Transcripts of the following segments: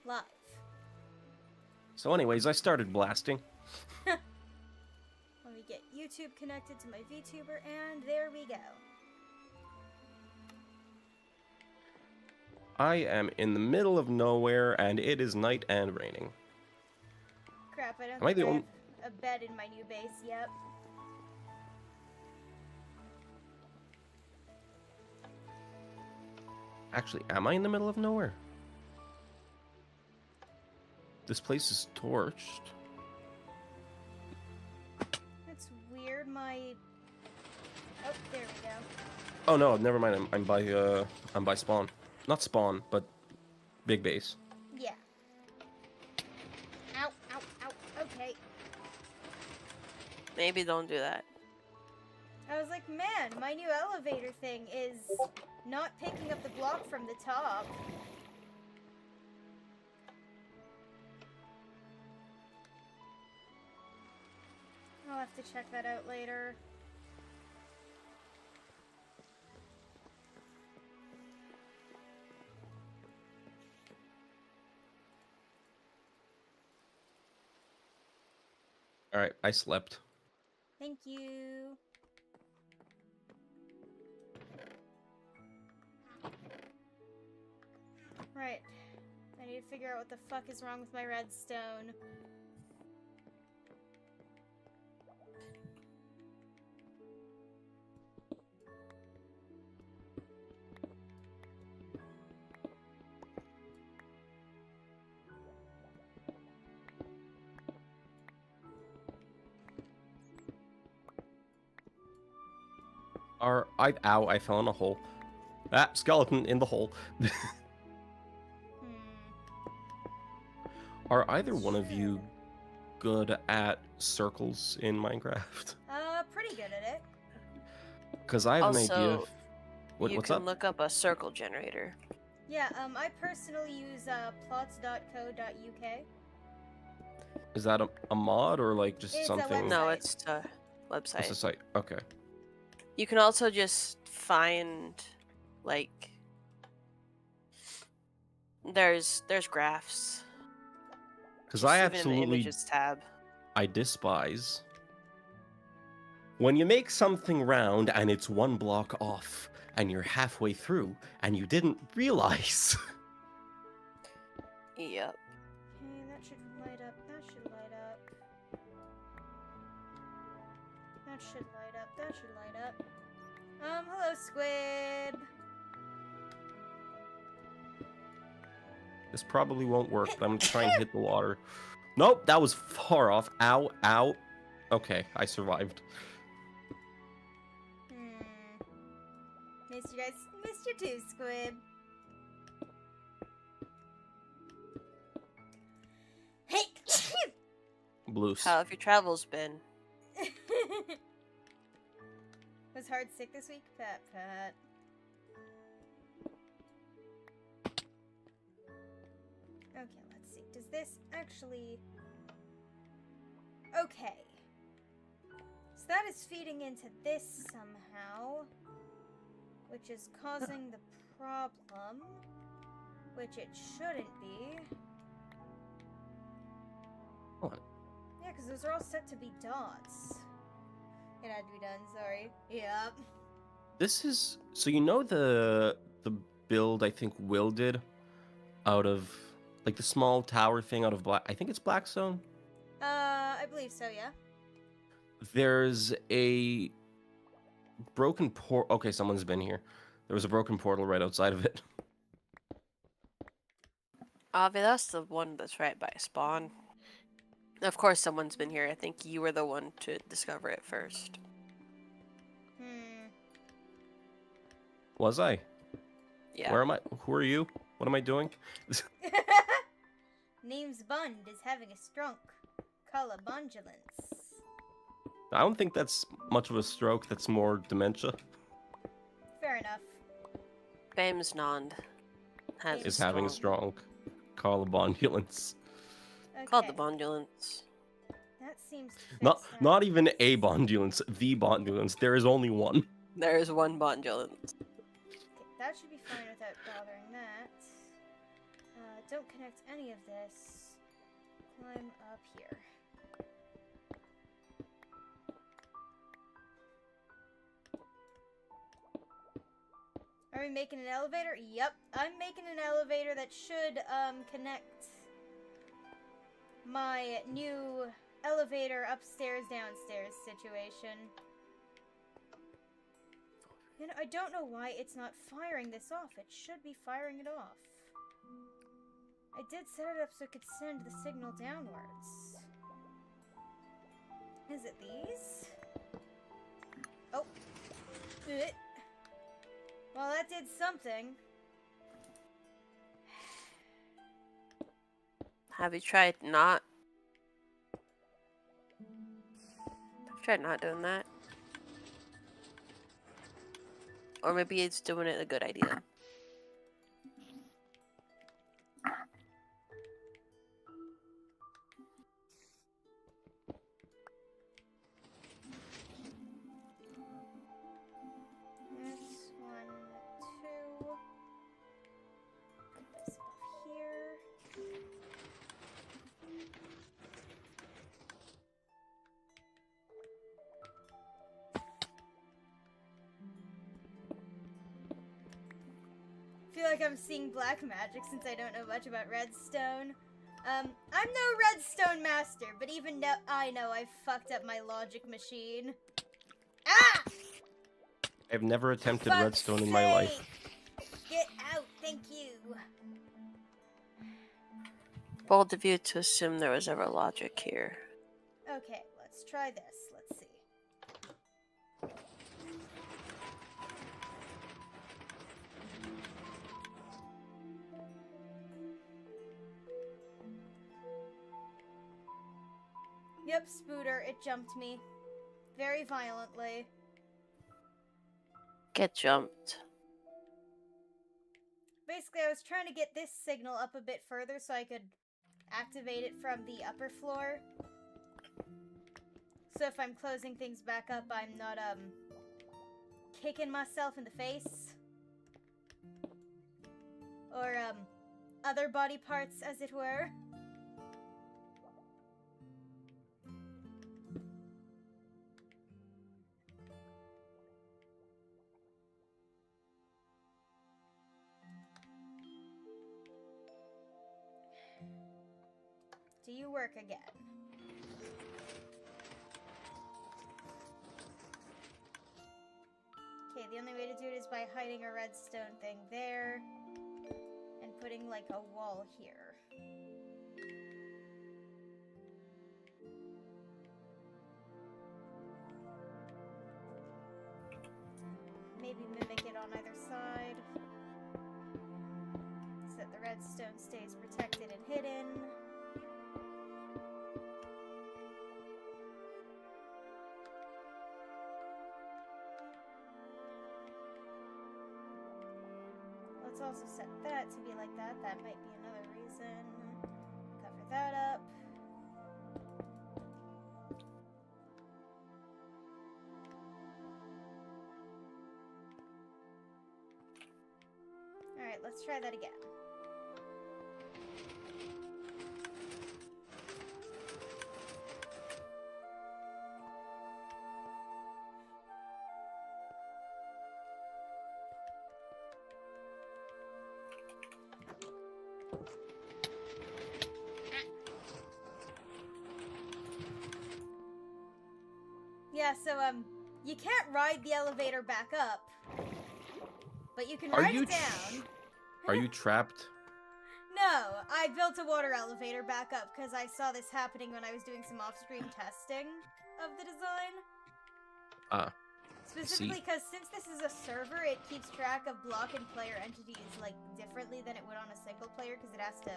live. So anyways, I started blasting. Let me get YouTube connected to my VTuber, and there we go. I am in the middle of nowhere, and it is night and raining. Crap, I don't Am I think the I only... have a bed in my new base. Yep. Actually, am I in the middle of nowhere? This place is torched. That's weird. Oh, there we go. Oh no, never mind. I'm by spawn. Not spawn, but big base. Yeah. Ow, ow, ow. Okay. Maybe don't do that. I was like, man, my new elevator thing is not picking up the block from the top. I'll have to check that out later. Alright, I slept. Thank you. Right. I need to figure out what the fuck is wrong with my redstone. Ow, I fell in a hole. Ah, skeleton in the hole. Are either one of you good at circles in Minecraft? Pretty good at it. Because I have an idea. Also, What's you can up? look up a circle generator. Yeah, I personally use plots.co.uk. Is that a mod or like just It's a something? website. No, it's a What's the website. site? Okay. You can also just find, like, there's graphs. Because Just I even in the absolutely images tab. I despise when you make something round and it's one block off and you're halfway through and you didn't realize. Yep. Okay, that should light up. That should light up. That should light up. That should light up. Hello, squid. This probably won't work, but I'm gonna try and hit the water. Nope, that was far off. Ow, ow. Okay, I survived. Missed you guys. Missed you too, squid. Hey! Blues. How have your travels been? Was Hard sick this week? Pat, pat. Okay, let's see. Does this actually... Okay. So that is feeding into this somehow, which is causing the problem, which it shouldn't be. Hold on. Yeah, because those are all set to be dots. It had to be done, sorry. Yep. This is so you know the build I think Will did out of like the small tower thing out of black. I think it's Blackstone. I believe so, yeah. There's a broken port. Okay, someone's been here. There was a broken portal right outside of it. Avi, that's the one that's right by spawn. Of course someone's been here. I think you were the one to discover it first. Was I? Yeah. Where am I? Who are you? What am I doing? Name's Bund is having a stroke. Colobondulance. I don't think that's much of a stroke. That's more dementia. Fair enough. Bames Nond has Is having a strong colobondulance. Okay. Called the bondulance. That seems to fix Not that. not even a bondulance. The bondulance. There is only one. There is one bondulance. Okay, that should be fine without bothering that. don't connect any of this. Climb up here. Are we making an elevator? Yep, I'm making an elevator that should connect my new elevator upstairs downstairs situation. You know, I don't know why it's not firing this off. It should be firing it off. I did set it up so it could send the signal downwards. Is it these? Oh. Well, that did something. Have you tried not? I've tried not doing that. Or maybe it's doing it a good idea. This one, two. Put this off here. I feel like I'm seeing black magic since I don't know much about redstone. I'm no redstone master, but even though I know I fucked up my logic machine. Ah! I've never attempted Fuck's redstone in my life. sake! Get out, thank you. Bold of you to assume there was ever logic here. Okay, let's try this. Let's see. Yep, Spooter, it jumped me. Very violently. Get jumped. Basically, I was trying to get this signal up a bit further so I could activate it from the upper floor. So if I'm closing things back up, I'm not, kicking myself in the face. Or, other body parts, as it were. Do you work again? Okay, the only way to do it is by hiding a redstone thing there and putting like a wall here. Maybe mimic it on either side so that the redstone stays protected and hidden. Let's also set that to be like that. That might be another reason. Cover that up. Alright, let's try that again. Yeah, so, you can't ride the elevator back up, but you can ride it down. Are you trapped? No, I built a water elevator back up because I saw this happening when I was doing some off-screen testing of the design. Specifically because since this is a server, it keeps track of block and player entities, like, differently than it would on a single player because it has to,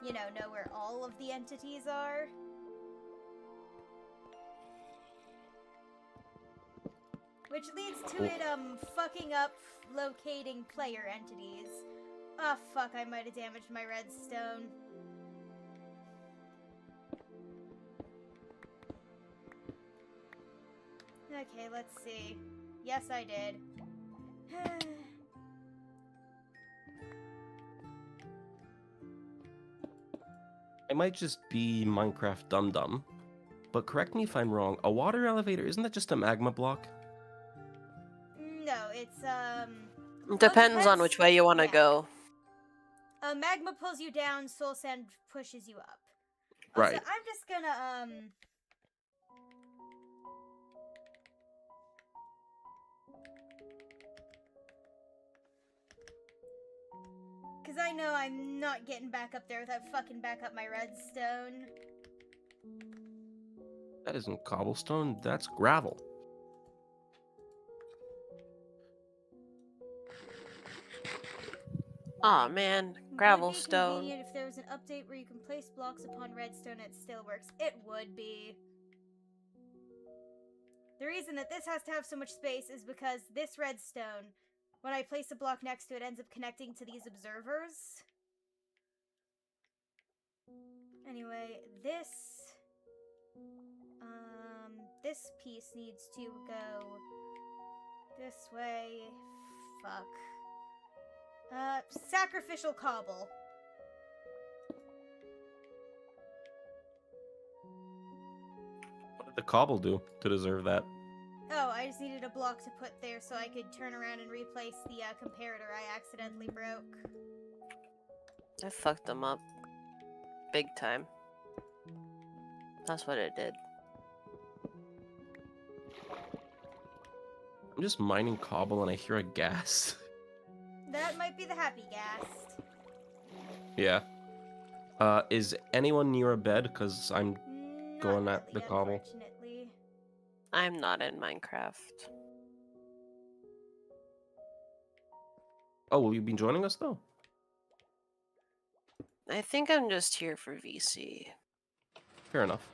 you know where all of the entities are. Which leads to it, fucking up locating player entities. Ah, fuck, I might have damaged my redstone. Okay, let's see. Yes, I did. I might just be Minecraft dum-dum, but correct me if I'm wrong. A water elevator, isn't that just a magma block? No, it's Depends on which way you want to yeah. go. Magma pulls you down, soul sand pushes you up. Also, Right. I'm just gonna because I know I'm not getting back up there without fucking back up my redstone. That isn't cobblestone, that's gravel. Aw, man. Gravel Would be stone. convenient if there was an update where you can place blocks upon redstone and it still works. It would be. The reason that this has to have so much space is because this redstone, when I place a block next to it, ends up connecting to these observers. Anyway, this piece needs to go this way. Fuck. Sacrificial cobble. What did the cobble do to deserve that? Oh, I just needed a block to put there so I could turn around and replace the comparator I accidentally broke. I fucked them up. Big time. That's what it did. I'm just mining cobble and I hear a ghast. That might be the happy ghast. Yeah. Is anyone near a bed? Because I'm Not going at really, the cobble. Unfortunately. I'm not in Minecraft. Oh, will you be joining us though? I think I'm just here for VC. Fair enough.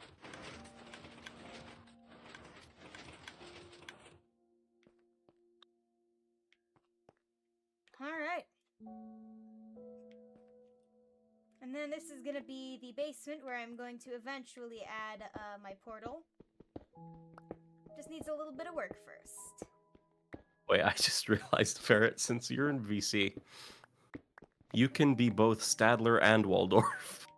Alright. And then this is going to be the basement where I'm going to eventually add my portal. Just needs a little bit of work first. Wait, I just realized, Ferret, since you're in VC, you can be both Stadler and Waldorf.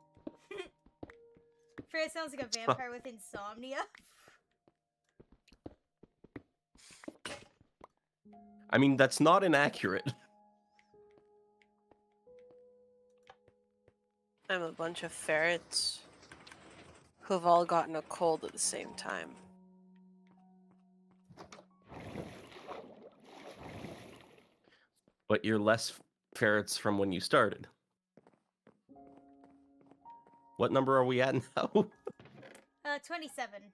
Freya sounds like a vampire with insomnia. I mean, that's not inaccurate. I'm a bunch of ferrets who've all gotten a cold at the same time. But you're less ferrets from when you started. What number are we at now? 27.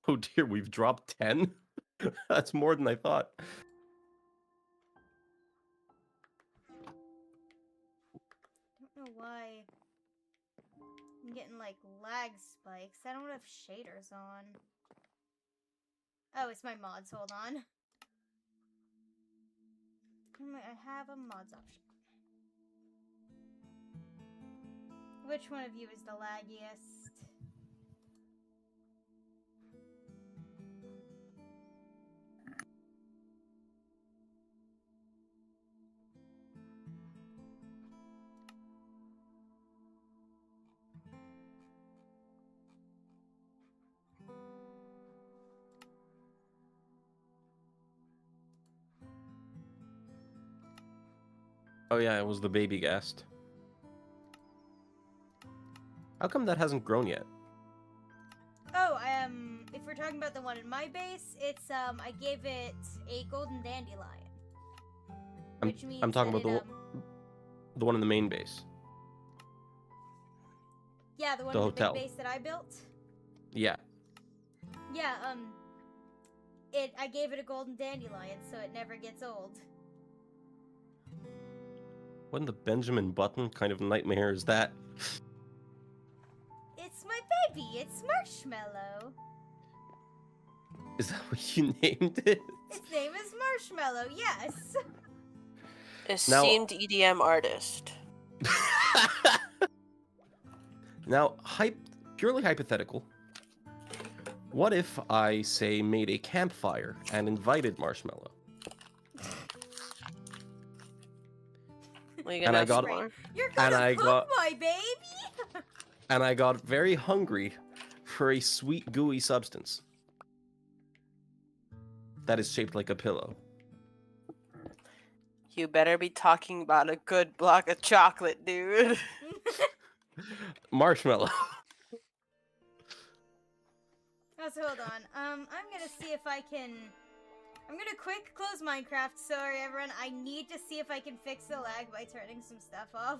Oh dear, we've dropped 10? That's more than I thought. Don't know why I'm getting like lag spikes. I don't have shaders on. Oh, it's my mods. Hold on. I have a mods option. Which one of you is the laggiest? Oh yeah, it was the baby ghast. How come that hasn't grown yet? Oh, if we're talking about the one in my base, it's I gave it a golden dandelion. Which means I'm talking that about the one in the main base. Yeah, the one the in hotel. the big base that I built. Yeah. Yeah, I gave it a golden dandelion, so it never gets old. What in the Benjamin Button kind of nightmare is that? It's my baby. It's Marshmallow. Is that what you named it? Its name is Marshmallow. Yes. Esteemed EDM artist. Now, purely hypothetical. What if I, say, made a campfire and invited Marshmallow? We And gonna I have got- some more? You're And gonna I cook got- my baby? And I got very hungry for a sweet, gooey substance that is shaped like a pillow. You better be talking about a good block of chocolate, dude. Marshmallow. So hold on. I'm gonna see if I can. I'm gonna quick close Minecraft. Sorry, everyone. I need to see if I can fix the lag by turning some stuff off.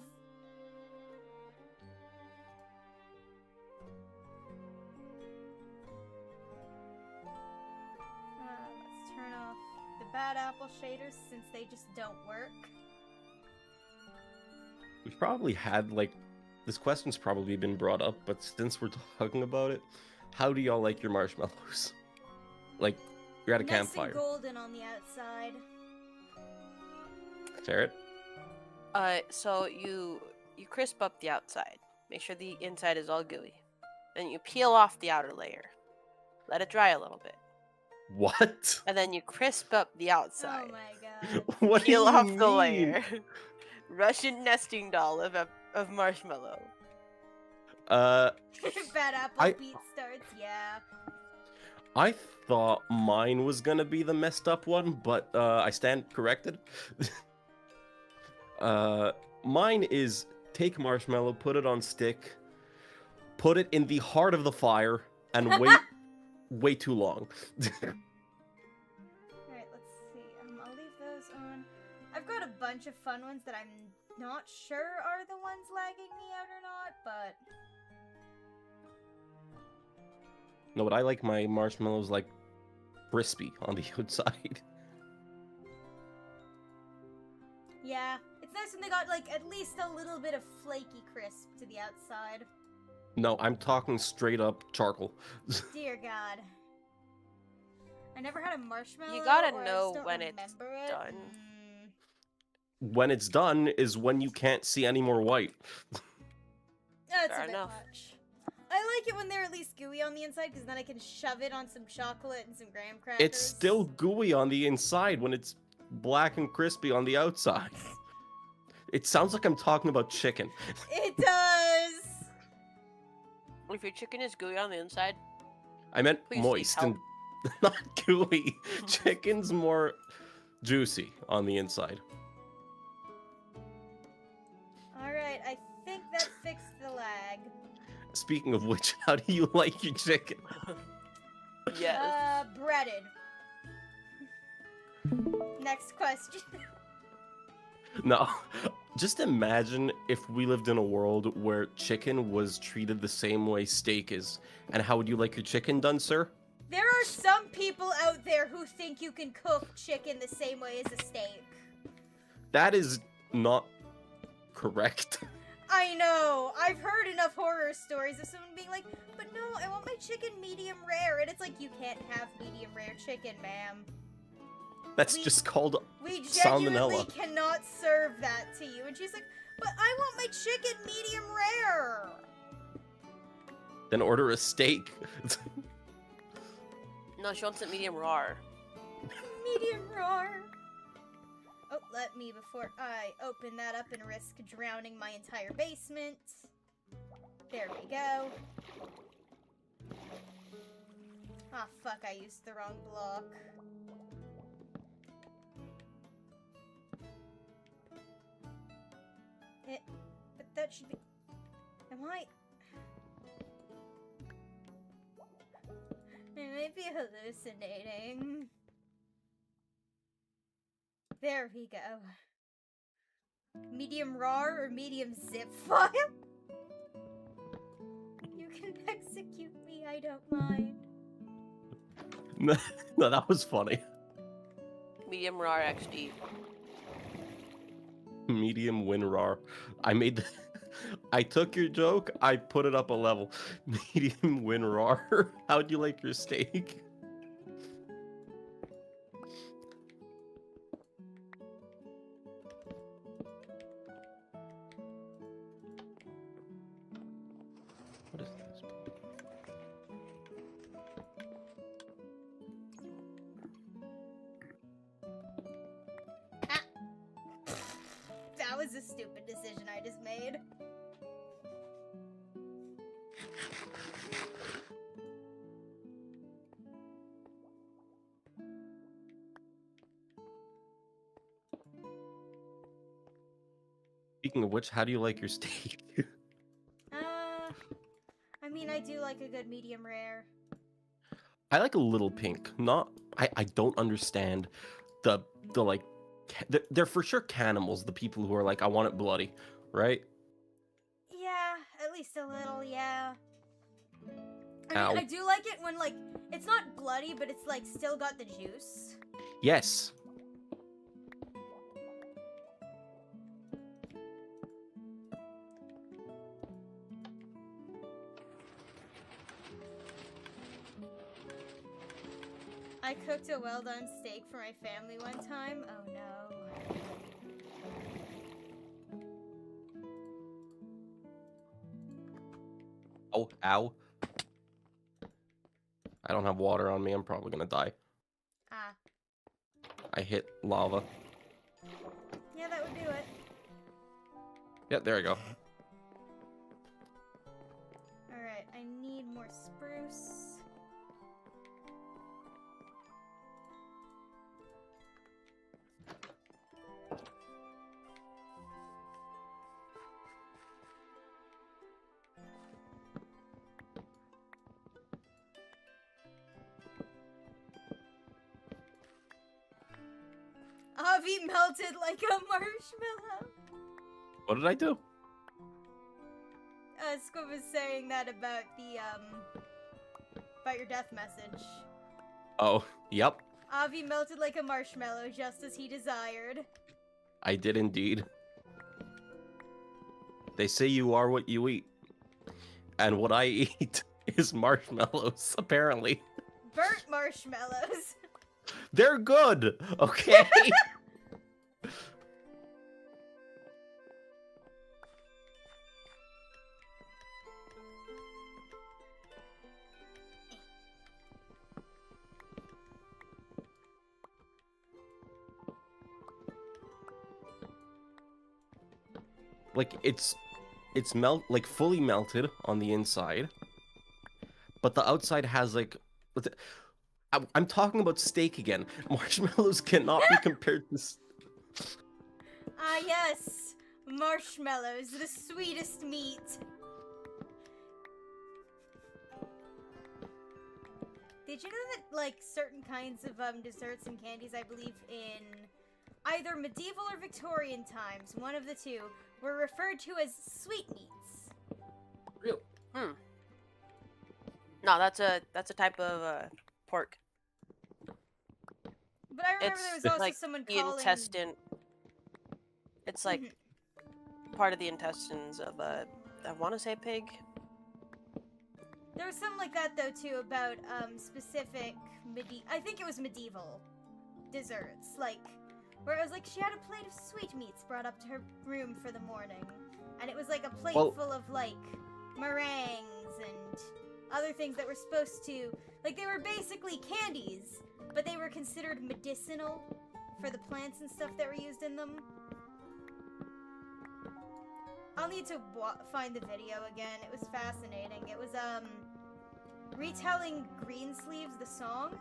Let's turn off the bad apple shaders since they just don't work. We've probably had, like, this question's probably been brought up, but since we're talking about it, how do y'all like your marshmallows? Like, you're at a Nice campfire. and golden on the outside. Ferret? So you crisp up the outside. Make sure the inside is all gooey. Then you peel off the outer layer. Let it dry a little bit. What? And then you crisp up the outside. Oh my god. What do Peel you off mean? the layer. Russian nesting doll of marshmallow. Uh, Bad apple I- beat starts, yeah. I thought mine was gonna be the messed up one, but I stand corrected. Mine is take marshmallow, put it on stick, put it in the heart of the fire, and wait way too long. Alright, let's see. I'll leave those on. I've got a bunch of fun ones that I'm not sure are the ones lagging me out or not, but... No, but I like my marshmallows like crispy on the outside. Yeah, it's nice when they got, like, at least a little bit of flaky crisp to the outside. No, I'm talking straight up charcoal. Dear God. I never had a marshmallow. You gotta or I know just don't when it's remember it. done. When it's done is when you can't see any more white. That's Fair a bit enough. much. I like it when they're at least gooey on the inside, because then I can shove it on some chocolate and some graham crackers. It's still gooey on the inside when it's black and crispy on the outside. It sounds like I'm talking about chicken. It does! If your chicken is gooey on the inside, I meant Please seek moist and not gooey. Chicken's more juicy on the inside. Alright, I think that fixed the lag. Speaking of which, how do you like your chicken? yes. Breaded. Next question. No, just imagine if we lived in a world where chicken was treated the same way steak is. And how would you like your chicken done, sir? There are some people out there who think you can cook chicken the same way as a steak. That is not correct. I know. I've heard enough horror stories of someone being like, but no, I want my chicken medium rare. And it's like, you can't have medium rare chicken, ma'am. That's just called We genuinely salmonella. cannot serve that to you. And she's like, but I want my chicken medium rare. Then order a steak. No, she wants it medium raw. Medium raw. Oh, let me before I open that up and risk drowning my entire basement. There we go. Ah, fuck, I used the wrong block. But that should be... Am I... I may be hallucinating. There we go. Medium raw or medium zip file? You can execute me, I don't mind. No, that was funny. Medium raw XD. Medium win raw. I took your joke, I put it up a level. Medium win raw. How'd you like your steak? What is this? That was was a stupid decision I just made. Speaking of which, how do you like your steak? I mean, I do like a good medium rare. I like a little pink. Not. I don't understand the like. They're for sure cannibals. The people who are like, I want it bloody, right? Yeah, at least a little, yeah. I Ow. mean, I do like it when, like, it's not bloody, but it's, like, still got the juice. Yes. I cooked a well-done steak for my family one time. Oh, no. Oh, ow. I don't have water on me. I'm probably gonna die. Ah. I hit lava. Yeah, that would do it. Yeah, there I go. Alright, I need more spruce. Avi melted like a marshmallow. What did I do? Squib was saying that about the, about your death message. Oh, yep. Avi melted like a marshmallow, just as he desired. I did indeed. They say you are what you eat. And what I eat is marshmallows, apparently. Burnt marshmallows. They're good, okay? Like, it's fully melted on the inside, but the outside has, like, I'm talking about steak again. Marshmallows cannot be compared to... Ah, yes. Marshmallows, the sweetest meat. Did you know that, like, certain kinds of desserts and candies, I believe, in either medieval or Victorian times, one of the two, were referred to as sweetmeats? Really? No, that's a type of pork. But I remember there was also like someone the calling... intestine. It's like part of the intestines of I want to say pig. There was something like that, though, too, about specific I think it was medieval desserts, like, where it was like she had a plate of sweetmeats brought up to her room for the morning, and it was like a plate full of, like, meringues and other things that were supposed to, like, they were basically candies, but they were considered medicinal for the plants and stuff that were used in them. I'll need to find the video again. It was fascinating. It was, retelling Greensleeves, the song,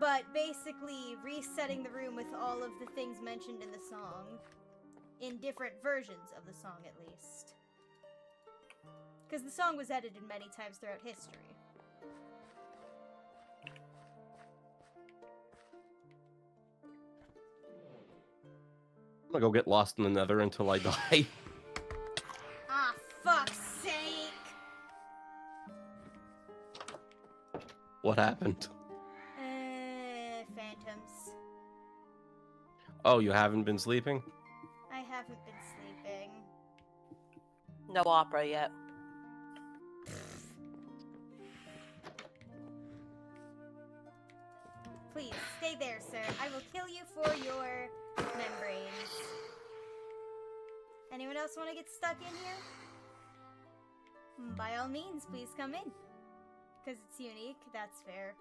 but basically resetting the room with all of the things mentioned in the song, in different versions of the song, at least. Because the song was edited many times throughout history. I'm gonna go get lost in the nether until I die. Ah, fuck's sake! What happened? Phantoms. Oh, you haven't been sleeping? I haven't been sleeping. No opera yet. Please, stay there, sir. I will kill you for your membranes. Anyone else want to get stuck in here? By all means, please come in. Because it's unique, that's fair.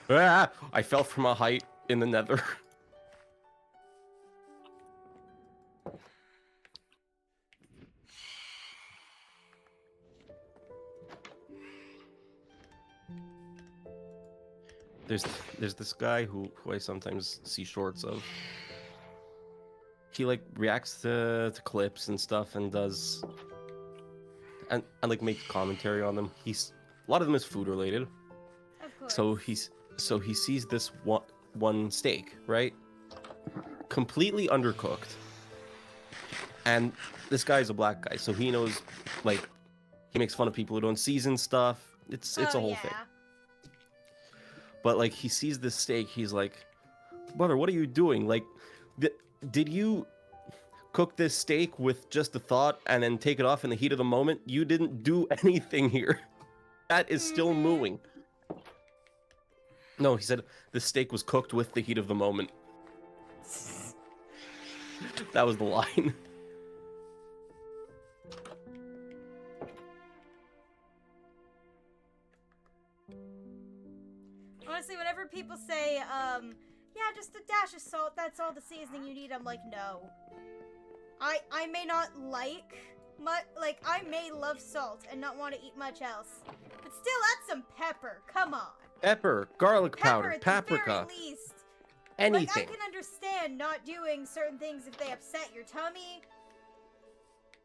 Ah, I fell from a height in the nether. There's there's this guy who I sometimes see shorts of. He like reacts to clips and stuff and does and like makes commentary on them. He's a lot of them is food related. Of course. So he sees this one steak, right? Completely undercooked. And this guy's a black guy, so he knows, like, he makes fun of people who don't season stuff. It's a whole thing. But like he sees this steak, he's like, "Brother, what are you doing? Like, did you cook this steak with just the thought and then take it off in the heat of the moment? You didn't do anything here. That is still mooing." No, he said the steak was cooked with the heat of the moment. That was the line. Honestly, whenever people say, yeah, just a dash of salt, that's all the seasoning you need, I'm like, no. I may not like I may love salt and not want to eat much else. But still, add some pepper, come on. Pepper, garlic powder, At paprika, the very least. anything. Like, I can understand not doing certain things if they upset your tummy.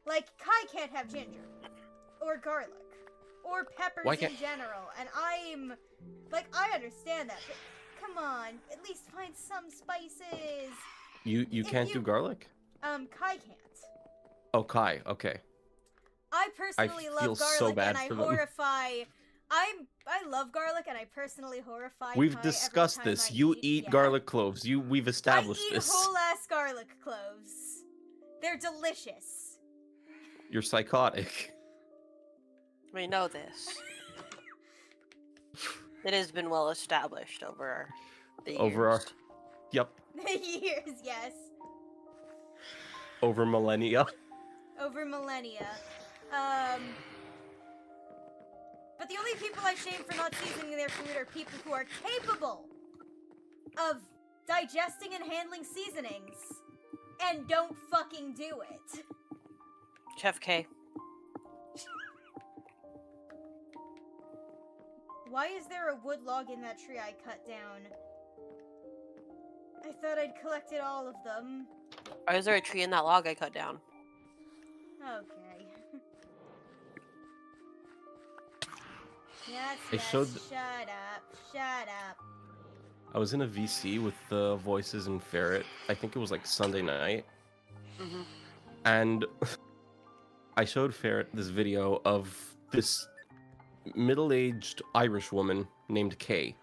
Like, Kai can't have ginger. Or garlic. Or peppers in general. And I'm... Like, I understand that, but come on. At least find some spices. You can't do garlic? Kai can't. Oh, Kai, okay. I personally love garlic, so bad and I for them. horrify... I love garlic, and I personally horrify We've Kai discussed every time this. I You eat yeah. garlic cloves. We've established I eat this. whole-ass garlic cloves. They're delicious. You're psychotic. We know this. It has been well established over the years. Yep. Years, yes. Over millennia. Over millennia. But the only people I shame for not seasoning their food are people who are capable of digesting and handling seasonings and don't fucking do it. Chef K. Why is there a wood log in that tree I cut down? I thought I'd collected all of them. Or is there a tree in that log I cut down? Okay. Yes, I yes, showed- shut up, shut up. I was in a VC with the Voices and Ferret. I think it was like Sunday night. Mm-hmm. And I showed Ferret this video of this middle-aged Irish woman named Kay.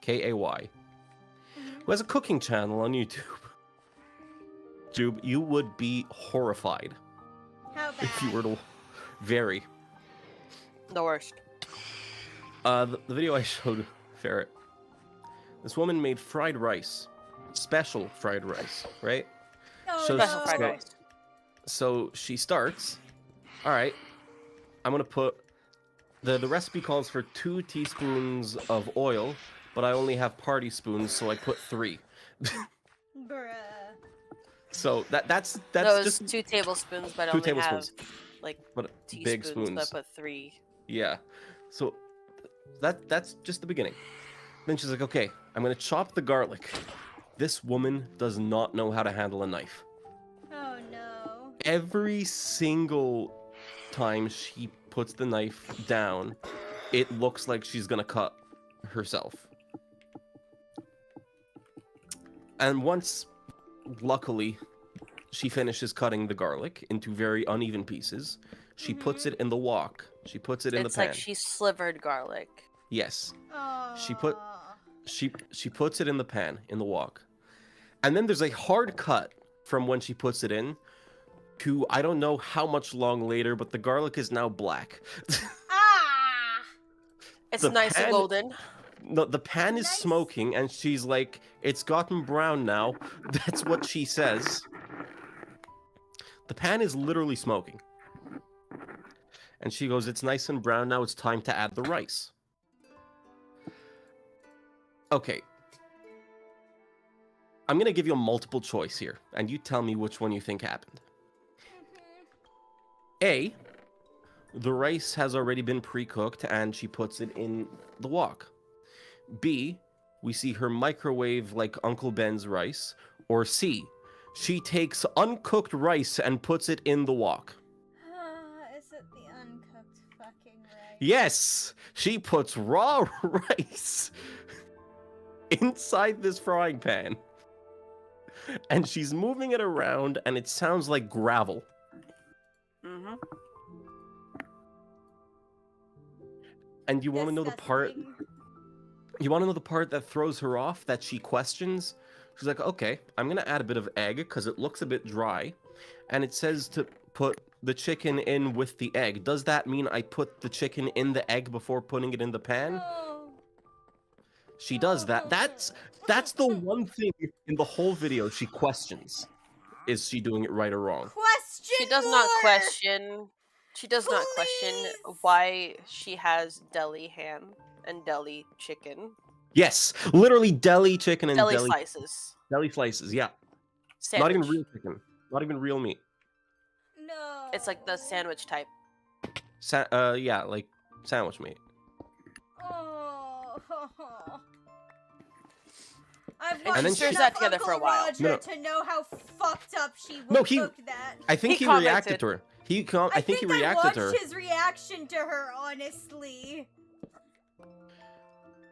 Kay, who has a cooking channel on YouTube. You would be horrified How bad? if you were to... Very. The worst. The video I showed Ferret. This woman made fried rice. Special fried rice, right? Oh, So- no. Special fried rice. So she starts. All right, I'm gonna put the recipe calls for 2 teaspoons of oil, but I only have party spoons, so I put 3. Bruh. So that's Those just 2 tablespoons, but 2 only tablespoons, have like but teaspoons, big spoons. but put 3. Yeah. So that's just the beginning. Then she's like, okay, I'm gonna chop the garlic. This woman does not know how to handle a knife. Oh no. Every single time she puts the knife down, it looks like she's gonna cut herself. And once, luckily, she finishes cutting the garlic into very uneven pieces, she puts it in the wok. She puts it in the It's pan. like she slivered garlic. Yes. Aww. She puts it in the pan, in the wok. And then there's a hard cut from when she puts it in to I don't know how much long later, but the garlic is now black. Ah! It's The nice and pan- golden. No, the pan is Nice. smoking, and she's like, it's gotten brown now. That's what she says. The pan is literally smoking. And she goes, it's nice and brown now, it's time to add the rice. Okay. I'm gonna give you a multiple choice here, and you tell me which one you think happened. A, the rice has already been pre-cooked and she puts it in the wok. B, we see her microwave like Uncle Ben's rice. Or C, she takes uncooked rice and puts it in the wok. Is it the uncooked fucking rice? Yes, she puts raw rice inside this frying pan. And she's moving it around and it sounds like gravel. Mm-hmm. And you want to know the part that throws her off, that she questions? She's like, okay, I'm going to add a bit of egg because it looks a bit dry. And it says to put the chicken in with the egg. Does that mean I put the chicken in the egg before putting it in the pan? No. She does that. That's the one thing in the whole video she questions. Is she doing it right or wrong? Question She does more! not question. She does not question Please! why she has deli ham and deli chicken. Yes, literally deli chicken and Deli slices. Deli slices, yeah. Sandwich. Not even real chicken. Not even real meat. No. It's like the sandwich type. Yeah, like sandwich meat. Oh. I've And watched then she- enough that together Uncle for a while. Roger No. to know how fucked up she would No, he- cook that. I think He he reacted commented. to her. I think he I reacted to her. watched his reaction to her, honestly.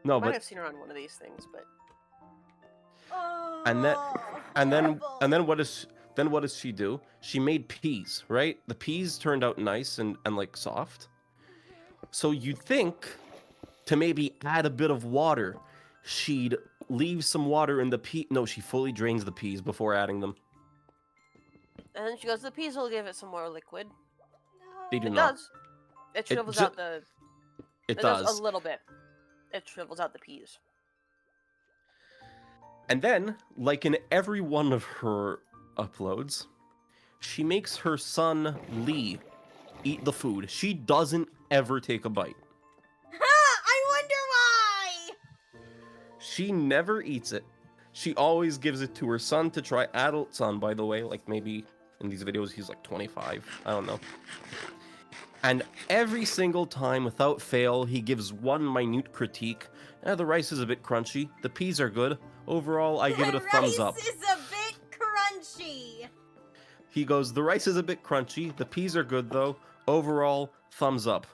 No, I might but have seen her on one of these things, but Oh, and then horrible. what does she do? She made peas, right? The peas turned out nice and like soft. So you'd think to maybe add a bit of water, she'd leave some water in the pea. No, she fully drains the peas before adding them. and then she goes, the peas will give it some more liquid. They do It not. does. It shrivels ju- out the. It does does. a little bit. It shrivels out the peas. And then, like in every one of her uploads, she makes her son Lee eat the food. She doesn't ever take a bite. I wonder why. She never eats it. She always gives it to her son to try. Adult son, by the way. Like maybe in these videos he's like 25. I don't know. And every single time, without fail, he gives one minute critique. The rice is a bit crunchy. The peas are good. Overall, I give it a thumbs up. The rice is a bit crunchy. He goes, the rice is a bit crunchy. The peas are good, though. Overall, thumbs up.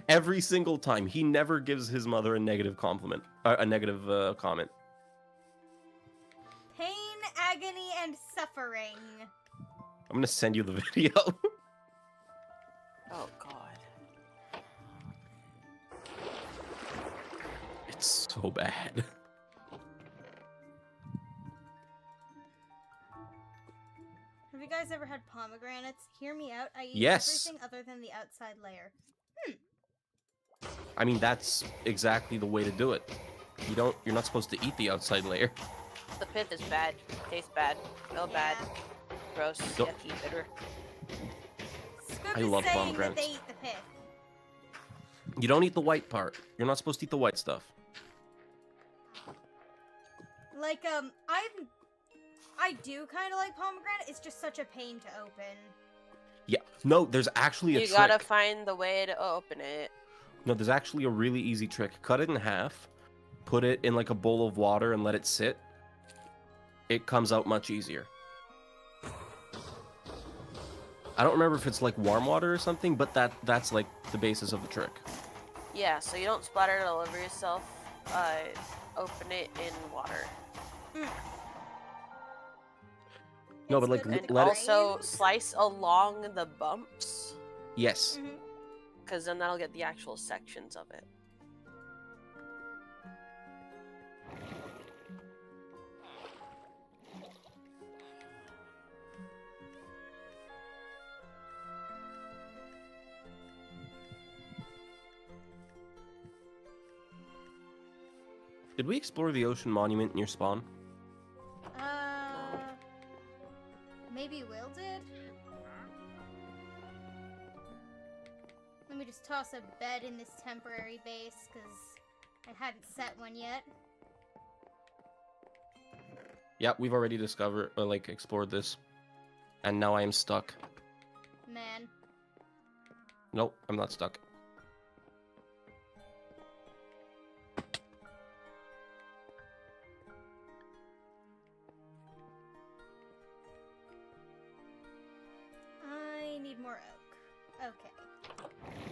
Every single time. He never gives his mother a negative compliment. A negative comment. Pain, agony, and suffering. I'm going to send you the video. Oh god. It's so bad. Have you guys ever had pomegranates? Hear me out. I eat Yes. everything other than the outside layer. I mean, that's exactly the way to do it. You're not supposed to eat the outside layer. The pith is bad. Tastes bad. Smell bad. Gross. Don't- Yucky. Bitter. Scoop I is love saying pomegranates. that they eat the pith. You don't eat the white part. You're not supposed to eat the white stuff. Like, I do kind of like pomegranate. It's just such a pain to open. Yeah. No, there's actually a You trick. gotta find the way to open it. No, there's actually a really easy trick. Cut it in half, put it in like a bowl of water and let it sit. It comes out much easier. I don't remember if it's like warm water or something, but that's like the basis of the trick. Yeah, so you don't splatter it all over yourself. Open it in water. No, It's but like good with And let it. also grains. slice along the bumps, Yes. Mhm. because then that'll get the actual sections of it. Did we explore the ocean monument near spawn? Maybe Will did? Let me just toss a bed in this temporary base, because I hadn't set one yet. Yeah, we've already discovered, like, explored this. And now I am stuck. Man. Nope, I'm not stuck. I need more oak. Okay.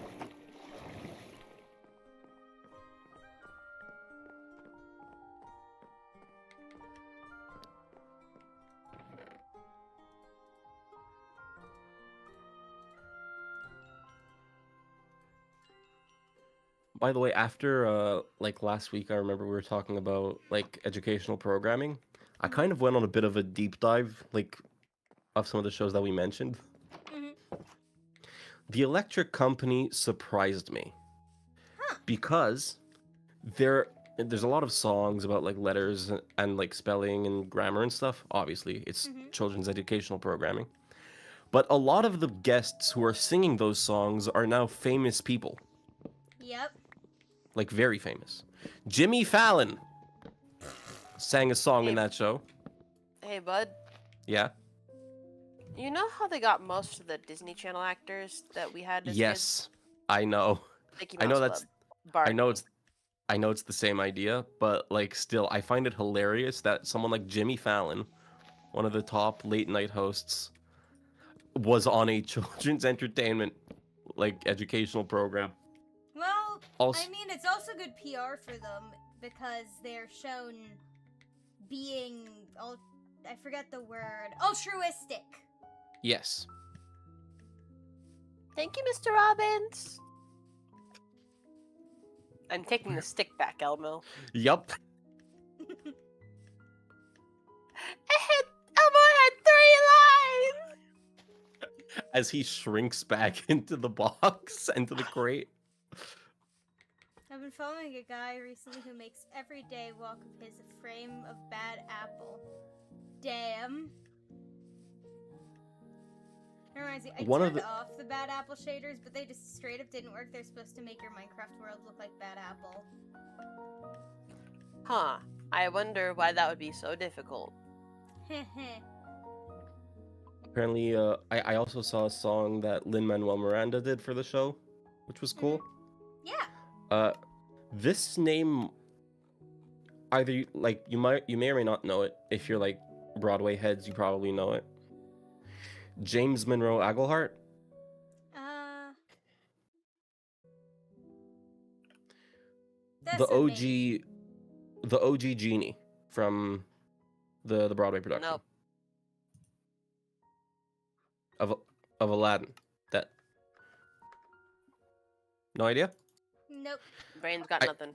By the way, after like last week, I remember we were talking about like educational programming. I kind of went on a bit of a deep dive, like, of some of the shows that we mentioned. Mm-hmm. The Electric Company surprised me Huh. because there's a lot of songs about like letters and like spelling and grammar and stuff. Obviously, it's Mhm. children's educational programming. But a lot of the guests who are singing those songs are now famous people, Yep. like very famous. Jimmy Fallon sang a song in Hey, that show. hey, bud. Yeah. You know how they got most of the Disney Channel actors that we had as kids? Yes, I know. Mickey I Mouse know Club. that's. Barney. I know it's the same idea, but like still, I find it hilarious that someone like Jimmy Fallon, one of the top late night hosts, was on a children's entertainment like educational program. Well, Also, I mean, it's also good PR for them because they're shown being I forget the word, altruistic. yes. Thank you, Mr. Robbins. I'm taking the stick back, Elmo. Yup. Elmo had 3 lines! As he shrinks back into the box, into the crate. I've been following a guy recently who makes everyday walk of his a frame of bad apple. Damn. It reminds me, I One of turned the- off the bad apple shaders, but they just straight up didn't work. They're supposed to make your Minecraft world look like bad apple. Huh. I wonder why that would be so difficult. Heh. Apparently, I also saw a song that Lin-Manuel Miranda did for the show, which was cool. Yeah. This name, either you may or may not know it. If you're like Broadway heads, you probably know it. James Monroe Aglehart. That's The a name. OG genie from the Broadway production Nope. of Aladdin. That no idea. Nope. Brain's got I- nothing.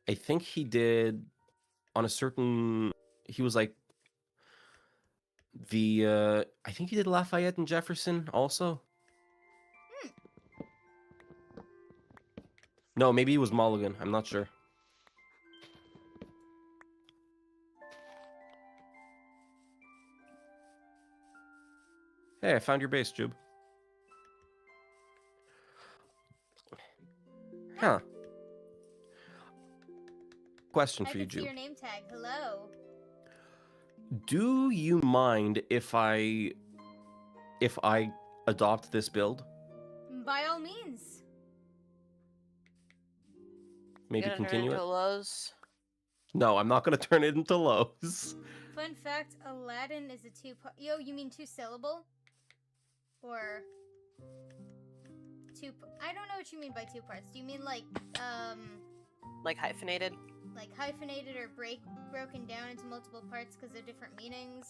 I think he did on a certain. He was like the. I think he did Lafayette and Jefferson also. No, maybe he was Mulligan. I'm not sure. Hey, I found your base, Jube. Huh. Question I for you, can see Jube. your name tag. Hello. Do you mind if I adopt this build? By all means. Maybe Gonna turn continue it? into Lowe's. No, I'm not gonna turn it into Lowe's. Fun fact, Aladdin is a two-part... Yo, you mean two-syllable? Or... I don't know what you mean by two parts. Do you mean like Like hyphenated. like hyphenated or broken down into multiple parts because they're different meanings?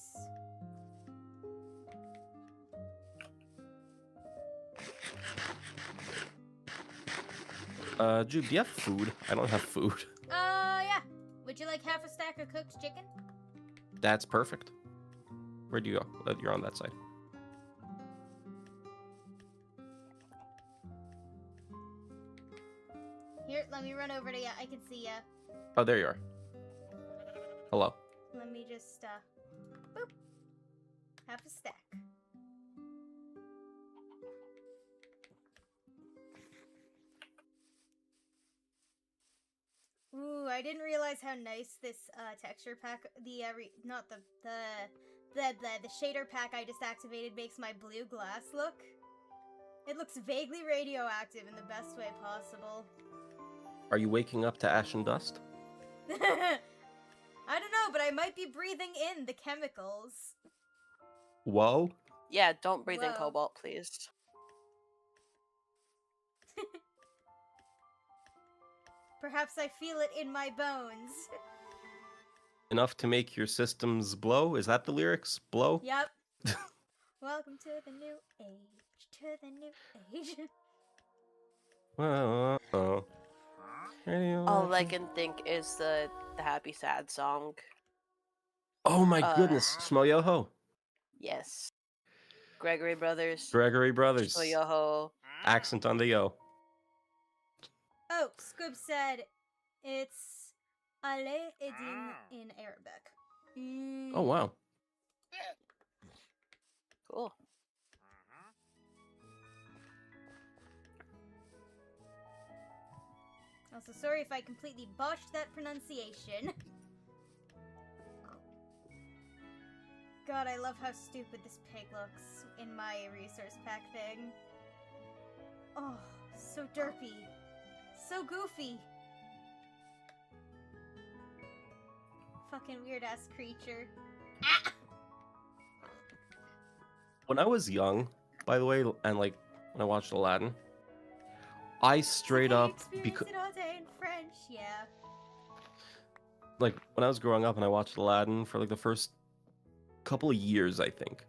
Jube, do you have food? I don't have food. Yeah. Would you like half a stack of cooked chicken? That's perfect. Where'd you go? You're on that side. Here, let me run over to ya. I can see ya. Oh, there you are. Hello. Let me just, boop. Half a stack. I didn't realize how nice this texture pack, the shader pack I just activated makes my blue glass look. It looks vaguely radioactive in the best way possible. Are you waking up to ash and dust? I don't know, but I might be breathing in the chemicals. Whoa. Yeah, don't breathe in Whoa. cobalt, please. Perhaps I feel it in my bones. Enough to make your systems blow? Is that the lyrics? Blow? Yep. Welcome to the new age. To the new age. All I can think is the happy sad song. Oh my goodness. Shmoyoho. Yes. Gregory Brothers. Gregory Brothers. Shmoyoho. Accent on the yo. Oh, Squib said it's Ale Edin in Arabic. Oh wow. Cool. Also, sorry if I completely botched that pronunciation. God, I love how stupid this pig looks in my resource pack thing. Oh, so derpy. So goofy. Fucking weird ass creature. Ah! When I was young, by the way, and like when I watched Aladdin, I straight up because it all day in French, yeah. Like when I was growing up and I watched Aladdin for like the first couple of years, I think,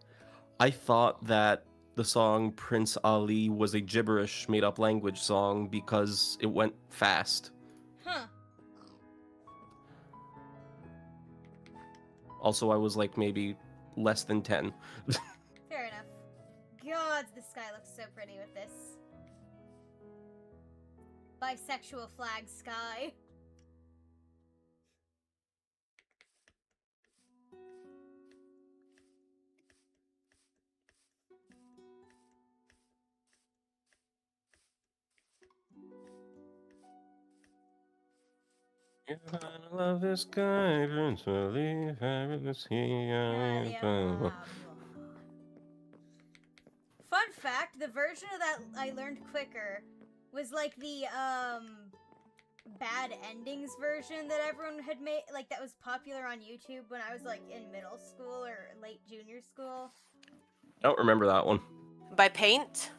I thought that the song Prince Ali was a gibberish made up language song because it went fast. Huh. Also, I was like maybe less than 10. Fair enough. God, the sky looks so pretty with this. Bisexual flag sky. You're gonna love this guy, Prince Ali, fabulous Fun fact, the version of that I learned quicker was like the bad endings version that everyone had made, like that was popular on YouTube when I was like in middle school or late junior school. I don't remember that one. By Paint?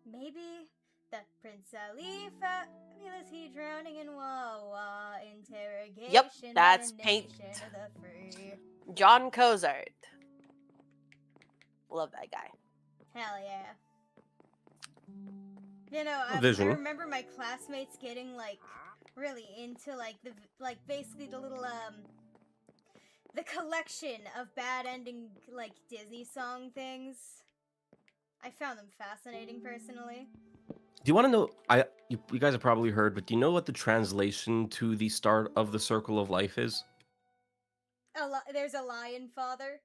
Maybe the Prince Ali fabulous, he drowning in Wawa interrogation. Yep, that's by the Paint. nation of the free. John Cozart. Love that guy. Hell yeah. You know, I remember my classmates getting like really into like basically the little the collection of bad ending like Disney song things. I found them fascinating personally. Do you want to know? You guys have probably heard, but do you know what the translation to the start of the Circle of Life is? There's a lion father.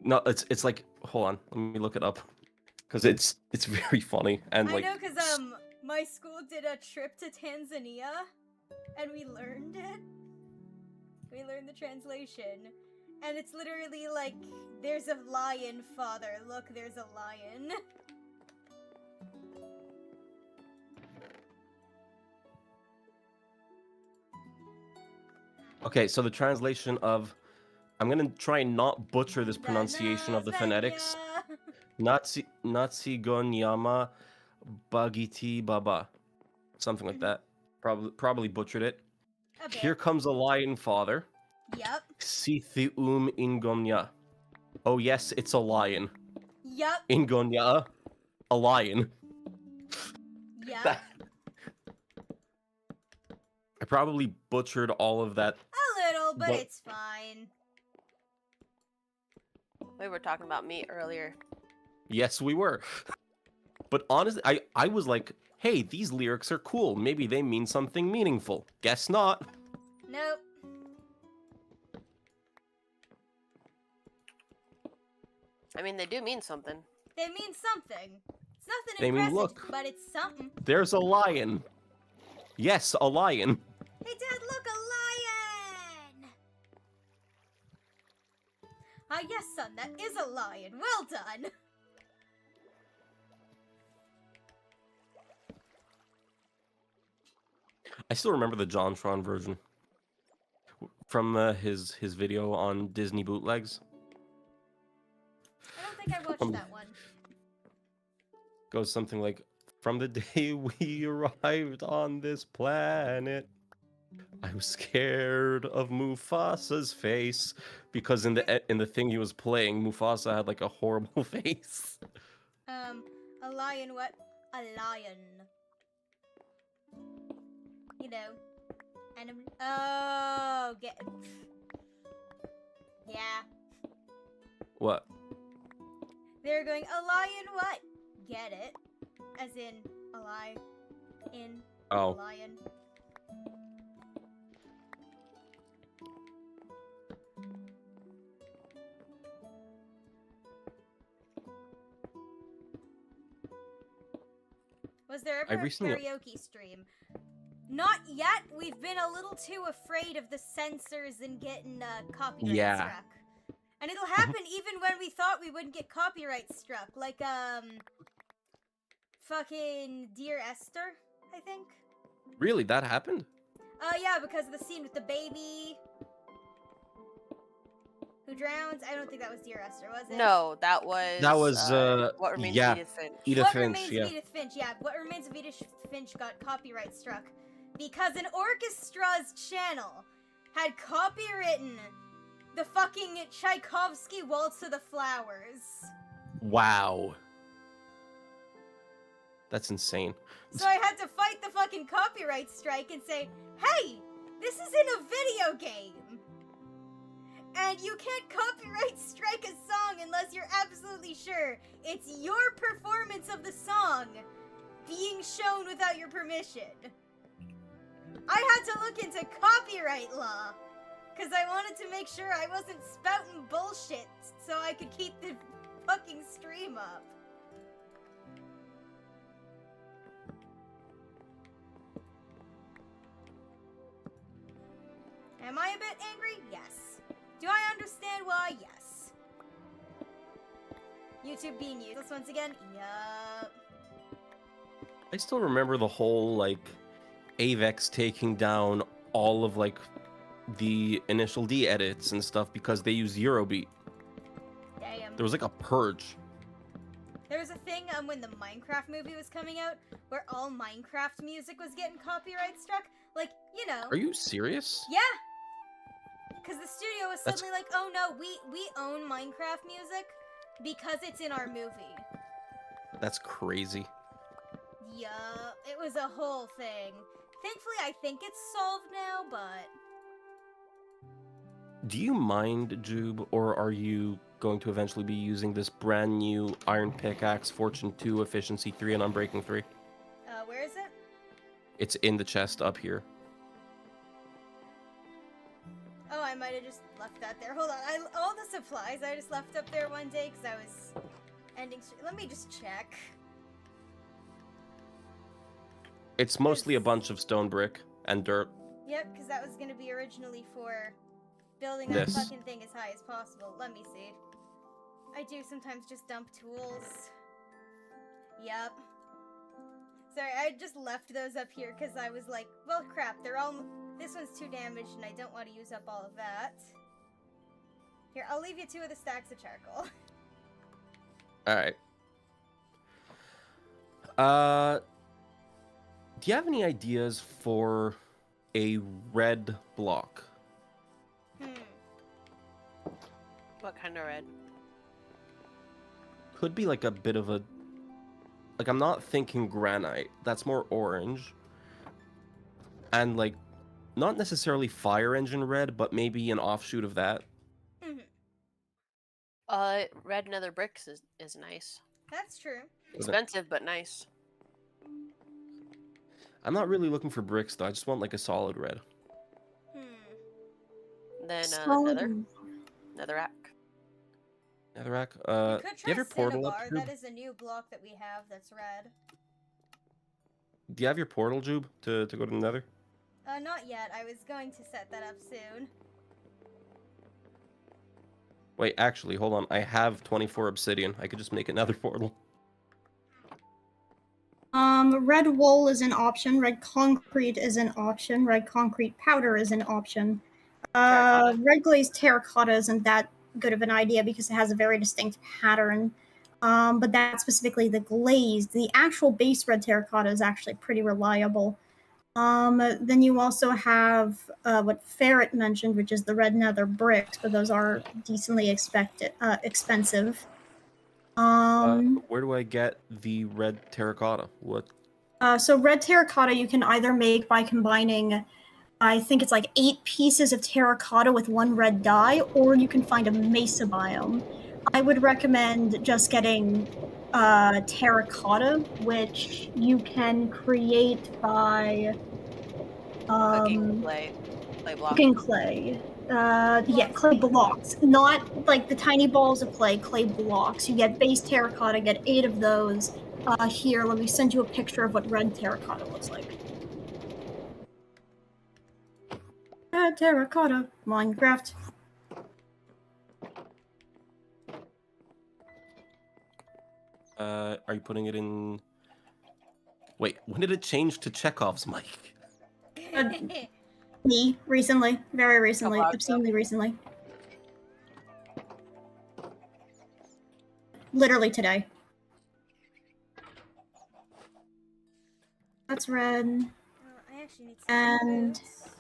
No, it's like, hold on, let me look it up, because it's very funny and like. I know, because my school did a trip to Tanzania, and we learned it. We learned the translation, and it's literally like, there's a lion father. Look, there's a lion. Okay, so the translation of, I'm gonna try and not butcher this pronunciation of the phonetics. Natsi Gonyama Bagiti Baba. Something like that. Probably butchered it. Here comes a lion father. Yep. Sithium Ingonya. Oh yes, it's a lion. Yep. Ingonya. A lion. Yep. I probably butchered all of that. A little, but it's fine. We were talking about me earlier. Yes, we were. But honestly, I was like, hey, these lyrics are cool. Maybe they mean something meaningful. Guess not. Nope. I mean, they do mean something. They mean something. It's nothing They mean, impressive, look. but it's something. There's a lion. Yes, a lion. Hey, Dad, son, that is a lion. Well done. I still remember the JonTron version from his video on Disney bootlegs. I don't think I watched Um, that one. Goes something like, "From the day we arrived on this planet, I was scared of Mufasa's face because in the thing he was playing, Mufasa had like a horrible face." A lion what? A lion. You know. Animal. Oh, get. Yeah. What? They're going, a lion what? Get it? As in, a lie. In. A Oh. lion. Was there ever I've a recently- karaoke stream? Not yet. We've been a little too afraid of the censors and getting copyright Yeah. struck. And it'll happen even when we thought we wouldn't get copyright struck. Like, fucking Dear Esther, I think. Really, that happened? Yeah, because of the scene with the baby who drowns. I don't think that was Dear Esther, was it? No, that was. What Remains yeah. of Edith Finch. Edith What Finch, Remains yeah. of Edith Finch, yeah. What Remains of Edith Finch got copyright struck because an orchestra's channel had copywritten the fucking Tchaikovsky Waltz of the Flowers. Wow. That's insane. So I had to fight the fucking copyright strike and say, hey, this is in a video game. And you can't copyright strike a song unless you're absolutely sure it's your performance of the song being shown without your permission. I had to look into copyright law because I wanted to make sure I wasn't spouting bullshit so I could keep the fucking stream up. Am I a bit angry? Yes. Do I understand why? Yes. YouTube being useless once again? Yup. I still remember the whole, like, Avex taking down all of, like, the initial D edits and stuff because they used Eurobeat. Damn. There was, like, a purge. There was a thing when the Minecraft movie was coming out where all Minecraft music was getting copyright struck. Like, you know. Are you serious? Yeah. Because the studio was That's- suddenly like, oh no, we own Minecraft music because it's in our movie. That's crazy. Yeah, it was a whole thing. Thankfully, I think it's solved now, but... Do you mind, Jube, or are you going to eventually be using this brand new Iron Pickaxe, Fortune 2, Efficiency 3, and Unbreaking 3? Where is it? It's in the chest up here. Oh, I might have just left that there. Hold on, all the supplies I just left up there one day because I was ending... Let me just check. It's mostly a bunch of stone brick and dirt. Yep, because that was going to be originally for building that This. fucking thing as high as possible. Let me see. I do sometimes just dump tools. Yep. Sorry, I just left those up here because I was like, well, crap, they're all... This one's too damaged and I don't want to use up all of that. Here, I'll leave you 2 of the stacks of charcoal. Alright. Do you have any ideas for a red block? What kind of red? Could be like a bit of a... Like, I'm not thinking granite. That's more orange. And, like, not necessarily fire engine red, but maybe an offshoot of that. Red nether bricks is nice. That's true. Expensive, but nice. I'm not really looking for bricks, though. I just want, like, a solid red. Then, Solid nether. red. Netherrack. Netherrack, You do could you try have your portal up, Cinnabar. Jube? That is a new block that we have that's red. Do you have your portal, Jube, to go to the nether? Not yet. I was going to set that up soon. Wait, actually, hold on. I have 24 obsidian. I could just make another portal. Red wool is an option. Red concrete is an option. Red concrete powder is an option. Terracotta. Red glazed terracotta isn't that good of an idea because it has a very distinct pattern. But that's specifically the glazed. The actual base red terracotta is actually pretty reliable. Then you also have what Ferret mentioned, which is the red nether bricks, but those are decently expensive. Where do I get the red terracotta? What? So red terracotta you can either make by combining, I think it's like 8 pieces of terracotta with 1 red dye, or you can find a mesa biome. I would recommend just getting terracotta, which you can create by Cooking clay blocks. cooking clay. Yeah, clay blocks. Not like the tiny balls of clay blocks. You get base terracotta, get 8 of those. Here, let me send you a picture of what red terracotta looks like. Red terracotta, Minecraft. Are you putting it in? Wait, when did it change to Chekhov's mic? Me, recently. Very recently. Couple hours Obscenely recently. Literally today. That's red. Well, I actually need some And- boots, so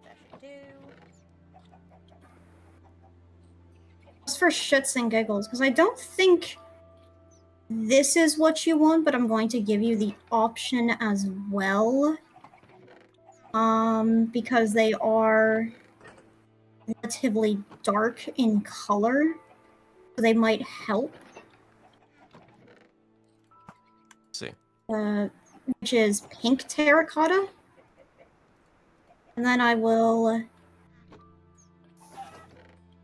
that should do. Just for shits and giggles, because I don't think this is what you want, but I'm going to give you the option as well. Because they are relatively dark in color, so they might help. See. Which is pink terracotta. And then I will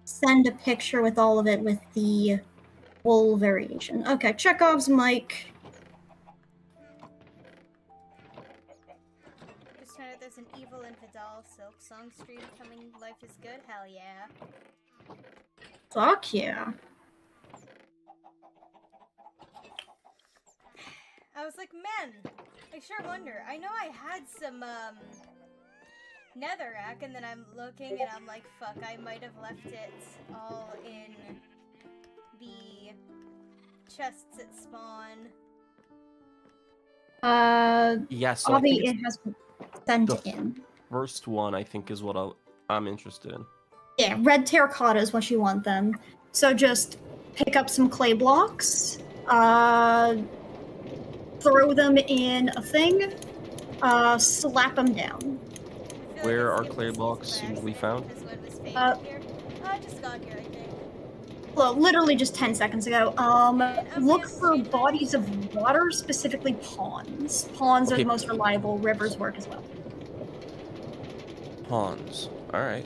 send a picture with all of it with the wool variation. Okay, Chekhov's mic. Just found out there's an evil infidel silk song stream coming. Life is good. Hell yeah. Fuck yeah. I was like, man, I sure wonder. I know I had some netherrack, and then I'm looking and I'm like, fuck, I might have left it all in the chests at spawn. Yeah, so I think Obvi, it's it has sent the- in. first one. I think is what I'm interested in. Yeah, red terracotta is what you want then. So just pick up some clay blocks, throw them in a thing, slap them down. I feel Where like are I skipped clay this blocks by usually accident found? because one was fake here. I just got here, I think. Well, literally just 10 seconds ago. Look for bodies of water, specifically ponds. Ponds are Okay. the most reliable. Rivers work as well. Pawns. All right.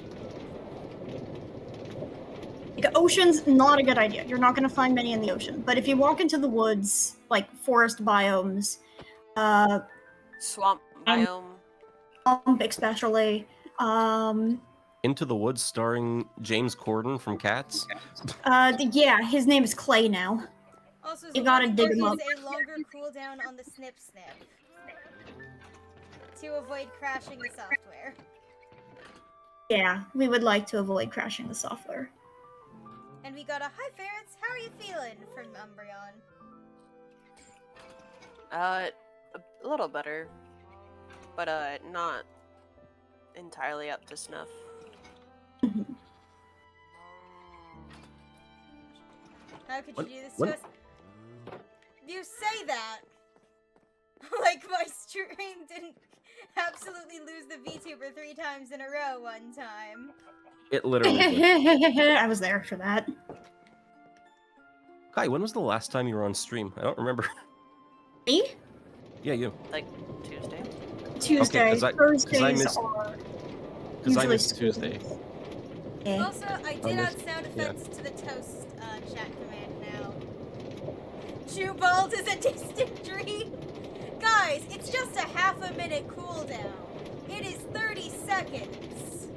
Like, ocean's not a good idea. You're not going to find many in the ocean. But if you walk into the woods, like forest biomes, Swamp biome. especially, Into the Woods, starring James Corden from Cats. yeah, his name is Clay now. Also, You gotta dig him there up. is a longer cooldown on the snip to avoid crashing the software. Yeah, we would like to avoid crashing the software. And we got a hi ferrets, how are you feeling from Umbreon? A little better, but not entirely up to snuff. How could you What- do this what- to us? You say that like my stream didn't absolutely lose the VTuber 3 times in a row one time. It literally. did. I was there for that. Kai, when was the last time you were on stream? I don't remember. Me? Yeah, you. Like Tuesday. Tuesday. 'cause I Thursdays missed- are Because I usually missed school Tuesday. days. Yeah. Also, I did missed- add sound yeah. effects to the toast chat command now. Chewbald is a distant dream. Guys, it's just a half a minute cooldown. It is 30 seconds.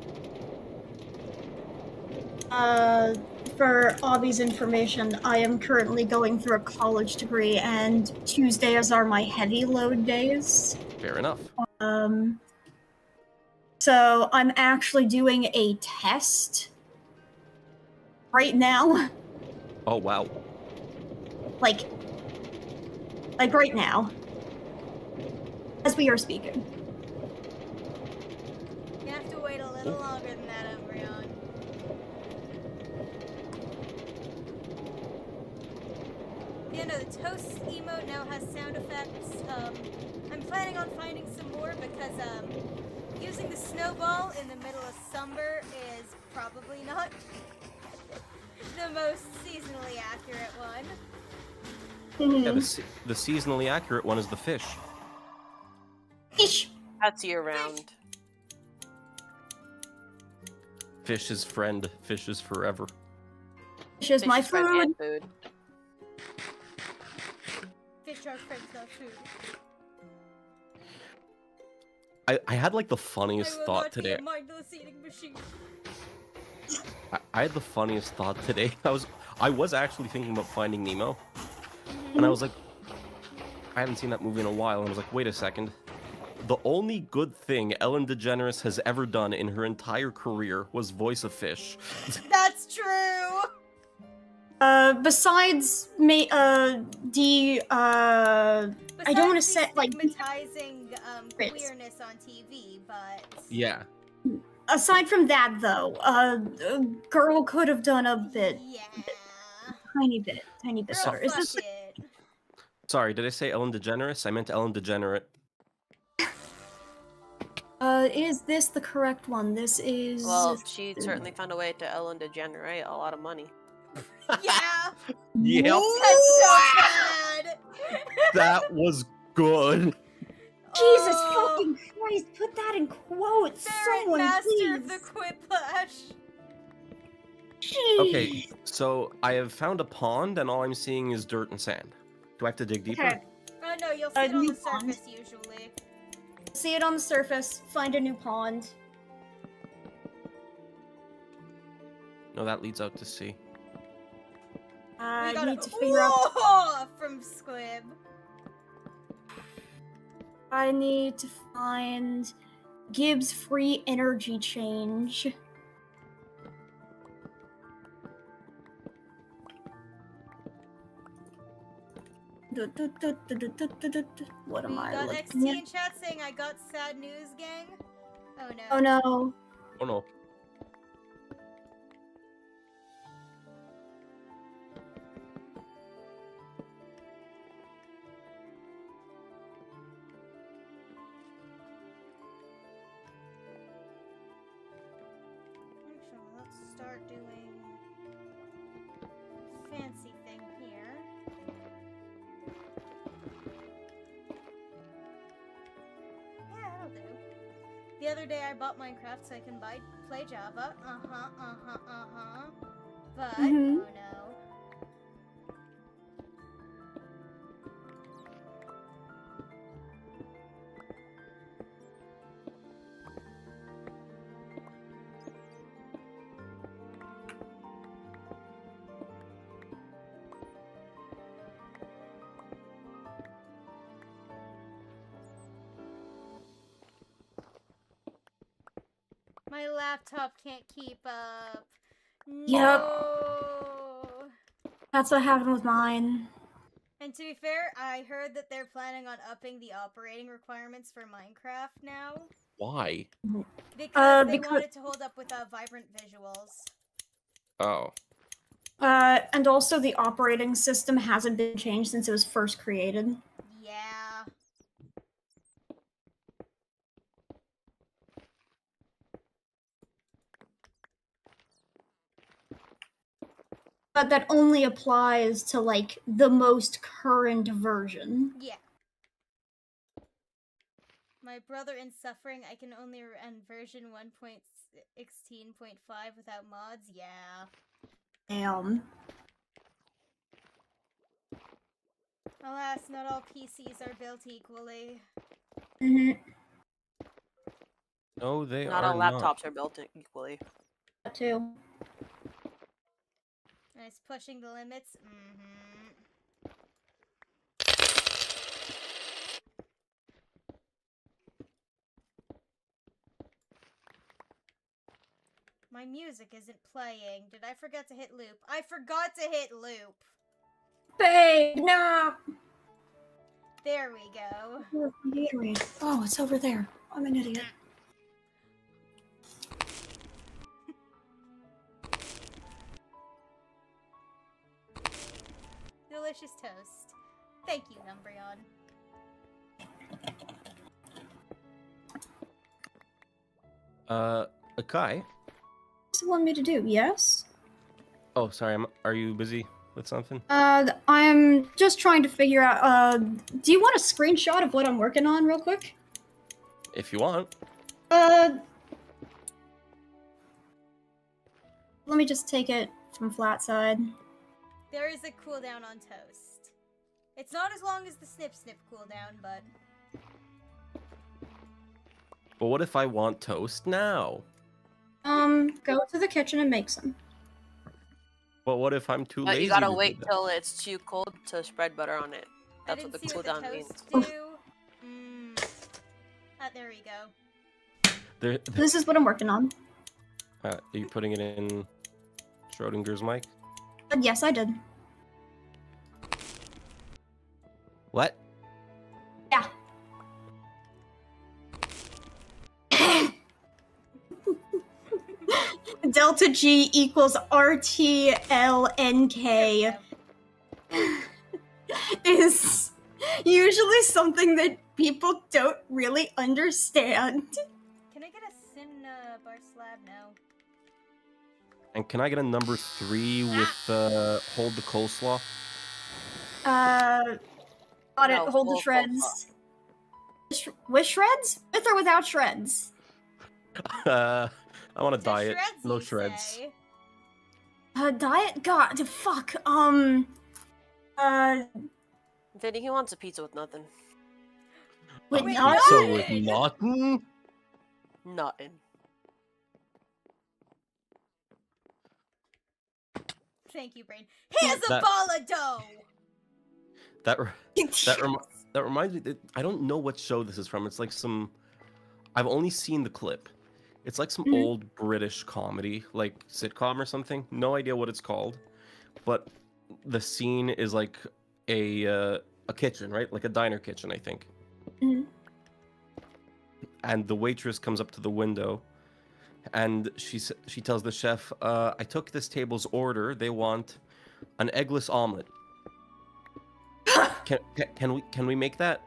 For Obby's information, I am currently going through a college degree, and Tuesdays are my heavy load days. Fair enough. So I'm actually doing a test right now. Oh wow. Like right now. As we are speaking. You have to wait a little longer than that, Umbreon. Yeah, no, the toast emote now has sound effects. I'm planning on finding some more because using the snowball in the middle of summer is probably not the most seasonally accurate one. Yeah, the seasonally accurate one is the fish. Fish. That's year round. Fish is friend. Fish is forever. Fish is my Fish friend food. and food. Fish are friends, not food. I had like the funniest I will thought not today. be a mindless eating machine. I had the funniest thought today. I was actually thinking about Finding Nemo, and I was like, I hadn't seen that movie in a while, and I was like, wait a second. The only good thing Ellen DeGeneres has ever done in her entire career was voice a fish. That's true. Besides me, I don't want to say like. Stigmatizing Chris. queerness on TV, but Yeah. Aside from that, though, a girl could have done a bit, yeah. tiny bit Girl, better. Is fuck this? it. Sorry, did I say Ellen DeGeneres? I meant Ellen DeGenerate. Is this the correct one? This is. Well, she certainly found a way to Ellen to generate a lot of money. Yeah. Yep. That's so bad. That was good. Jesus Oh, fucking Christ! Put that in quotes, Barrett, someone, master please. of the Quiplash. Jeez. Okay, so I have found a pond, and all I'm seeing is dirt and sand. Do I have to dig deeper? Okay. Oh no, you'll see it on new the pond. surface usually. See it on the surface. Find a new pond. No, that leads out to sea. We I gotta need to figure out. from Squib. I need to find Gibbs free energy change. What We am I got looking XT at? in chat saying I got sad news, gang. Oh no. Oh no. Oh no. Actually, let's start doing fancy thing here. Yeah, that'll do. The other day I bought Minecraft so I can play Java. But Mhm. oh no. My laptop can't keep up. Yep. No. That's what happened with mine. And to be fair, I heard that they're planning on upping the operating requirements for Minecraft now. Why? Because they because- want it to hold up with vibrant visuals. Oh. And also the operating system hasn't been changed since it was first created. Yeah. But that only applies to, like, the most current version. Yeah. My brother in suffering, I can only run version 1.16.5 without mods. Yeah. Damn. Alas, not all PCs are built equally. Mm-hmm. No, they Not are all laptops are built equally. That too. Nice pushing the limits. Mm-hmm. My music isn't playing. Did I forget to hit loop? I forgot to hit loop. Babe, no. There we go. Oh, it's over there. I'm an idiot. Delicious toast. Thank you, Umbreon. Akai? What's it want me to do? Yes? Oh, sorry. Are you busy with something? I'm just trying to figure out, do you want a screenshot of what I'm working on real quick? If you want. Let me just take it from flat side. There is a cooldown on toast. It's not as long as the snip cooldown, but... But what if I want toast now? Go to the kitchen and make some. But what if I'm too lazy? You gotta to do wait that? till it's too cold to spread butter on it. That's what the cooldown means. Do. There we go. This is what I'm working on. Are you putting it in Schrodinger's mic? Yes, I did. What? Yeah. Delta G equals RTLNK is usually something that people don't really understand. Can I get a bar slab now? And can I get a number 3 with hold the coleslaw? Got it. No, Hold the full shreds. With shreds? With or without shreds? I want a So diet. shreds, No you shreds. say? Diet? God, fuck. Vinny, he wants a pizza with nothing. With Wait, not? So with nothing? Nothing. Thank you, Brain. Here's a That- ball of dough! That reminds me that I don't know what show this is from. It's like some I've only seen the clip. It's like some Mhm. old British comedy, like sitcom or something. No idea what it's called. But the scene is like a kitchen, right? Like a diner kitchen, I think. Mhm. And the waitress comes up to the window and she tells the chef, I took this table's order. They want an eggless omelet. Can we make that?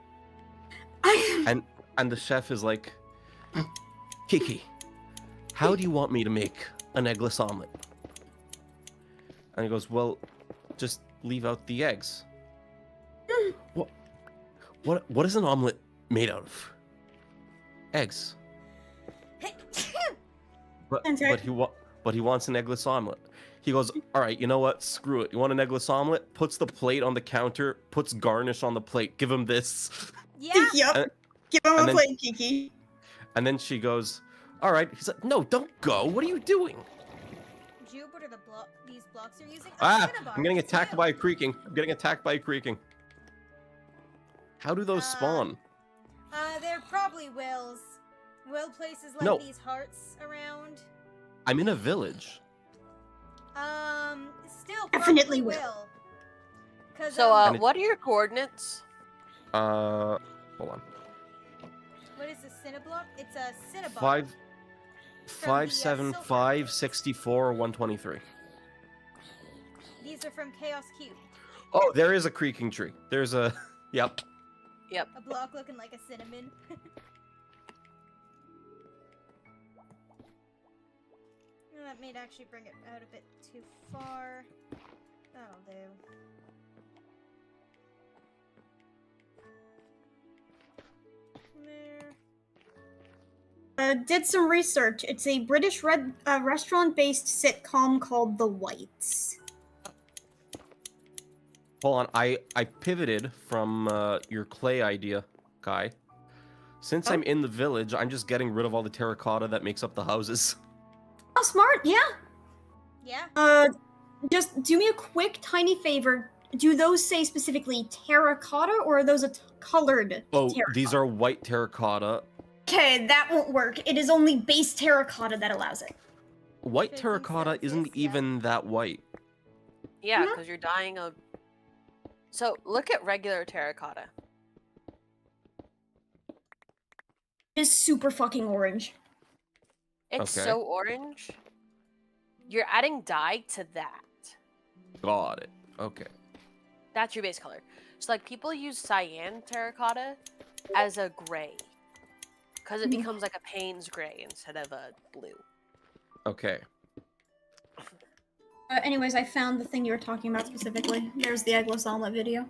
And the chef is like, Kiki, how do you want me to make an eggless omelet? And he goes, well, just leave out the eggs. What is an omelet made out of? Eggs. But he wants an eggless omelet. He goes, all right, you know what? Screw it. You want an eggless omelet? Puts the plate on the counter, puts garnish on the plate. Give him this. Yeah? Yep. Give him a and then- plate, Kiki. And then she goes, all right. He's like, no, don't go. What are you doing? Jube, what are these blocks you're using? I'm getting attacked by a creaking. How do those spawn? They're probably wills. Will places like No. these hearts around? I'm in a village. Still Definitely probably will. will. 'Cause, So, And it- what are your coordinates? Hold on. what is a cinnablock? It's a cinnabar. 5, 7, 5, 64, 123. These are from Chaos Cube. Oh, there is a creaking tree. There's a... Yep. A block looking like a cinnamon. That may actually bring it out a bit too far. That'll do. There. Did some research. It's a British restaurant-based sitcom called The Whites. Hold on. I pivoted from your clay idea, Kai. Since I'm in the village, I'm just getting rid of all the terracotta that makes up the houses. Oh, smart, yeah. Yeah? just do me a quick, tiny favor. Do those say specifically terracotta, or are those colored Oh, terracotta? these are white terracotta. Okay, that won't work. It is only base terracotta that allows it. White 50 terracotta isn't Celsius, yeah. even that white. Yeah, Mhm. because you're dying of. So look at regular terracotta. It is super fucking orange. It's Okay. so orange. You're adding dye to that. Got it. Okay. That's your base color. So like people use cyan terracotta as a gray. Because it becomes like a Payne's gray instead of a blue. Okay. Anyways, I found the thing you were talking about specifically. There's the eggless omelet video.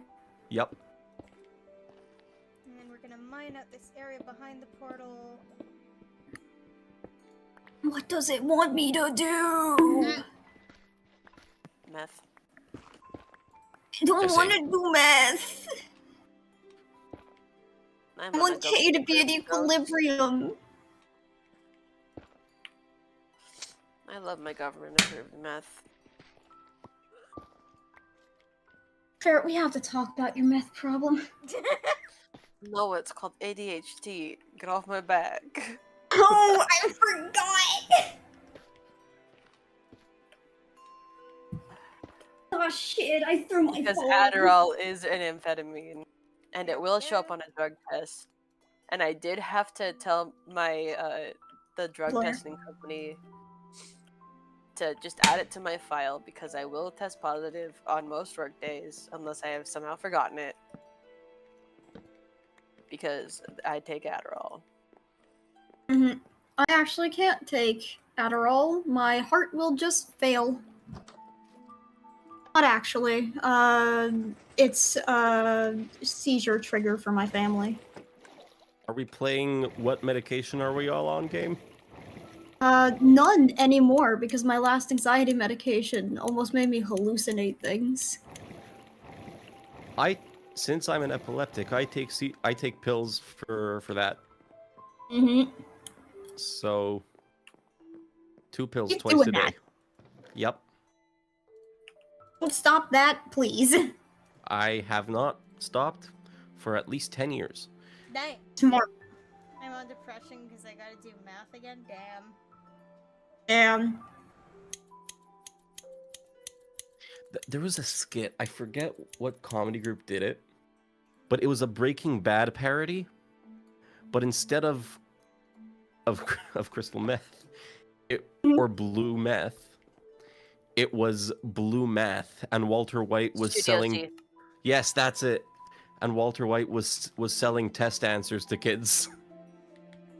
Yep. And then we're gonna mine out this area behind the portal. What does it want me to do? Meth. I don't I want see. to do meth. I I'm want gonna go K to be for in the equilibrium. I love my government approved meth. Ferret, we have to talk about your meth problem. No, it's called ADHD. Get off my back. Oh, I forgot! Oh shit, I threw my Because phone. Adderall is an amphetamine, and it will show up on a drug test. And I did have to tell my the drug Lawyer. testing company to just add it to my file because I will test positive on most work days unless I have somehow forgotten it. Because I take Adderall. Mhm. I actually can't take Adderall. My heart will just fail. Not actually. It's a seizure trigger for my family. Are we playing what medication are we all on game? None anymore because my last anxiety medication almost made me hallucinate things. Since I'm an epileptic, I take pills for that. Mm-hmm. So 2 pills Keep twice doing a day. that. Yep. Don't stop that, please. I have not stopped for at least 10 years. Dang. Smart. I'm on depression because I gotta do math again. Damn. Damn. There was a skit. I forget what comedy group did it, but it was a Breaking Bad parody. But instead of crystal meth, or blue meth, it was blue math, and Walter White was Studio selling. C. Yes, that's it. And Walter White was selling test answers to kids.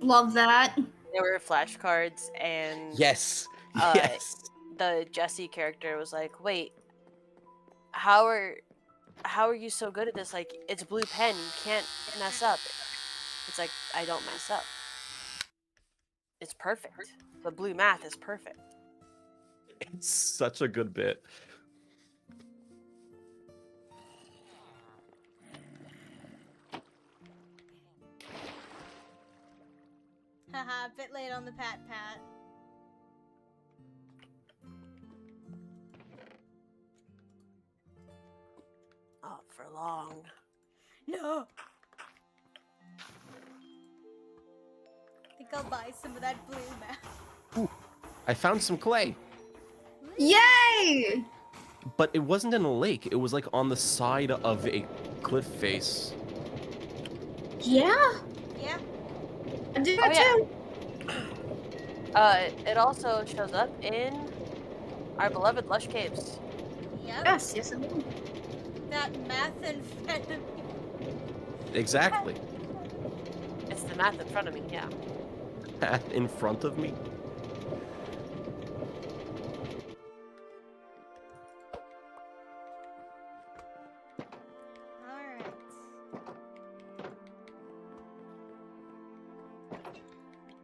Love that. There were flashcards, and Yes. Uh, Yes. the Jesse character was like, "Wait, how are you so good at this? Like, it's blue pen. You can't mess up." It's like, I don't mess up. It's perfect. The blue math is perfect. It's such a good bit. Haha, bit late on the pat. Oh, for long. No! I think I'll buy some of that blue math. I found some clay, Yay! but it wasn't in a lake. It was like on the side of a cliff face. Yeah, Yeah. I do Oh, yeah. too. It also shows up in our beloved Lush Caves. Yep. Yes, it will. That math and Exactly. It's the math in front of me, yeah. In front of me. Alright.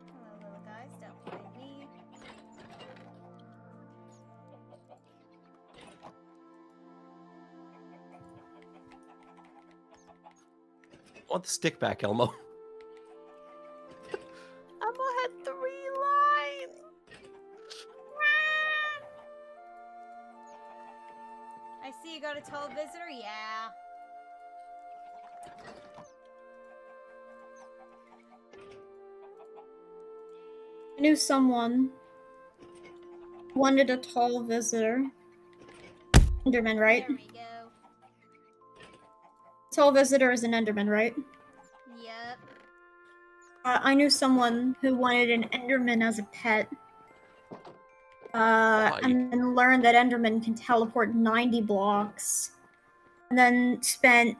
Hello, little guys. Don't mind me. I want the stick back, Elmo. I'm gonna hit 3 lines. you got a tall visitor? Yeah. I knew someone who wanted a tall visitor. Enderman, right? There we go. Tall visitor is an Enderman, right? Yep. I knew someone who wanted an Enderman as a pet. And then learned that Enderman can teleport 90 blocks. And then spent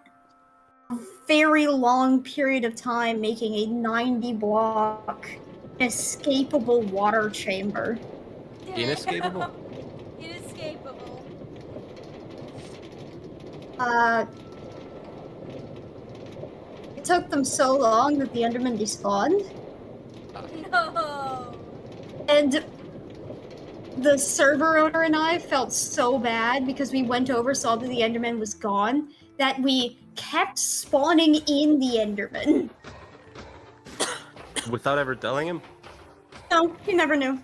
a very long period of time making a 90 block escapable water chamber. Inescapable? Inescapable. It took them so long that the Enderman despawned. No. And the server owner and I felt so bad because we went over, saw that the Enderman was gone, that we kept spawning in the Enderman. Without ever telling him? No, he never knew.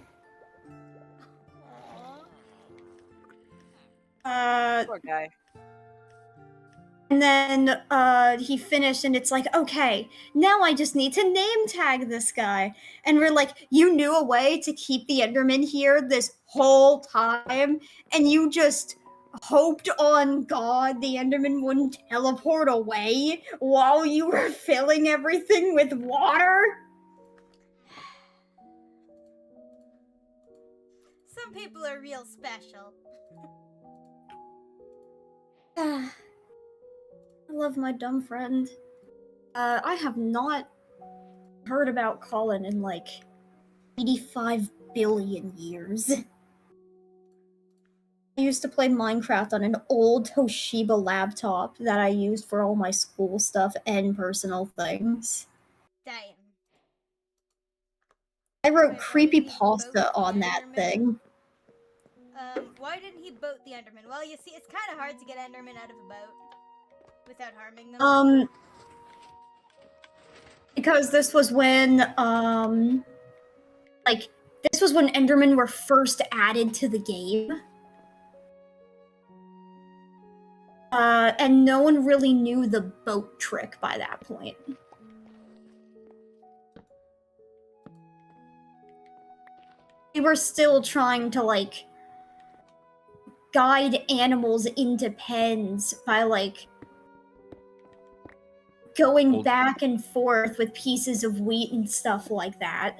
Poor guy. And then he finished, and it's like, okay, now I just need to name tag this guy. And we're like, you knew a way to keep the Enderman here this whole time, and you just hoped on God the Enderman wouldn't teleport away while you were filling everything with water? Some people are real special. I love my dumb friend. I have not heard about Colin in like 85 billion years. I used to play Minecraft on an old Toshiba laptop that I used for all my school stuff and personal things. Damn. I wrote Wait, why didn't he boat creepypasta the on that Enderman? thing. Why didn't he boat the Enderman? Well, you see, it's kind of hard to get Enderman out of a boat without harming them. Because this was when, this was when Endermen were first added to the game. And no one really knew the boat trick by that point. We were still trying to, like, guide animals into pens by, like, going back and forth with pieces of wheat and stuff like that.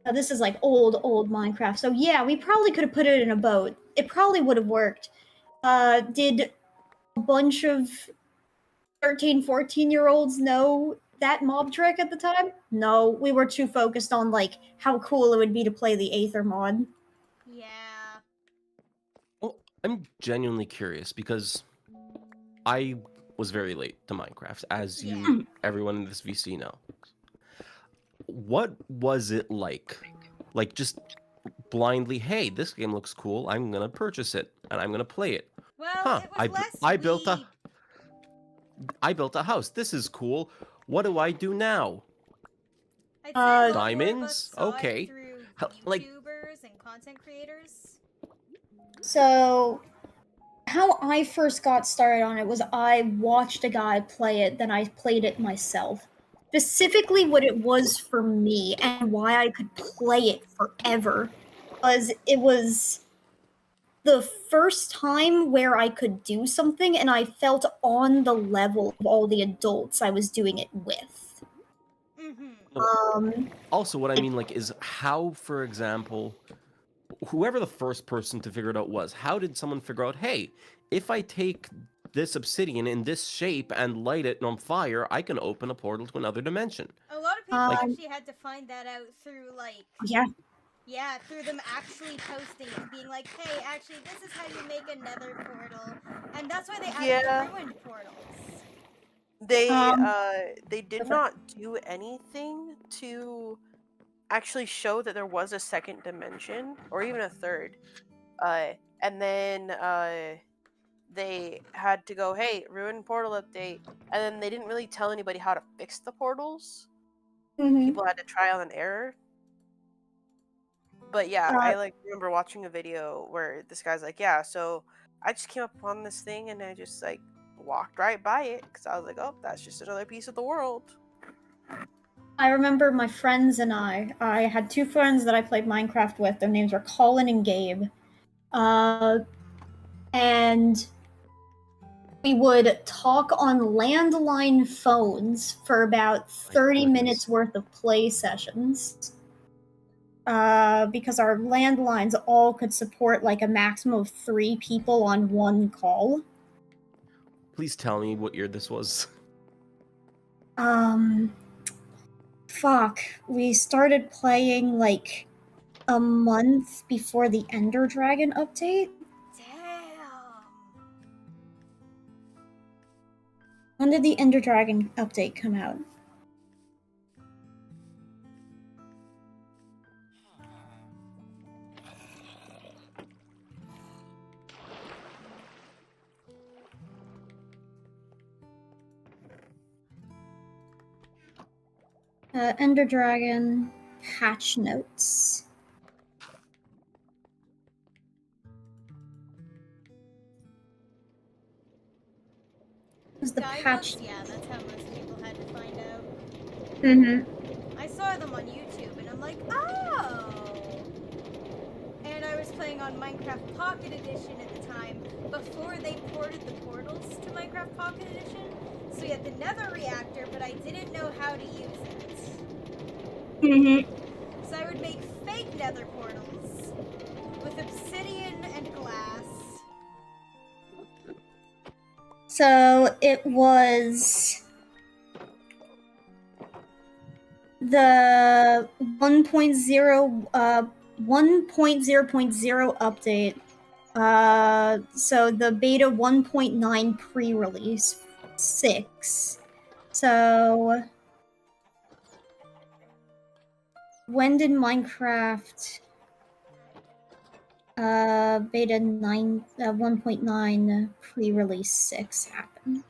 Now, this is like old Minecraft, so yeah, we probably could have put it in a boat. It probably would have worked. Did a bunch of 13, 14-year-olds know that mob trick at the time? No, we were too focused on, like, how cool it would be to play the Aether mod. Yeah. Well, I'm genuinely curious because I was very late to Minecraft, as everyone in this VC know. What was it like? Like, just blindly, hey, this game looks cool, I'm gonna purchase it, and I'm gonna play it. Well, it was less I built a house, this is cool, what do I do now? I'd say a lot more of us Diamonds? saw it Okay. through Like- YouTubers and content creators. So, how I first got started on it was I watched a guy play it, then I played it myself. Specifically, what it was for me and why I could play it forever was it was the first time where I could do something and I felt on the level of all the adults I was doing it with. Also, what I mean, like, is how, for example, whoever the first person to figure it out was, how did someone figure out, hey, if I take this obsidian in this shape and light it on fire, I can open a portal to another dimension? A lot of people actually had to find that out through, like... Yeah, through them actually posting and being like, hey, actually, this is how you make a nether portal. And that's why they added the ruined portals. They did not do anything to actually show that there was a second dimension, or even a third. And then they had to go, hey, ruined portal update. And then they didn't really tell anybody how to fix the portals. People had to trial and error. But yeah, Uh, I like remember watching a video where this guy's like, yeah, so I just came upon this thing and I just like walked right by it because I was like, oh, that's just another piece of the world. I remember my friends and I had two friends that I played Minecraft with. Their names were Colin and Gabe. And we would talk on landline phones for about 30 goodness. minutes worth of play sessions. Because our landlines all could support like a maximum of 3 people on one call. Please tell me what year this was. Fuck. We started playing like a month before the Ender Dragon update. Damn. When did the Ender Dragon update come out? Ender Dragon patch notes. Was the patch? Divers? Yeah, that's how most people had to find out. Mm-hmm. I saw them on YouTube and I'm like, oh! And I was playing on Minecraft Pocket Edition at the time, before they ported the portals to Minecraft Pocket Edition. So we had the nether reactor, but I didn't know how to use it. Mm-hmm. So I would make fake nether portals with obsidian and glass. So it was the 1.0.0 update. So the beta 1.9 pre-release 6. So when did Minecraft beta 9 1.9 pre-release 6 happen?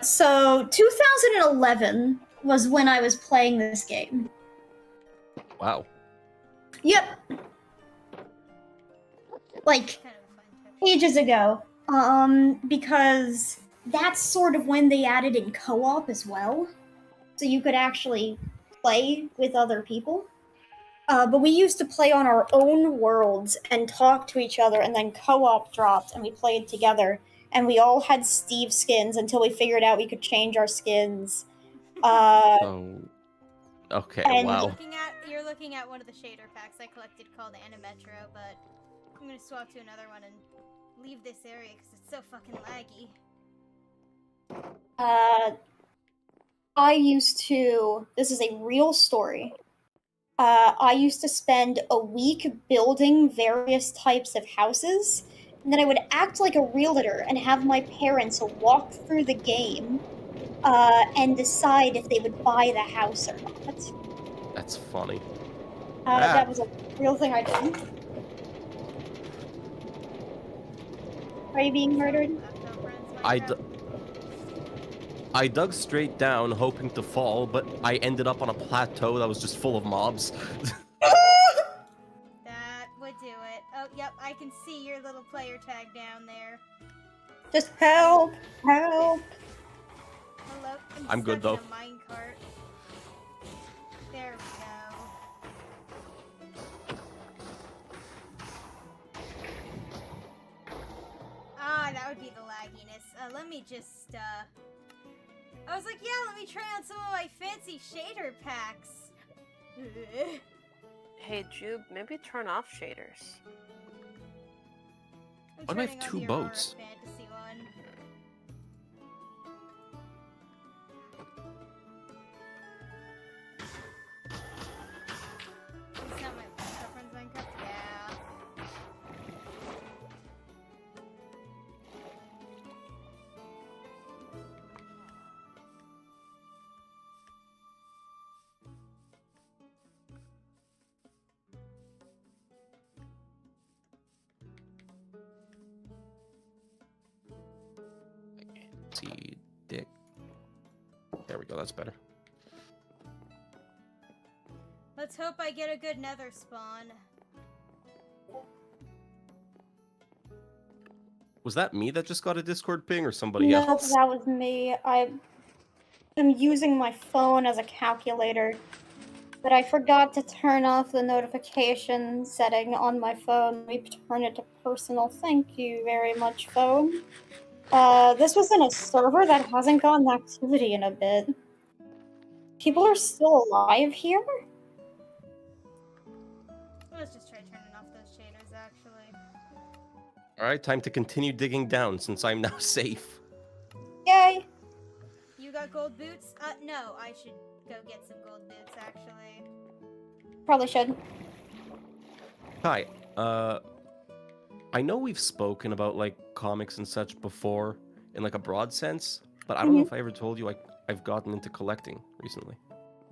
So 2011 was when I was playing this game. Wow. Yep. Like, Kind of a fun topic. ages ago. Because that's sort of when they added in co-op as well. So you could actually play with other people. But we used to play on our own worlds and talk to each other, and then co-op dropped and we played together. And we all had Steve skins until we figured out we could change our skins. Oh. Okay, And- wow. You're looking at one of the shader packs I collected called Animetro, but I'm gonna swap to another one and leave this area because it's so fucking laggy. I used to. This is a real story. I used to spend a week building various types of houses, and then I would act like a realtor and have my parents walk through the game and decide if they would buy the house or not. That's funny. That was a real thing I did. Are you being murdered? I dug straight down, hoping to fall, but I ended up on a plateau that was just full of mobs. That would do it. Oh, yep, I can see your little player tag down there. Just help! Help! Hello? I'm good, stuck though. in a minecart. There we go. Ah, that would be the lagginess. Let me just, I was like, yeah, let me try on some of my fancy shader packs. Hey, Jube, maybe turn off shaders. Why do I have 2 boats? Fantasy one. Is that my girlfriend's Minecraft? Yeah. go. That's better. Let's hope I get a good nether spawn. Was that me that just got a Discord ping or somebody Nope, else? that was me. I am using my phone as a calculator, but I forgot to turn off the notification setting on my phone. Let me turn it to personal. Thank you very much, phone. This was in a server that hasn't gotten activity in a bit. People are still alive here? Let's just try turning off those shaders, actually. Alright, time to continue digging down since I'm now safe. Yay! You got gold boots? No, I should go get some gold boots, actually. Probably should. Hi, I know we've spoken about, like, comics and such before in, like, a broad sense, but I don't know if I ever told you I've gotten into collecting recently.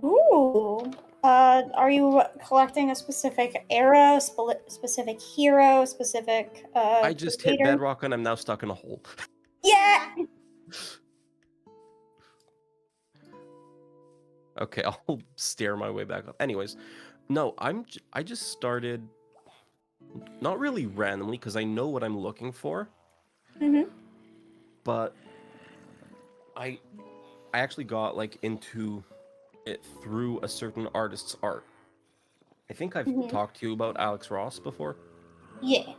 Ooh. Are you collecting a specific era, specific hero, specific, I just hit creator? bedrock and I'm now stuck in a hole. Yeah! Okay, I'll stare my way back up. Anyways, no, I just started, not really randomly, because I know what I'm looking for, Mm-hmm. but I actually got, like, into it through a certain artist's art. I think I've talked to you about Alex Ross before. Yeah.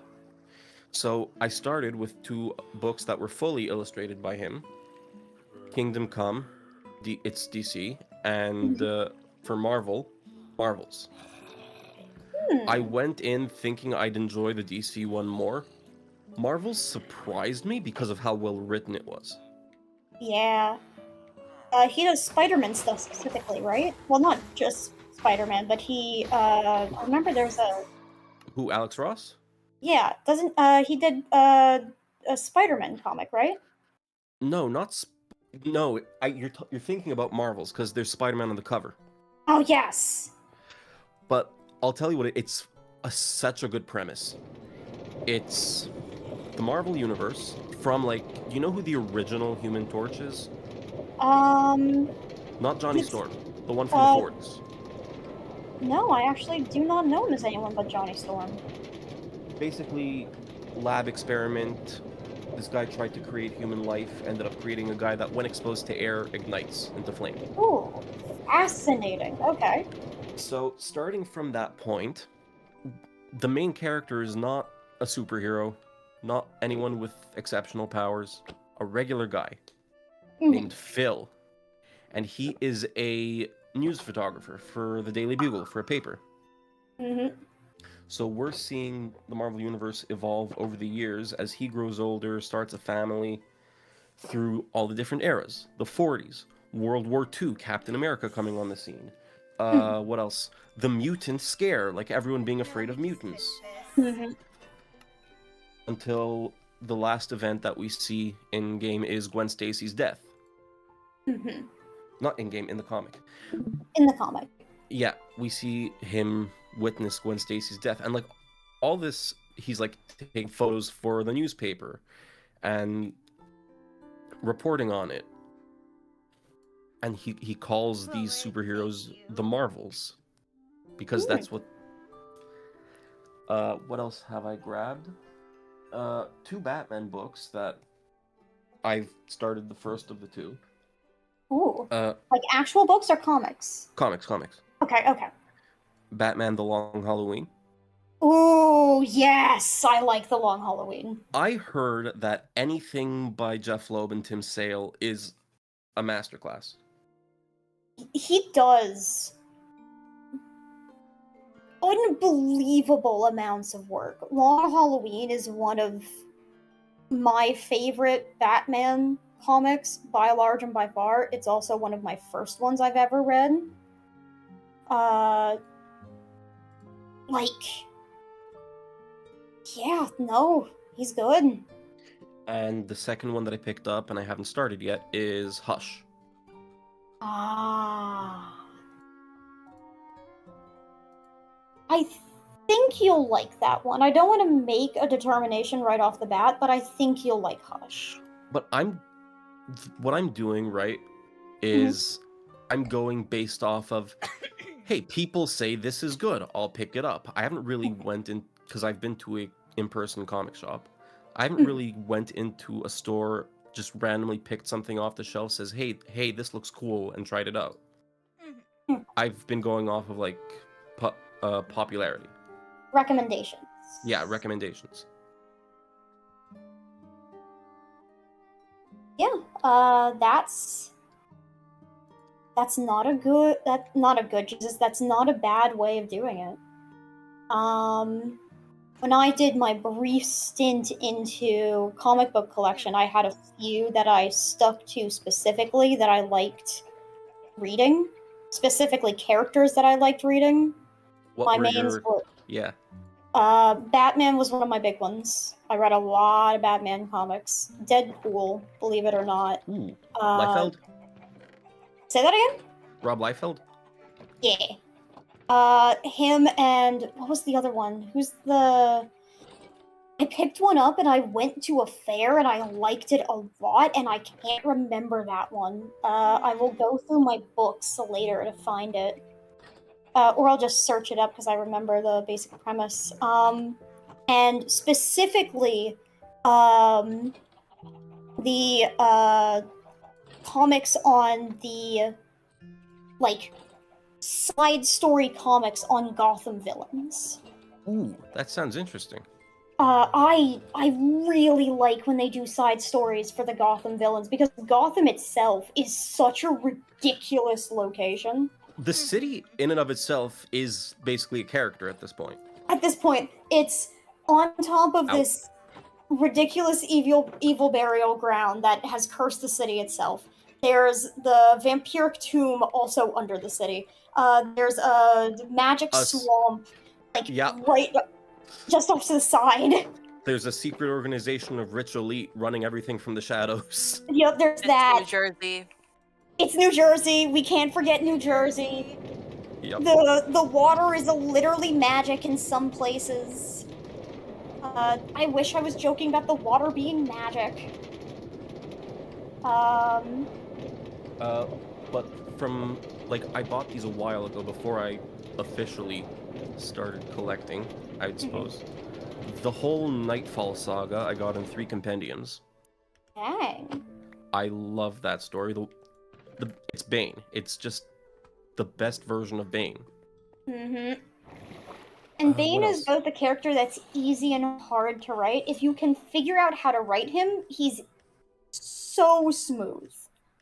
So I started with 2 books that were fully illustrated by him. Kingdom Come, it's DC, and for Marvels. I went in thinking I'd enjoy the DC one more. Marvels surprised me because of how well written it was. Yeah. He does Spider-Man stuff specifically, right? Well, not just Spider-Man, but he, I remember there's a... Who, Alex Ross? Yeah, doesn't, he did, a Spider-Man comic, right? No, no, you're thinking about Marvels, because there's Spider-Man on the cover. Oh, yes! But I'll tell you what, it's such a good premise. It's the Marvel Universe from, like, do you know who the original Human Torch is? Not Johnny It's- Storm, the one from the Fords. No, I actually do not know him as anyone but Johnny Storm. Basically, lab experiment. This guy tried to create human life, ended up creating a guy that, when exposed to air, ignites into flame. Ooh, fascinating. Okay. So, starting from that point, the main character is not a superhero, not anyone with exceptional powers, a regular guy named Phil. And he is a news photographer for the Daily Bugle, for a paper. So we're seeing the Marvel Universe evolve over the years as he grows older, starts a family, through all the different eras. The 40s, World War II, Captain America coming on the scene. What else? The mutant scare, like everyone being afraid of mutants. Until the last event that we see in-game is Gwen Stacy's death. Not in-game, in the comic. In the comic. Yeah, we see him witness Gwen Stacy's death. And, like, all this, he's, like, taking photos for the newspaper and reporting on it. And he calls these superheroes the Marvels. Because that's what... what else have I grabbed? 2 Batman books that I've started the first of the 2. Ooh. Like actual books or comics? Comics. Okay. Batman: The Long Halloween. Ooh, yes! I like The Long Halloween. I heard that anything by Jeff Loeb and Tim Sale is a masterclass. He does unbelievable amounts of work. Long Halloween is one of my favorite Batman comics by large and by far. It's also one of my first ones I've ever read. Yeah, no, he's good. And the second one that I picked up, and I haven't started yet, is Hush. I think you'll like that one. I don't want to make a determination right off the bat, but I think you'll like Hush. But what I'm doing, right, is I'm going based off of, hey, people say this is good, I'll pick it up. I haven't really went in, because I've been to a in-person comic shop. I haven't really went into a store, just randomly picked something off the shelf, says, hey, this looks cool, and tried it out. I've been going off of like popularity. Recommendations. Yeah, recommendations. Yeah, that's not a good that's not a bad way of doing it. When I did my brief stint into comic book collection, I had a few that I stuck to specifically that I liked reading, specifically characters that I liked reading. What My were mains your... were Yeah. Batman was one of my big ones. I read a lot of Batman comics. Deadpool, believe it or not. Ooh. Uh, Liefeld? Say that again? Rob Liefeld? Yeah. Him and what was the other one? I picked one up and I went to a fair and I liked it a lot and I can't remember that one. I will go through my books later to find it. Or I'll just search it up because I remember the basic premise. And specifically, the comics on the like side story comics on Gotham villains. Ooh, that sounds interesting. I really like when they do side stories for the Gotham villains because Gotham itself is such a ridiculous location. The city in and of itself is basically a character at this point. At this point, it's on top of this ridiculous evil burial ground that has cursed the city itself. There's the vampiric tomb also under the city. There's a magic swamp, right just off to the side. There's a secret organization of rich elite running everything from the shadows. Yep, there's that. New Jersey. It's New Jersey. We can't forget New Jersey. Yep. The water is literally magic in some places. I wish I was joking about the water being magic. But from, like, I bought these a while ago before I officially started collecting, I'd suppose. The whole Nightfall saga I got in 3 compendiums. Dang. I love that story. It's Bane. It's just the best version of Bane. Mm-hmm. And Bane is both a character that's easy and hard to write. If you can figure out how to write him, he's so smooth.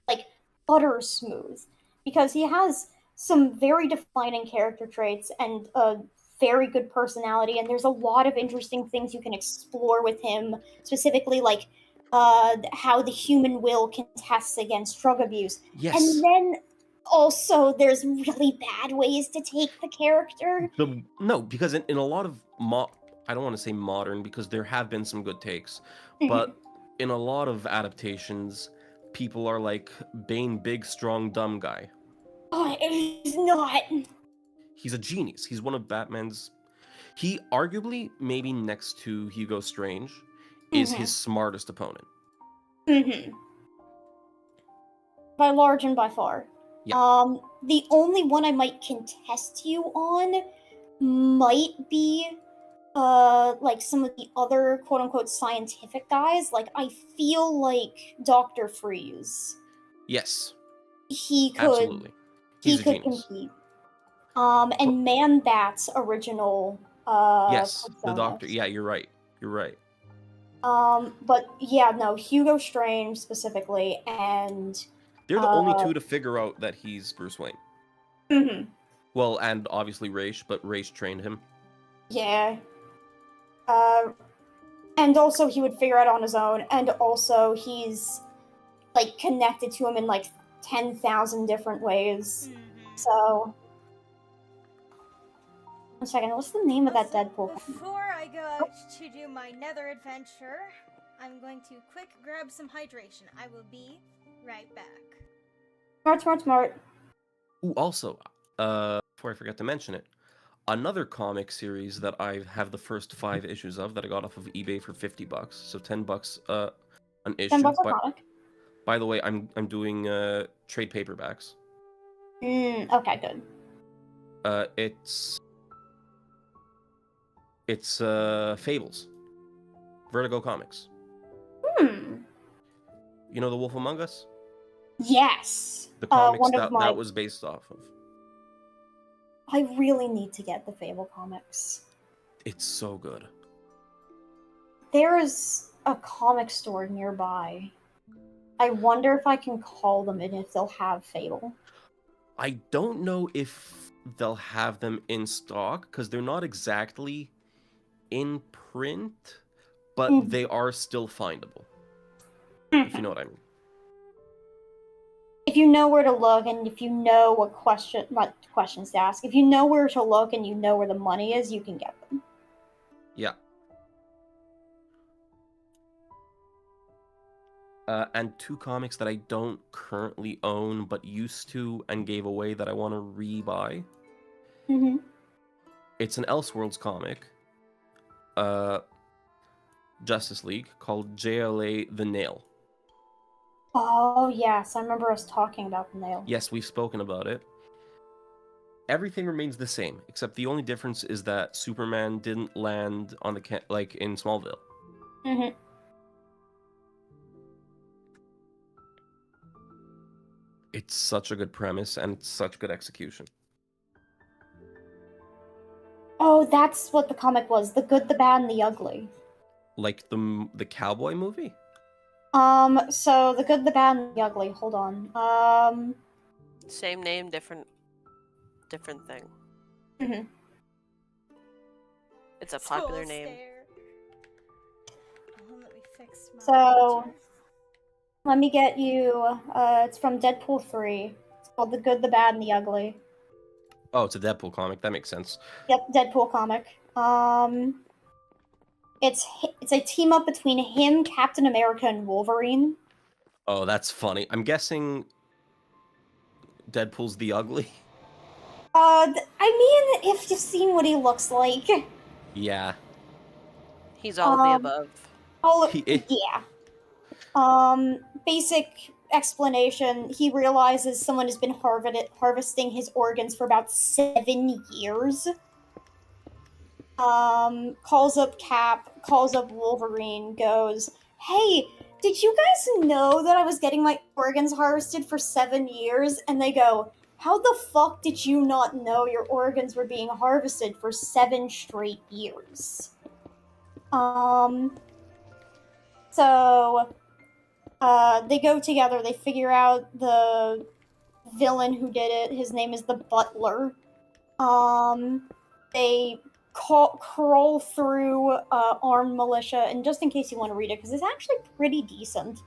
Like, butter smooth. Because he has some very defining character traits and a very good personality, and there's a lot of interesting things you can explore with him, specifically, like, how the human will contests against drug abuse. Yes. And then also there's really bad ways to take the character. No, because in a lot of I don't want to say modern because there have been some good takes, but in a lot of adaptations, people are like, Bane, big, strong, dumb guy. Oh, he's not. He's a genius. He's one of Batman's... He arguably, maybe next to Hugo Strange, is his smartest opponent. By large and by far. Yeah. The only one I might contest you on might be like some of the other quote-unquote scientific guys. Like, I feel like Dr. Freeze. Yes. He could... Absolutely. He's a genius. compete. And Man-Bat's original yes, persona. the Doctor. Yeah, you're right. You're right. But yeah, no, Hugo Strange specifically, and... They're the only two to figure out that he's Bruce Wayne. Well, and obviously Raish, but Raish trained him. Yeah. And also he would figure it out on his own, and also he's, like, connected to him in, like, 10,000 different ways. So... One second, what's the name of that Deadpool? Before I go out to do my nether adventure, I'm going to quick grab some hydration. I will be right back. Smart. Ooh, also, before I forget to mention it, another comic series that I have the first 5 issues of that I got off of eBay for $50, so $10 an issue. $10 a comic. By the way, I'm doing trade paperbacks. Okay, good. It's Fables. Vertigo Comics. Hmm. You know The Wolf Among Us? Yes. The comics One of my. that was based off of. I really need to get the Fable comics. It's so good. There is a comic store nearby. I wonder if I can call them and if they'll have Fable. I don't know if they'll have them in stock because they're not exactly in print, but Mhm. they are still findable. If you know what I mean. If you know where to look and if you know what questions to ask, if you know where to look and you know where the money is, you can get them. Yeah. And two comics that I don't currently own but used to and gave away that I want to re-buy. Mm-hmm. It's an Elseworlds comic, Justice League, called JLA The Nail. Oh, yes. I remember us talking about the nail. Yes, we've spoken about it. Everything remains the same, except the only difference is that Superman didn't land on the like in Smallville. Mm-hmm. It's such a good premise and it's such good execution. Oh, that's what the comic was. The Good, the Bad, and the Ugly. Like the cowboy movie? So The Good, the Bad, and the Ugly. Hold on. Same name, different thing. Mm-hmm. It's a popular name. Let me fix my So- picture. Let me get you. It's from Deadpool 3. It's called The Good, the Bad, and the Ugly. Oh, it's a Deadpool comic. That makes sense. Yep, Deadpool comic. It's a team up between him, Captain America, and Wolverine. Oh, that's funny. I'm guessing Deadpool's the ugly. I mean, if you've seen what he looks like, Yeah. He's all of the above. yeah. Basic explanation: he realizes someone has been harvesting his organs for about 7 years. Calls up Cap, calls up Wolverine, goes, "Hey, did you guys know that I was getting my organs harvested for 7 years?" And they go, "How the fuck did you not know your organs were being harvested for 7 straight years?" So, they go together, they figure out the villain who did it. His name is the Butler. They crawl through armed militia, and just in case you want to read it, because it's actually pretty decent.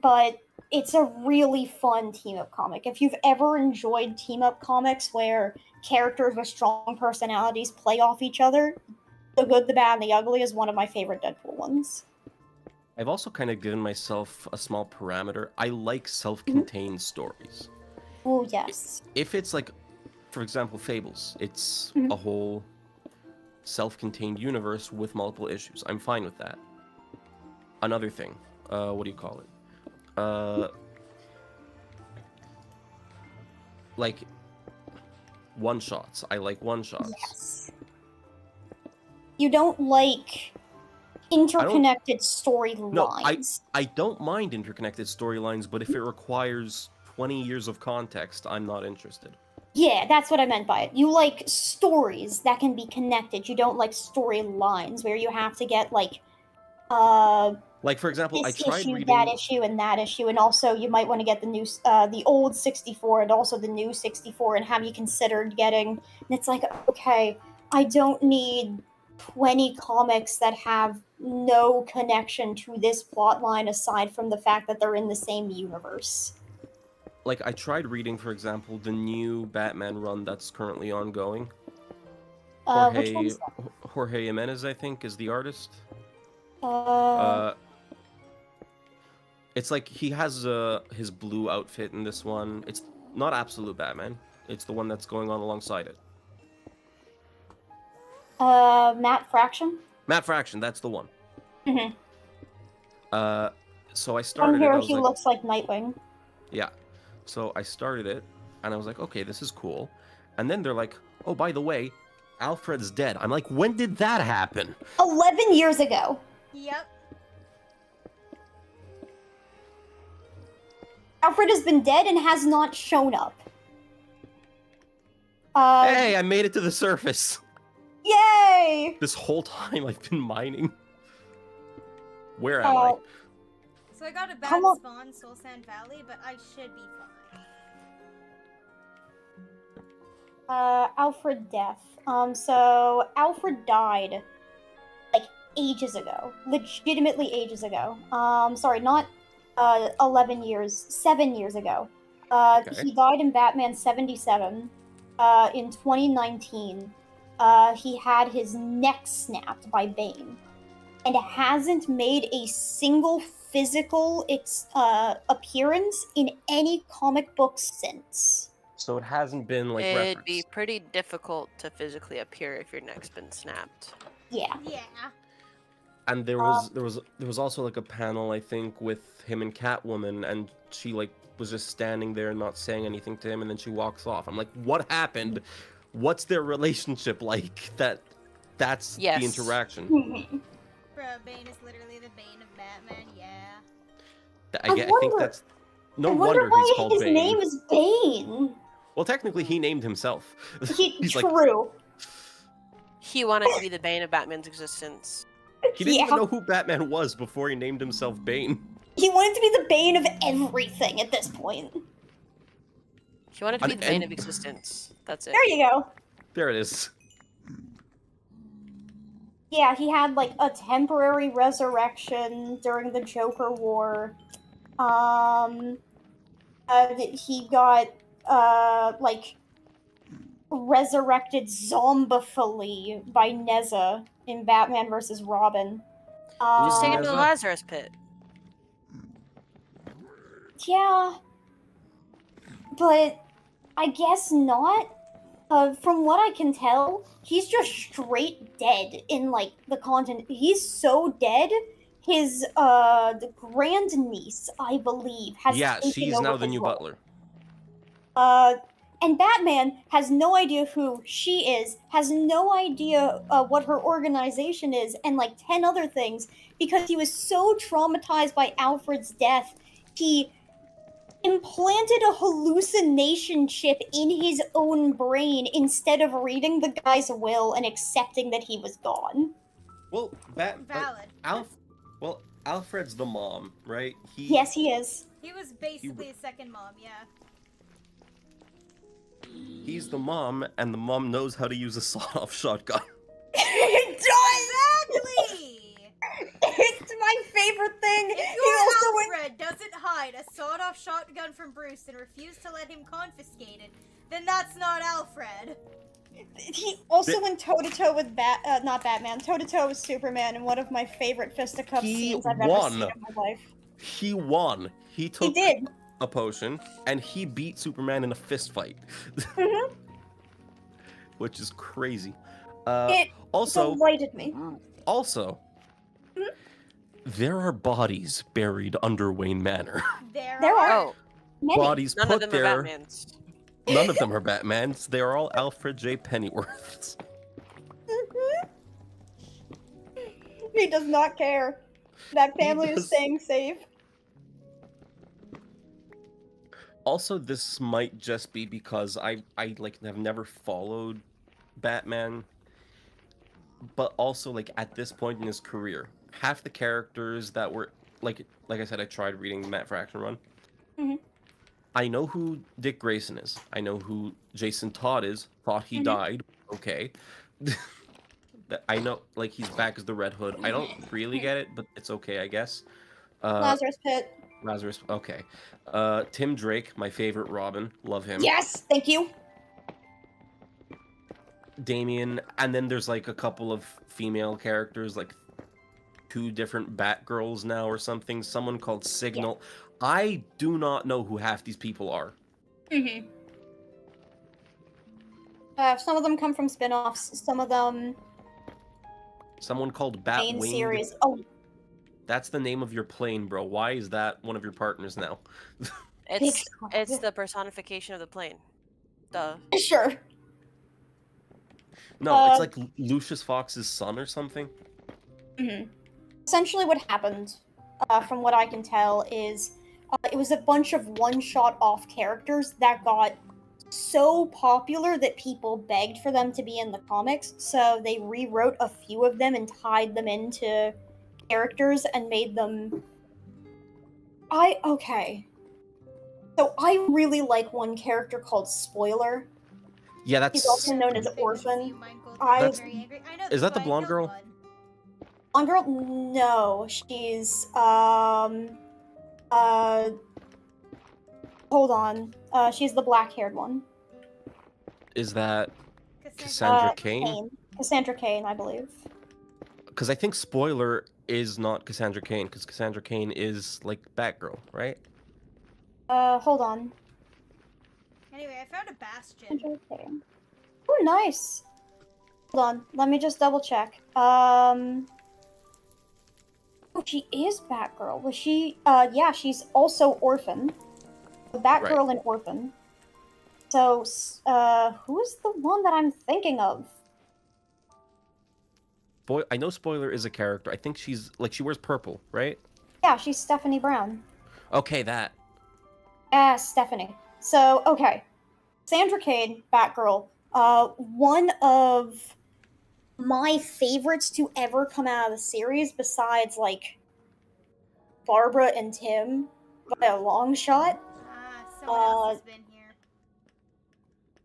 But it's a really fun team-up comic. If you've ever enjoyed team-up comics where characters with strong personalities play off each other, The Good, the Bad, and the Ugly is one of my favorite Deadpool ones. I've also kind of given myself a small parameter. I like self-contained stories. Oh, yes. If it's like, for example, Fables, it's a whole self-contained universe with multiple issues. I'm fine with that. Another thing, what do you call it? Like one-shots. I like one-shots. Yes. You don't like interconnected storylines. No, I don't mind interconnected storylines, but if it requires 20 years of context, I'm not interested. Yeah, that's what I meant by it. You like stories that can be connected. You don't like storylines where you have to get like for example, I this tried issue, reading that issue, and that issue, and also you might want to get the old 64 and also the new 64, and have you considered getting? And it's like, okay, I don't need 20 comics that have no connection to this plot line aside from the fact that they're in the same universe. Like, I tried reading, for example, the new Batman run that's currently ongoing. Which one's that? Jorge Jimenez, I think, is the artist. It's like he has his blue outfit in this one. It's not Absolute Batman. It's the one that's going on alongside it. Matt Fraction? Matt Fraction, that's the one. Mm-hmm. So I From started it. here, I was he like, looks like Nightwing. yeah. So I started it, and I was like, okay, this is cool. And then they're like, oh, by the way, Alfred's dead. I'm like, when did that happen? 11 years ago. Yep. Alfred has been dead and has not shown up. Hey, I made it to the surface. Yay! This whole time I've been mining. Where am I? So I got a bad Come on. spawn, Soul Sand Valley, but I should be fine. Alfred death. So Alfred died like ages ago. Legitimately ages ago. Sorry, not 11 years, 7 years ago. Okay. He died in Batman 77. In 2019, he had his neck snapped by Bane, and hasn't made a single physical appearance in any comic books since. So it hasn't been like It'd referenced. be pretty difficult to physically appear if your neck's been snapped. Yeah. Yeah. And there was also like a panel, I think, with him and Catwoman, and she like was just standing there and not saying anything to him, and then she walks off. I'm like, what happened? What's their relationship like? That's Yes. the interaction. Bro, Bane is literally the Bane of Batman, yeah. I think wonder- that's no I wonder wonder why he's called his Bane. name is Bane. Well, technically, he named himself. He's like, True. He wanted to be the bane of Batman's existence. he didn't Yeah. even know who Batman was before he named himself Bane. He wanted to be the bane of everything at this point. He wanted to be And- the bane and- of existence. That's it. There you go. There it is. Yeah, he had like a temporary resurrection during the Joker War. He got like resurrected zombifully by Neza in Batman vs. Robin. Just take him to the Neza? Lazarus pit. Yeah, but I guess not. From what I can tell, he's just straight dead in like the content. He's so dead. His the grandniece, I believe, has Yeah, taken she's over now the his new role. butler. And Batman has no idea who she is, has no idea what her organization is, and like 10 other things, because he was so traumatized by Alfred's death, he implanted a hallucination chip in his own brain instead of reading the guy's will and accepting that he was gone. Well, Valid. Alfred's the mom, right? Yes, he is. He was basically a second mom, yeah. He's the mom, and the mom knows how to use a sawed-off shotgun. It does! Exactly! It's my favorite thing. If He your also went- Alfred doesn't hide a sawed-off shotgun from Bruce and refuse to let him confiscate it, then that's not Alfred. He also went toe-to-toe with not Batman, toe-to-toe with Superman in one of my favorite fisticuff He scenes I've ever won. seen in my life. He won. He took He did. a potion, and he beat Superman in a fist fight. Mhm. Which is crazy. It Also, delighted me. there are bodies buried under Wayne Manor. There There are. Oh, Many. Bodies none put of them there. are Batman's. None of them are Batmans. They are all Alfred J. Pennyworths. He does not care. That family does- is staying safe. Also, this might just be because I like have never followed Batman, but also like at this point in his career, half the characters that were like I said, I tried reading Matt Fraction Run. Mhm. I know who Dick Grayson is. I know who Jason Todd is. Thought he died. Okay. I know, like, he's back as the Red Hood. I don't really get it, but it's okay, I guess. Lazarus Pit. Lazarus, okay. Tim Drake, my favorite Robin. Love him. Yes, thank you. Damien, and then there's, like, a couple of female characters, like 2 different Batgirls now or something. Someone called Signal. I do not know who half these people are. Mm-hmm. Some of them come from spin-offs. Some of them Someone called main Batwing. series. Oh, That's the name of your plane, bro. Why is that one of your partners now? It's the personification of the plane. Duh. Sure. No, it's like Lucius Fox's son or something. Mhm. Essentially, what happened, from what I can tell, is it was a bunch of one-shot off characters that got so popular that people begged for them to be in the comics. So they rewrote a few of them and tied them into characters and made them. Okay. So I really like one character called Spoiler. Yeah, He's that's. also known as Famous Orphan. you, Michael. That's- Very angry. I know Is that the I blonde killed girl? one. Blonde girl? No, she's hold on. She's the black-haired one. Is that Cassandra Cain? Cassandra Cain, I believe. Because I think Spoiler is not Cassandra Cain, because Cassandra Cain is like Batgirl, right? Hold on. Anyway, I found a bastion. Cassandra Cain. Oh, nice. Hold on. Let me just double check. Oh, she is Batgirl. Was she? Yeah, she's also Orphan. Batgirl and Orphan. So, who's the one that I'm thinking of? I know Spoiler is a character. I think she's like she wears purple, right? Yeah, she's Stephanie Brown. Okay, that. Stephanie. So, okay. Sandra Cain, Batgirl. One of my favorites to ever come out of the series, besides like Barbara and Tim, by a long shot. Someone else has been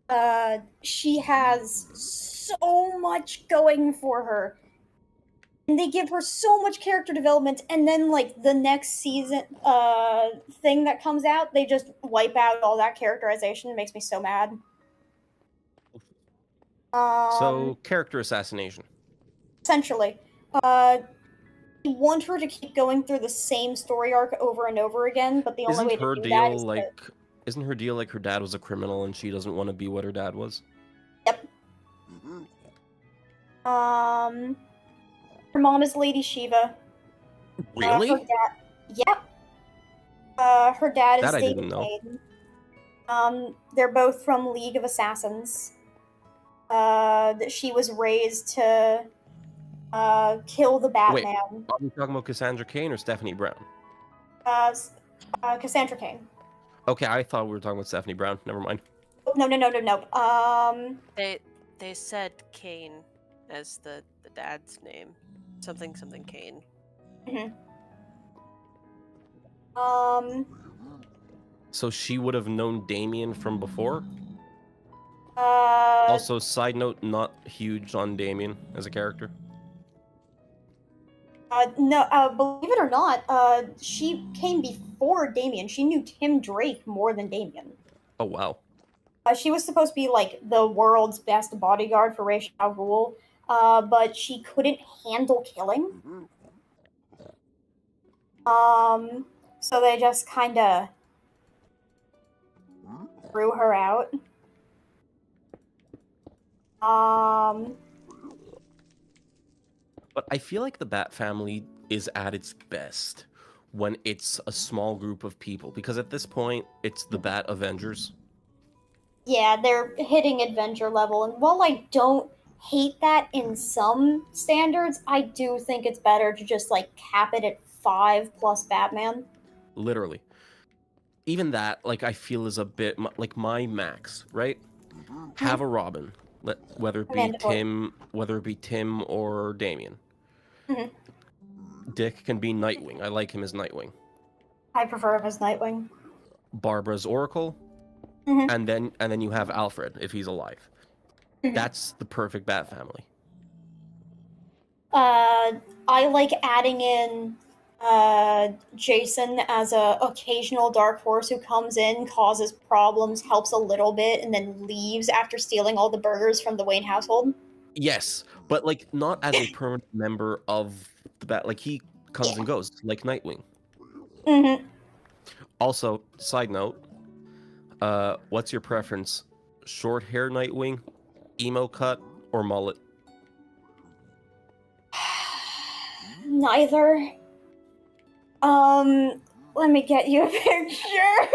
here. She has so much going for her. And they give her so much character development, and then like the next season thing that comes out, they just wipe out all that characterization. It makes me so mad. So character assassination. Essentially. You want her to keep going through the same story arc over and over again, but the only way to do that is Isn't her deal like her dad was a criminal and she doesn't want to be what her dad was? Yep. Her mom is Lady Shiva. Really? Her dad, yep. Her dad is That I David didn't know. Cain. They're both from League of Assassins. She was raised to kill the Batman. Are we talking about Cassandra Cain or Stephanie Brown? Cassandra Cain. Okay, I thought we were talking about Stephanie Brown. Never mind. No. They said Cain as the dad's name. Something Cain. Mhm. So she would have known Damien from before? Uh, Also, side note, not huge on Damien as a character. No, believe it or not, she came before Damien. She knew Tim Drake more than Damien. Oh, wow. She was supposed to be like the world's best bodyguard for Ra's al Ghul, but she couldn't handle killing. So they just kind of threw her out. But I feel like the Bat family is at its best when it's a small group of people, because at this point, it's the Bat Avengers. Yeah, they're hitting adventure level, and while I don't hate that in some standards, I do think it's better to just like cap it at 5 plus Batman. Literally. Even that, like, I feel is a bit like my max, right? Have a Robin, whether it be Tim or Damien. Mhm. Dick can be Nightwing. I like him as Nightwing. I prefer him as Nightwing. Barbara's Oracle, Mhm. and then you have Alfred if he's alive. Mhm. That's the perfect Bat family. I like adding in Jason as a occasional dark horse who comes in, causes problems, helps a little bit, and then leaves after stealing all the burgers from the Wayne household. Yes, but like not as a permanent member of the Bat. Like he comes and goes, like Nightwing. Mm-hmm. Also, side note, what's your preference? Short hair Nightwing, emo cut, or mullet? Neither. Let me get you a picture.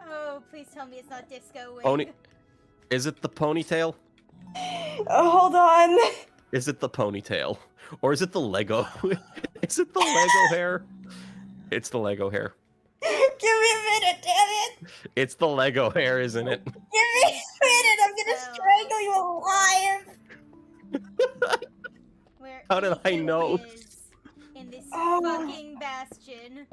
Oh, please tell me it's not disco wig. Pony. Is it the ponytail? Hold on. Is it the ponytail? Or is it the Lego? Is it the Lego hair? It's the Lego hair. Give me a minute, damn it. It's the Lego hair, isn't it? Give me a minute. I'm gonna strangle you alive. Where How did I Ethan know? is in this Oh. fucking bastion.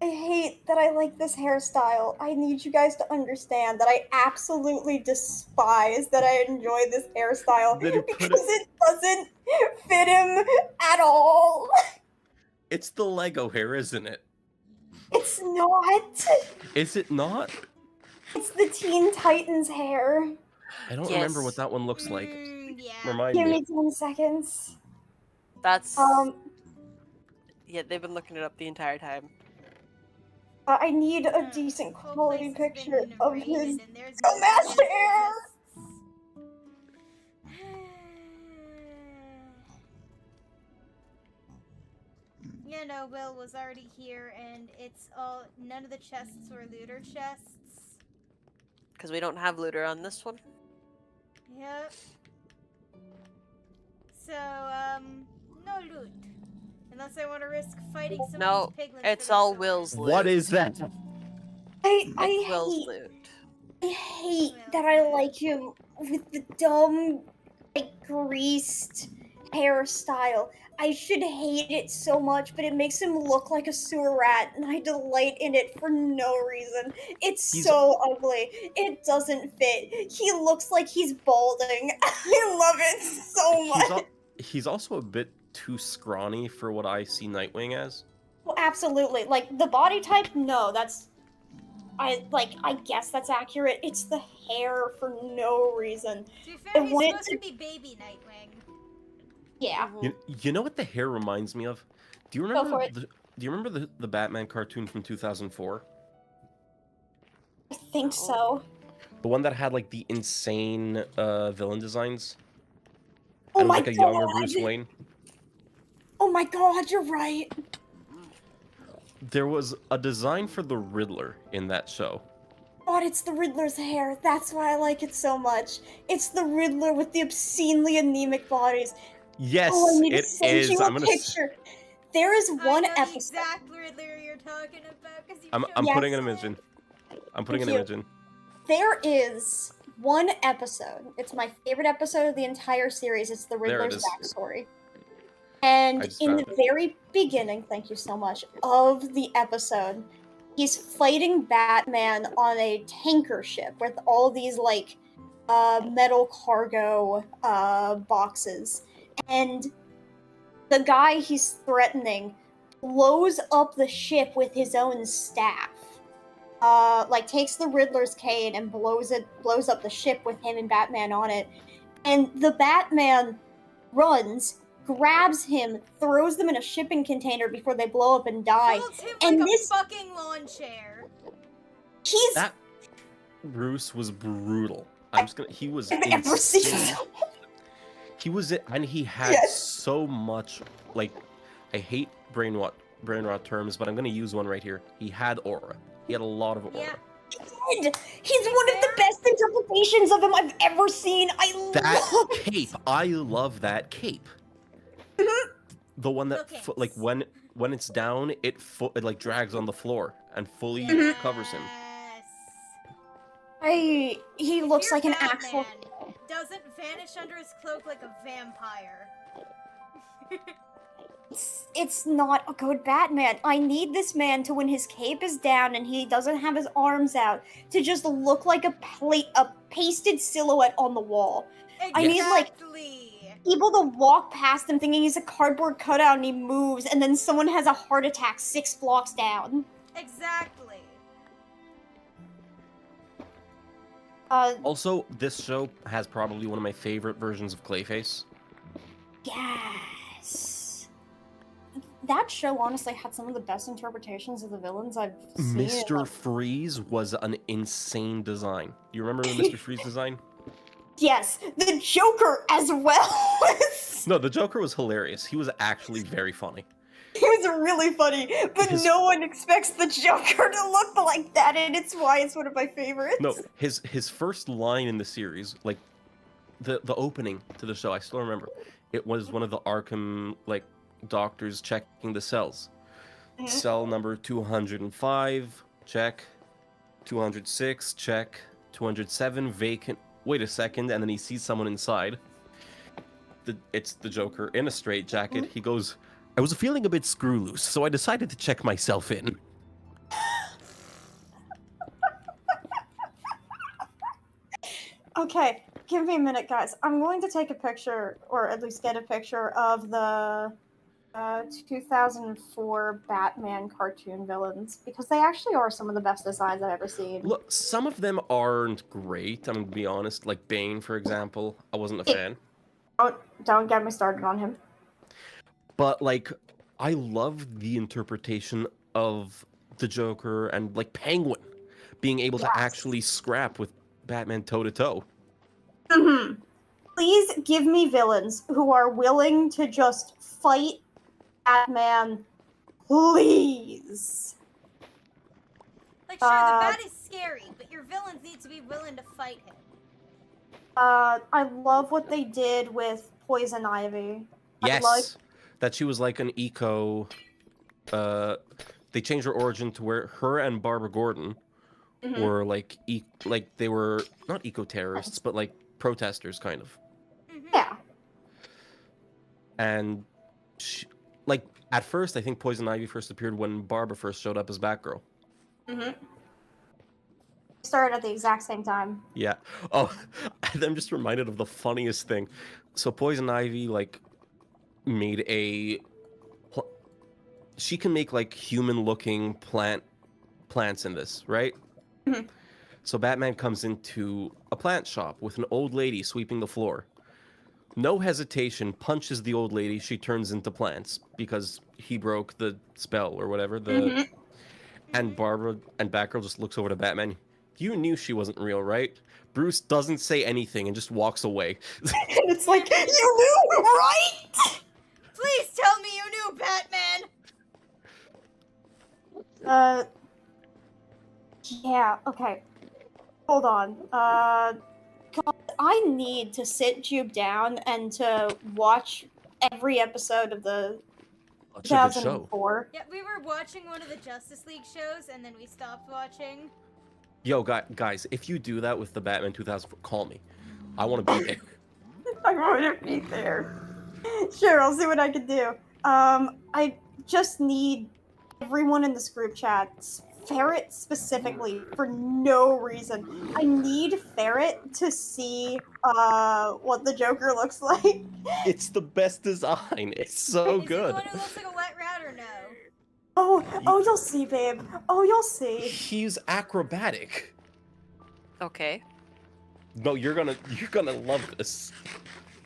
I hate that I like this hairstyle. I need you guys to understand that I absolutely despise that I enjoy this hairstyle Did he put because it doesn't fit him at all. It's the Lego hair, isn't it? It's not. Is it not? It's the Teen Titans hair. I don't Yes. remember what that one looks like. Yeah. Remind Give me. me 10 seconds. That's Um, yeah. They've been looking it up the entire time. I need a decent Whole quality place has picture been of raided his and there's dumbass no hair. Yeah, no, Will was already here, and it's all. None of the chests were looter chests. Because we don't have looter on this one. Yep. So, no loot. Unless I want to risk fighting some No, of these piglins. it's for their all swords. Will's loot. What is that? It's Will's hate, loot. I hate that I like him with the dumb, like, greased hairstyle. I should hate it so much, but it makes him look like a sewer rat, and I delight in it for no reason. It's He's- so ugly. It doesn't fit. He looks like he's balding. I love it so much. He's also a bit too scrawny for what I see Nightwing as. Well, absolutely. Like, the body type, no, that's... I guess that's accurate. It's the hair for no reason. To be fair, I he's wanted supposed to- to be baby Nightwing. Yeah. Mhm. You know what the hair reminds me of? Do you for remember it. do you remember the Batman cartoon from 2004? I think so. The one that had like the insane villain designs Oh and my like a god! younger Bruce Wayne? Oh my god, you're right. There was a design for the Riddler in that show. God, it's the Riddler's hair. That's why I like it so much. It's the Riddler with the obscenely anemic bodies. Yes, Oh, I need it to send is. you a I'm gonna. picture. There is one I know the episode. exact Riddler you're talking about because you. I'm showed Yes. putting an me image in. it. I'm putting an Thank you. image in. There is one episode. It's my favorite episode of the entire series. It's the There it Riddler's is. backstory. I And just in the found it. very beginning, thank you so much, of the episode, he's fighting Batman on a tanker ship with all these like metal cargo boxes. And the guy he's threatening blows up the ship with his own staff. Like takes the Riddler's cane and blows up the ship with him and Batman on it. And the Batman runs, grabs him, throws them in a shipping container before they blow up and die. Folds him And like this- a fucking lawn chair. He's That Bruce was brutal. I'm just gonna. He was I've ever seen insane. so He was it, and he had Yes. so much. Like, I hate brain rot terms, but I'm gonna use one right here. He had aura. He had a lot of aura. Yeah. good. He's one of the best interpretations of him I've ever seen. I That love cape, I love that cape. The one that Look like it. when it's down, it like drags on the floor and fully covers him. Yes. He If looks your like an actual. Batman doesn't vanish under his cloak like a vampire. It's not a good Batman. I need this man to, when his cape is down and he doesn't have his arms out, to just look like a pasted silhouette on the wall. I need, like, Exactly. People to walk past him thinking he's a cardboard cutout and he moves, and then someone has a heart attack 6 blocks down. Exactly. Also, this show has probably one of my favorite versions of Clayface. Yes. That show honestly had some of the best interpretations of the villains I've seen. Mr. Freeze was an insane design. You remember the Mr. Freeze design? Yes, the Joker as well. No, the Joker was hilarious. He was actually very funny. It was really funny, but His- no one expects the Joker to look like that, and it's why it's one of my favorites. No, his first line in the series, like the opening to the show, I still remember. It was one of the Arkham like doctors checking the cells. Mhm. Cell number 205, check. 206, check. 207, vacant. Wait a second, and then he sees someone inside. It's the Joker in a straitjacket. He goes, I was feeling a bit screw loose, so I decided to check myself in. Okay, give me a minute, guys. I'm going to take a picture, or at least get a picture of the 2004 Batman cartoon villains, because they actually are some of the best designs I've ever seen. Look, some of them aren't great, I'm gonna be honest. Like Bane, for example, I wasn't a fan. Don't get me started on him. But, like, I love the interpretation of the Joker and, like, Penguin being able to Yes. actually scrap with Batman toe-to-toe. Mhm. Please give me villains who are willing to just fight Batman. Please. Like, sure, the Uh, bat is scary, but your villains need to be willing to fight him. I love what they did with Poison Ivy. Yes! That she was, like, an eco... they changed her origin to where her and Barbara Gordon Mhm. were, like, they were not eco-terrorists, but, like, protesters, kind of. Mhm. Yeah. And, like, at first, I think Poison Ivy first appeared when Barbara first showed up as Batgirl. Mhm. Started at the exact same time. Yeah. Oh, I'm just reminded of the funniest thing. So Poison Ivy, like, made she can make, like, human-looking plants in this, right? Mhm. So Batman comes into a plant shop with an old lady sweeping the floor. No hesitation, punches the old lady. She turns into plants because he broke the spell or whatever. Mhm. And Barbara and Batgirl just looks over to Batman. You knew she wasn't real, right? Bruce doesn't say anything and just walks away. And it's like, you knew, right? Please tell me you knew, Batman! Yeah, okay. Hold on. God, I need to sit Jube down and to watch every episode of the It's a good show. 2004. Yeah, we were watching one of the Justice League shows, and then we stopped watching. Yo, guys, if you do that with the Batman 2004, call me. I want to be there. I want to be there. Sure, I'll see what I can do. I just need everyone in this group chat, Ferret specifically, for no reason. I need Ferret to see what the Joker looks like. It's the best design. It's so Is good. it the one who looks like a wet rat or no? Oh, you'll see, babe. Oh, you'll see. He's acrobatic. Okay. No, you're gonna love this.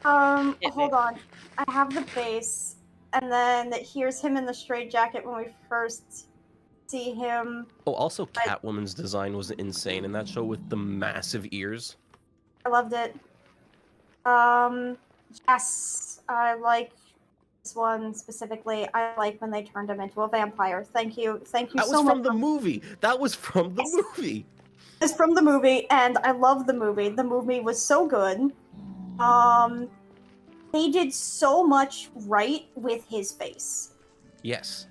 Hit me. Hold on. I have the base, and then here's him in the straitjacket when we first see him. Oh, also Catwoman's design was insane in that show with the massive ears. I loved it. Yes, I like this one specifically. I like when they turned him into a vampire. Thank you That so was much. from the movie. That was from the movie. It's from the movie, and I love the movie. The movie was so good. They did so much right with his face. Yes.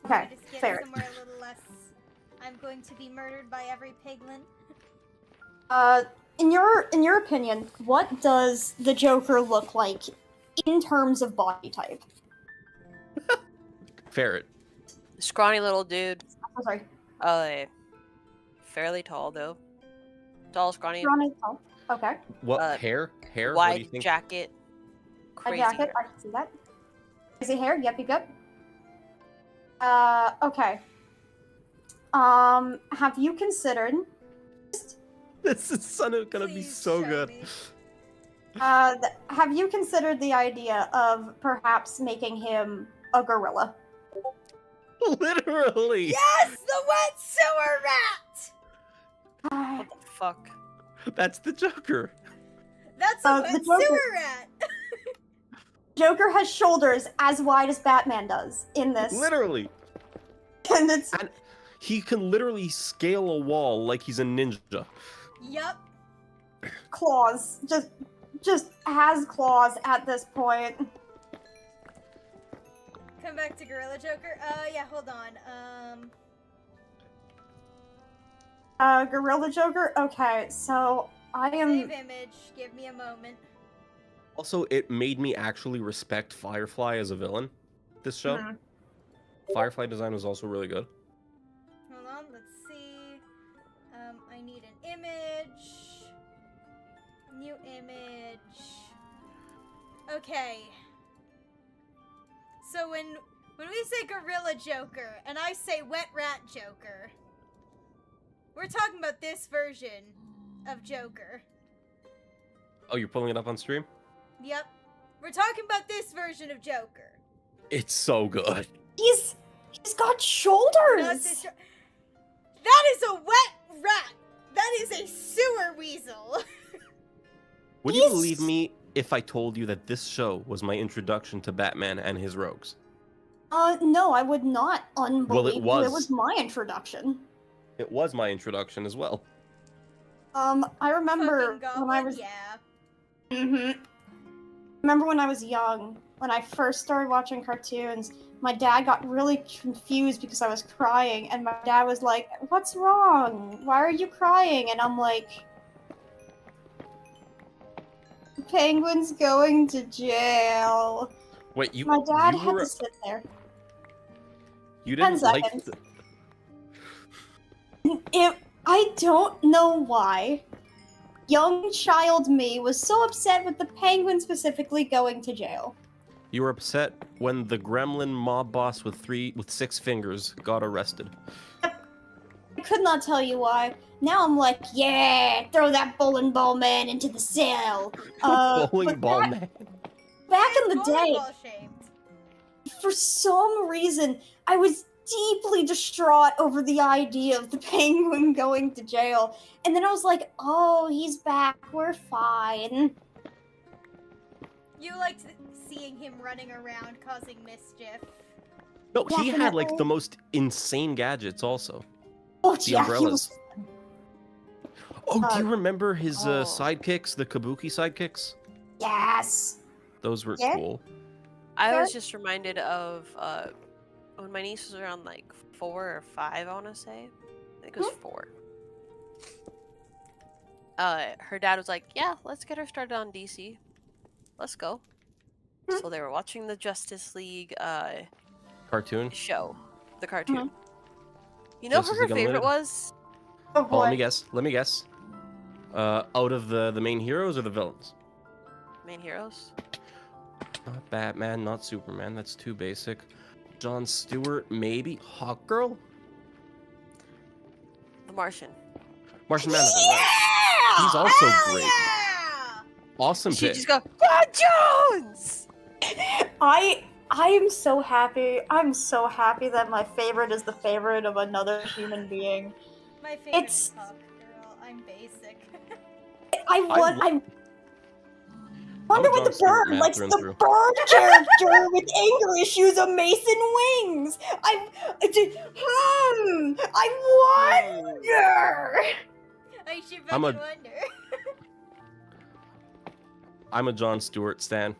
Okay, Just get fair. somewhere a little less. I'm going to be murdered by every piglin. In your opinion, what does the Joker look like in terms of body type? Ferret. Scrawny little dude. I'm sorry. Fairly tall though. Tall, scrawny, Scrawny. Oh, okay. What hair? Hair? What do you wide think? jacket. A Crazy jacket. hair. I can see that. Crazy hair. Yep. Okay. Have you considered? This is gonna be Please so show good. me. Have you considered the idea of perhaps making him a gorilla? Literally. Yes, the wet sewer rat! What the fuck? That's the Joker. That's a The wet Joker- sewer rat! Joker has shoulders as wide as Batman does in this. Literally. And it's And he can literally scale a wall like he's a ninja. Yup. claws. Just has claws at this point. Come back to Gorilla Joker. Yeah, hold on. Gorilla Joker? Okay, so I am... Save image. Give me a moment. Also, it made me actually respect Firefly as a villain, this show. Hmm. Firefly design was also really good. Hold on, let's see. I need an image. New image. Okay. So when we say Gorilla Joker and I say Wet Rat Joker, we're talking about this version of Joker. Oh, you're pulling it up on stream? Yep. We're talking about this version of Joker. It's so good. He's got Not shoulders! this that is a wet rat. That is a sewer weasel. Would you He's- believe me if I told you that this show was my introduction to Batman and his rogues? No, I would not unbelieve Well, it you. was. It was my introduction. It was my introduction as well. I remember Fucking when I goblin, was... yeah. Mm-hmm. Remember when I was young, when I first started watching cartoons, my dad got really confused because I was crying, and my dad was like, "What's wrong? Why are you crying?" And I'm like, "Penguin's going to jail." Wait, you My dad you had were, to sit there. you 10 didn't like seconds. I don't know why. Young child me was so upset with the Penguin specifically going to jail. you were upset when the gremlin mob boss with 6 fingers got arrested. I could not tell you why. Now I'm like, yeah, throw that bowling ball man into the cell. Bowling but ball back, man. back in the day, Volleyball shamed. for some reason, I was deeply distraught over the idea of the Penguin going to jail. And then I was like, oh, he's back. We're fine. You liked seeing him running around causing mischief. No, he had like Definitely. the most insane gadgets also. Oh, The yeah, he umbrellas. was... Oh, do you remember his Oh. sidekicks, the Kabuki sidekicks? Yes. Those were Yeah. cool. I was Sure. just reminded of when my niece was around like 4 or 5, I want to say. I think it was 4. Her dad was like, "Yeah, let's get her started on DC. Let's go." Hmm. So they were watching the Justice League Cartoon. show, the cartoon. You know Justice who her League favorite Unlimited? was? Oh, Oh, let me boy. guess. Let me guess. Out of the main heroes or the villains? Main heroes. Not Batman, not Superman. That's too basic. Jon Stewart, maybe. Hawkgirl? The Martian. Martian Manhunter. Yeah! Right. He's also Hell great. yeah! Awesome She pick. just go, "God Jones!" I am so happy. I'm so happy that my favorite is the favorite of another human being. My favorite It's- is Hawk Girl. I'm basic. I wonder I'm what Jon the Stewart, bird man, likes through and the through. bird character with anger issues of Mason Wings. I wonder. I should I'm fucking a- wonder. I'm a Jon Stewart stan.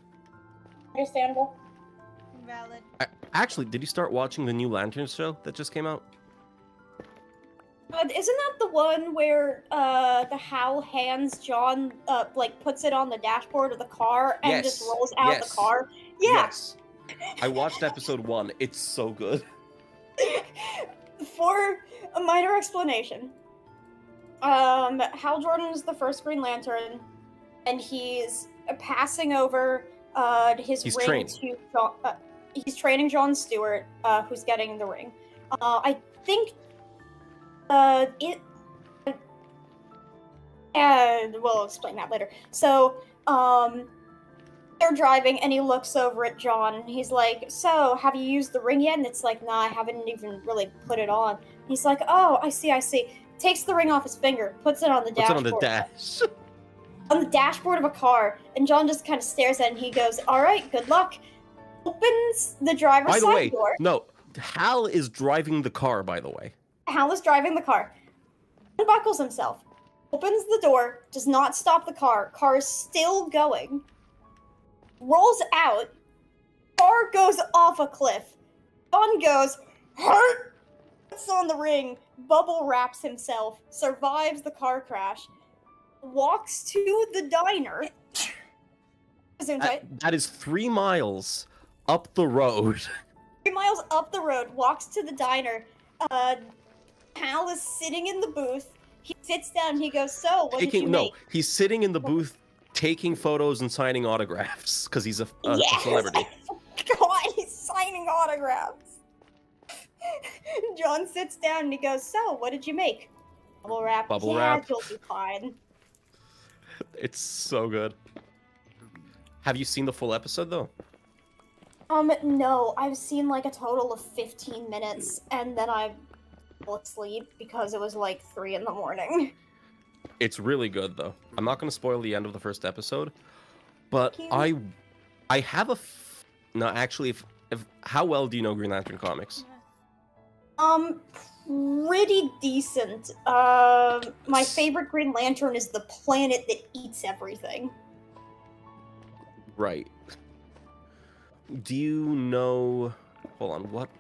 Understandable. Valid. Actually, did you start watching the new Lanterns show that just came out? Isn't that the one where the Hal hands John like puts it on the dashboard of the car and just Yes, rolls out yes. the car? Yeah. Yes. I watched episode 1. It's so good. For a minor explanation, Hal Jordan is the first Green Lantern, and he's passing over his He's ring trained. to John. He's training John Stewart, who's getting the ring. I think and we'll explain that later. So, they're driving, and he looks over at John, and he's like, "So, have you used the ring yet?" And it's like, "Nah, I haven't even really put it on." He's like, "Oh, I see. Takes the ring off his finger, puts it on the What's it dashboard. on the dash? on the dashboard of a car, and John just kind of stares at it and he goes, "All right, good luck." Opens the driver's By the side way, door. no, Hal is driving the car, by the way. Hal is driving the car. Unbuckles himself. Opens the door. Does not stop the car. Car is still going. Rolls out. Car goes off a cliff. John goes, "Hurt!" Puts on the ring. Bubble wraps himself. Survives the car crash. Walks to the diner. That is 3 miles up the road. 3 miles up the road, walks to the diner. Hal is sitting in the booth. He sits down and he goes, "So, what did you make?" He's sitting in the booth taking photos and signing autographs because he's a celebrity. God, he's signing autographs. John sits down and he goes, "So, what did you make?" Bubble wrap. Bubble wrap. You'll be fine. It's so good. Have you seen the full episode though? No, I've seen like a total of 15 minutes, and then I fell asleep because it was like 3 in the morning. It's really good though. I'm not going to spoil the end of the first episode, but Thank I have a no, actually, if how well do you know Green Lantern comics? Pretty decent. My favorite Green Lantern is the planet that eats everything. Right. Do you know... Hold on, what?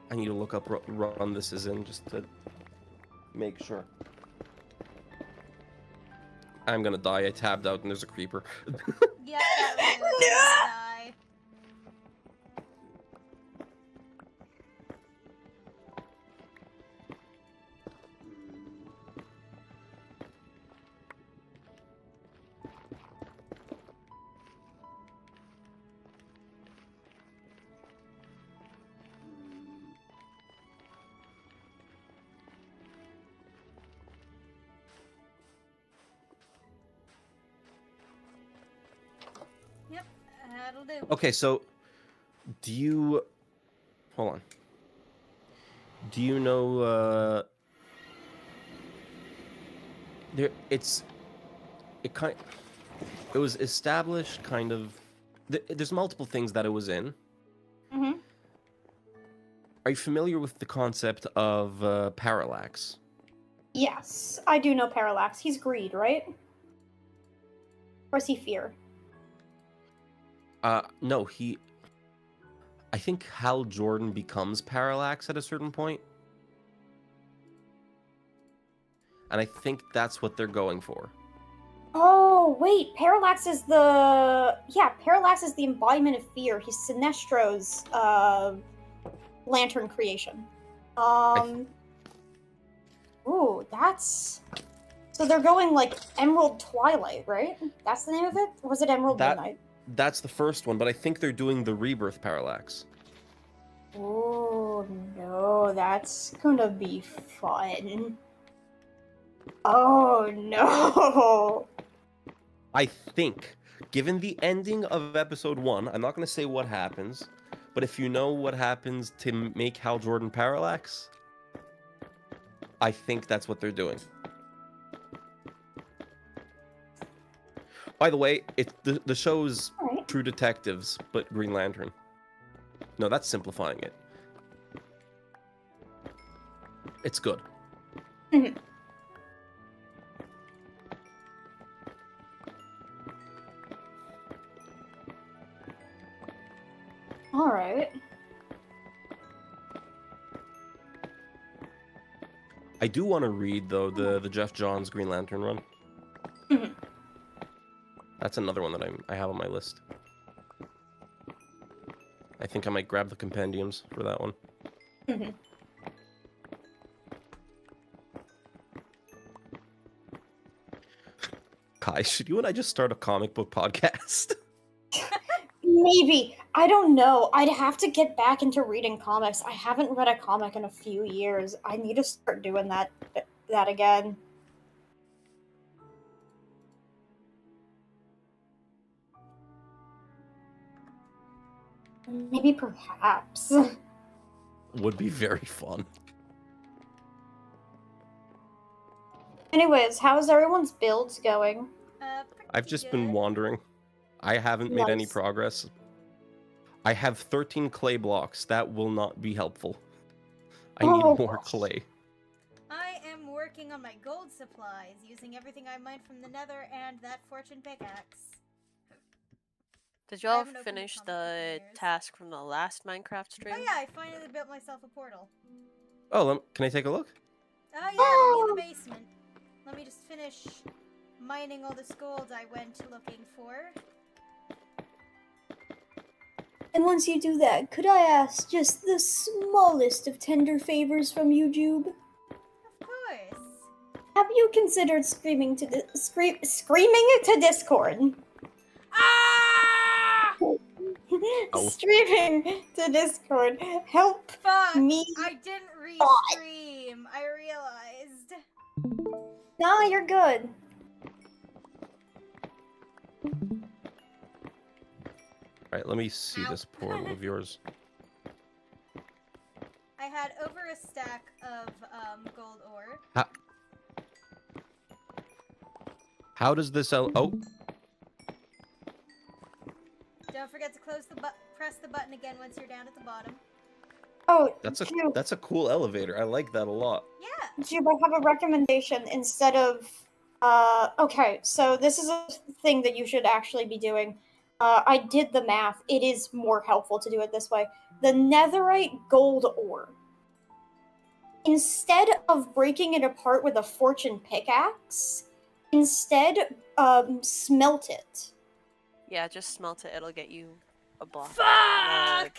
I need to look up what run this is in just to make sure. I'm gonna die. I tabbed out and there's a creeper. Yeah, that was die. Yep, that'll do. Okay, so do you... Hold on. Do you know, it was established kind of... There's multiple things that it was in. Mm-hmm. Are you familiar with the concept of parallax? Yes, I do know Parallax. He's greed, right? Or is he fear? No, I think Hal Jordan becomes Parallax at a certain point. And I think that's what they're going for. Oh, wait, Parallax is the... Yeah, Parallax is the embodiment of fear. He's Sinestro's, lantern creation. Ooh, that's... So they're going, like, Emerald Twilight, right? That's the name of it? Or was it Emerald Midnight? That's the first one, but I think they're doing the Rebirth Parallax. Oh, no, that's gonna be fun. Oh, no! I think, given the ending of episode 1, I'm not going to say what happens, but if you know what happens to make Hal Jordan Parallax, I think that's what they're doing. By the way, the show's Alright. True Detectives, but Green Lantern. No, that's simplifying it. It's good. Mhm. Alright. I do want to read, though, the Jeff Johns Green Lantern run. Mhm. That's another one that I have on my list. I think I might grab the compendiums for that one. Mhm. Kai, should you and I just start a comic book podcast? Maybe. I don't know. I'd have to get back into reading comics. I haven't read a comic in a few years. I need to start doing that again. Maybe perhaps. Would be very fun. Anyways, how's everyone's builds going? I've just been wandering. I haven't made any Nice. progress. I have 13 clay blocks. That will not be helpful. I need Oh, more gosh. clay. I am working on my gold supplies, using everything I mined from the nether and that fortune pickaxe. Did I y'all haven't opened the finish comic the book in years. task from the last Minecraft stream? Oh yeah, I finally built myself a portal. Oh, can I take a look? Oh yeah, it'll be in the basement. Let me just finish mining all this gold I went looking for. And once you do that, could I ask just the smallest of tender favors from you, Jube? Of course. Have you considered screaming to Discord? Ah! Oh. Streaming to Discord. Help Fuck! me. I didn't restream. I realized. No, you're good. Alright, let me see Ow. this portal of yours. I had over a stack of gold ore. How does this Oh, Don't forget to press the button again once you're down at the bottom. Oh, that's Jube, a cool elevator. I like that a lot. Yeah. Jube, I have a recommendation instead of. Okay, so this is a thing that you should actually be doing. I did the math. It is more helpful to do it this way. The netherite gold ore. Instead of breaking it apart with a fortune pickaxe, instead, smelt it. Yeah, just smelt it. It'll get you a block. Fuck! I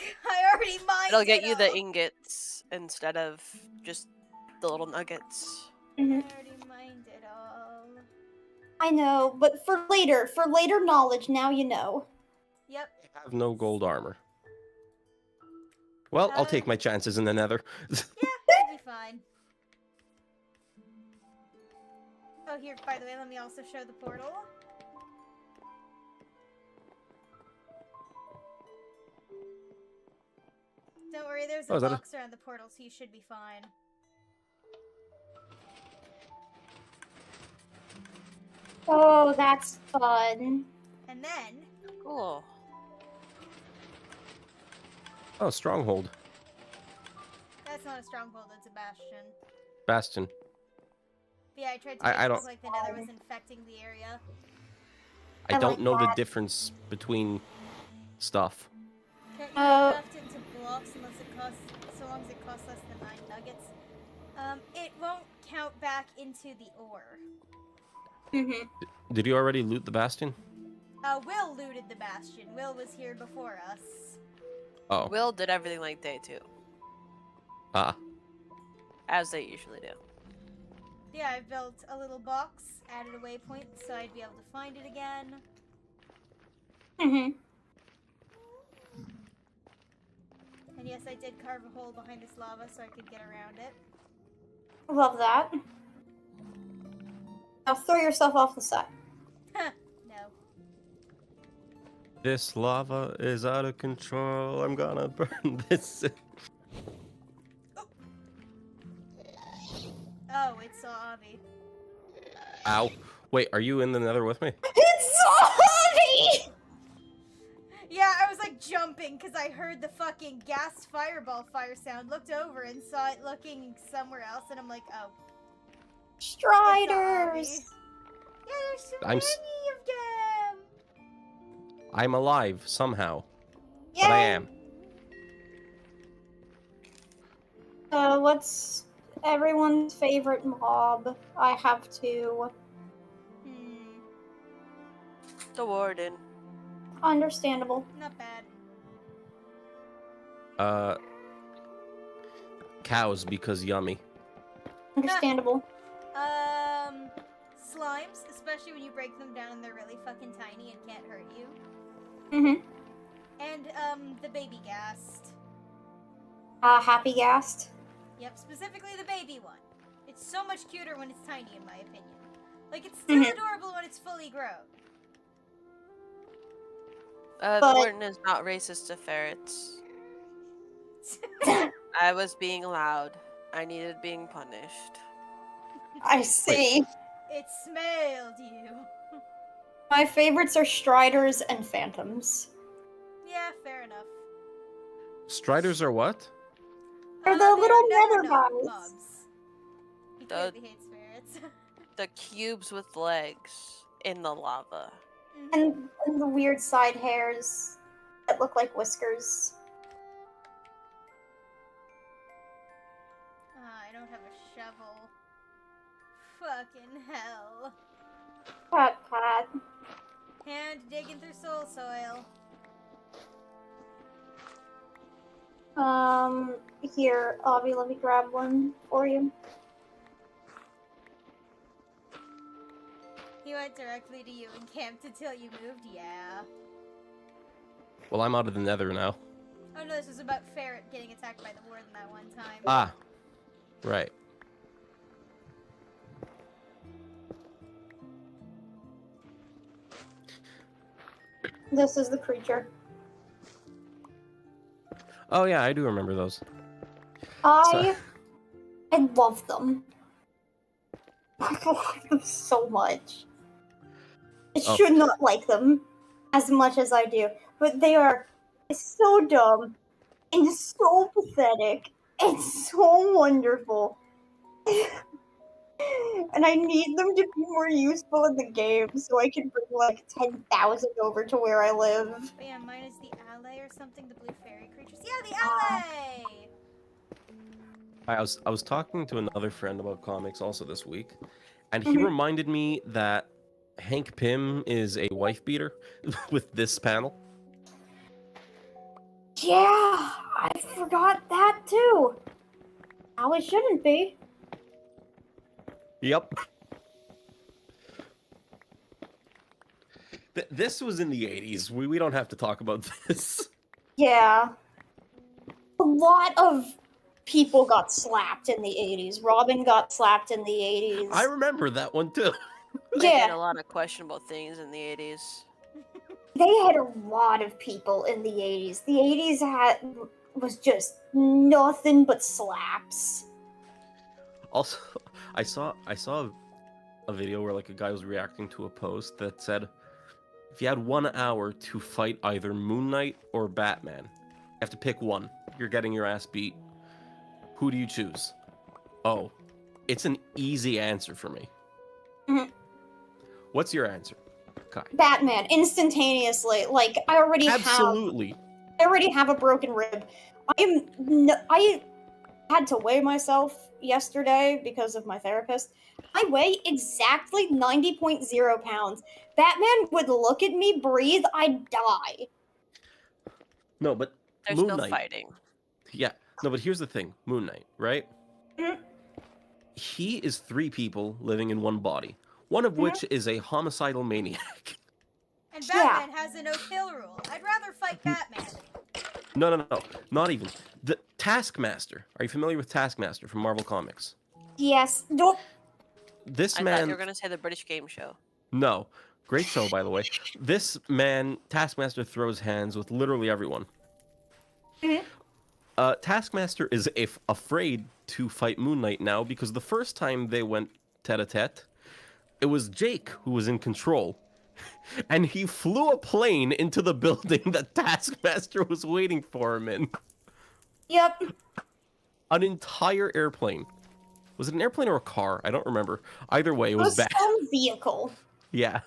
already mined It'll get it you the all. ingots instead of just the little nuggets. I Mhm. already mined it all. I know, but for later knowledge, now you know. Yep. I have no gold armor. Well, I'll take my chances in the nether. Yeah, it'll be fine. Oh, here, by the way, let me also show the portal. Don't worry, there's a Oh, is that a- box around the portal, so you should be fine. Oh, that's fun. And then, Cool. Oh, stronghold. that's not a stronghold, it's a bastion. Bastion. But yeah, I tried to I make it don't- look like the nether was infecting the area. I I don't like know the that. difference between stuff. Can't you Uh, craft it into blocks unless it costs, so long as it costs less than 9 nuggets? It won't count back into the ore. Mm-hmm. Did you already loot the bastion? Will looted the bastion. Will was here before us. Oh. Will did everything like day 2, Ah. as they usually do. Yeah, I built a little box, added a waypoint so I'd be able to find it again. Mm-hmm. And yes, I did carve a hole behind this lava so I could get around it. Love that. Now throw yourself off the side. No. This lava is out of control. I'm gonna burn this. Oh, it's Avi. Ow. Wait, are you in the nether with me? It's so heavy! Yeah, I was like jumping because I heard the fucking gas fireball fire sound, looked over and saw it looking somewhere else, and I'm like, oh. it's Avi. Striders! Yeah, there's so I'm many s- of them! I'm alive somehow. Yeah. But I am. What's everyone's favorite mob? I have to. The warden. Understandable. Not bad. Cows because yummy. Understandable. Slimes, especially when you break them down and they're really fucking tiny and can't hurt you. Mm-hmm. And, the baby ghast. Happy Gast. Yep, specifically the baby one. It's so much cuter when it's tiny, in my opinion. Like, it's still adorable when it's fully grown. The But- warden is not racist to ferrets. I was being loud. I needed being punished. I see. It smelled you. My favorites are Striders and Phantoms. Yeah, fair enough. Striders are what? They're the little nether nether guys. mobs. He The- clearly hates spirits. The cubes with legs in the lava. Mhm. And the weird side hairs that look like whiskers. I don't have a shovel. Fucking hell. Pat. Hand digging through soul soil. Here, Avi, let me grab one for you. He went directly to you and camped until you moved? Yeah. Well, I'm out of the nether now. Oh no, this was about Ferret getting attacked by the warden that one time. Ah, right. This is the creature. Oh yeah, I do remember those. I love them. I love them so much. I Oh. should not like them as much as I do, but they are so dumb and so pathetic and so wonderful. And I need them to be more useful in the game so I can bring like 10,000 over to where I live. But yeah, mine is the alley or something, the blue fairy creatures. Yeah, the alley! I was talking to another friend about comics also this week, and he Mhm. reminded me that Hank Pym is a wife beater with this panel. Yeah, I forgot that too. How it shouldn't be. Yep. This was in the 80s. We don't have to talk about this. Yeah. A lot of people got slapped in the 80s. Robin got slapped in the 80s. I remember that one too. They did Yeah, a lot of questionable things in the 80s. they had a lot of people in the 80s. The 80s was just nothing but slaps. Also, I saw a video where like a guy was reacting to a post that said, if you had 1 hour to fight either Moon Knight or Batman, you have to pick one. You're getting your ass beat. Who do you choose? Oh, it's an easy answer for me. Mhm. What's your answer, Kai? Batman, instantaneously. Like, I already Absolutely. have a broken rib. I had to weigh myself yesterday because of my therapist. I weigh exactly 90.0 pounds. Batman would look at me, breathe, I'd die. No, but There's Moon no Knight. fighting. Yeah. No, but here's the thing. Moon Knight, right? Mhm. He is 3 people living in one body, one of which is a homicidal maniac. And Yeah. Batman has a no-kill rule. I'd rather fight Batman. No. Not even. The Taskmaster. Are you familiar with Taskmaster from Marvel Comics? Yes. Don't. This I thought man... you were gonna say the British game show. No. Great show, by the way. This man, Taskmaster, throws hands with literally everyone. Mhm. Taskmaster is afraid to fight Moon Knight now because the first time they went tete-a-tete, it was Jake who was in control. And he flew a plane into the building that Taskmaster was waiting for him in. Yep. An entire airplane. Was it an airplane or a car? I don't remember. Either way, it was bad. Some vehicle. Yeah.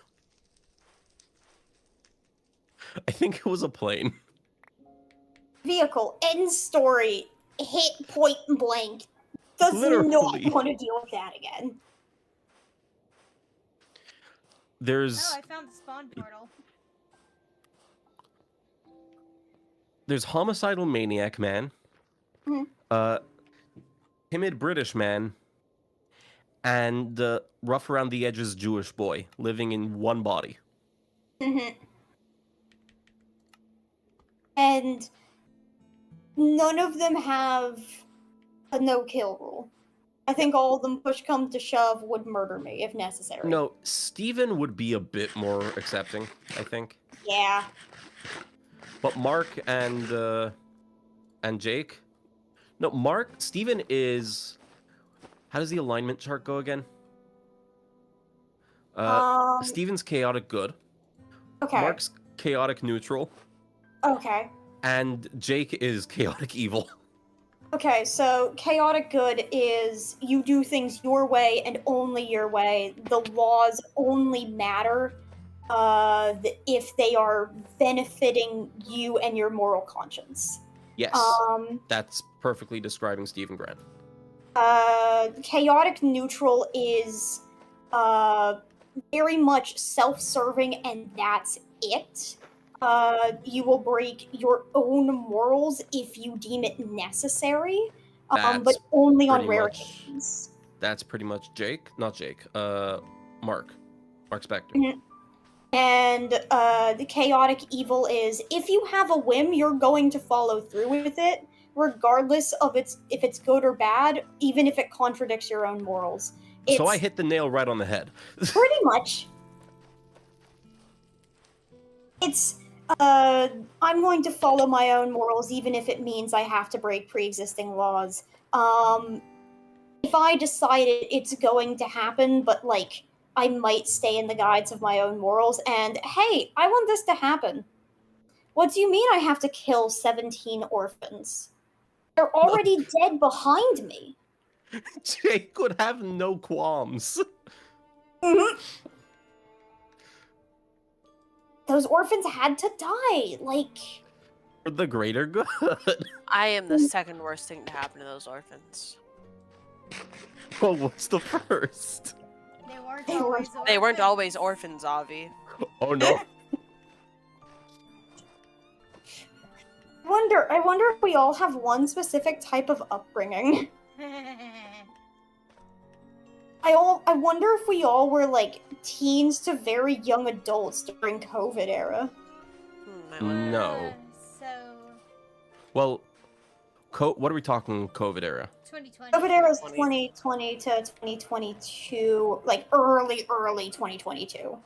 I think it was a plane. Vehicle. End story. Hit point blank. Does Literally. not want to deal with that again. There's Oh, I found the spawn portal. homicidal maniac man, Mhm. timid British man, and rough around the edges Jewish boy living in one body. Mhm. And none of them have a no-kill rule. I think all of them, push come to shove, would murder me if necessary. No, Steven would be a bit more accepting, I think. Yeah. But Mark and Jake. No, Steven is. How does the alignment chart go again? Steven's chaotic good. Okay. Mark's chaotic neutral, Okay. and Jake is chaotic evil. Okay, so chaotic good is you do things your way and only your way. The laws only matter if they are benefiting you and your moral conscience. Yes, Um, that's perfectly describing Stephen Grant. Chaotic neutral is very much self-serving, and that's it. You will break your own morals if you deem it necessary, but That's only on pretty rare much- occasions. That's pretty much Jake. Not Jake. Mark. Mark Spector. Mhm. And the chaotic evil is if you have a whim, you're going to follow through with it, regardless of if it's good or bad, even if it contradicts your own morals. So I It's hit the nail right on the head. pretty much. It's I'm going to follow my own morals, even if it means I have to break pre-existing laws. If I decided it's going to happen, but like I might stay in the guides of my own morals, and hey, I want this to happen. What do you mean I have to kill 17 orphans? They're already dead behind me. Jake would have no qualms. Mhm. Those orphans had to die. Like, For the greater good. I am the second worst thing to happen to those orphans. Well, what's the first? They weren't They always They weren't orphans. always orphans, Avi. Oh no. I wonder if we all have one specific type of upbringing. I wonder if we all were like teens to very young adults during COVID era. I wonder. No. So, Well, what are we talking COVID era? 2020. COVID era is 2020. 2020 to 2022, like early 2022.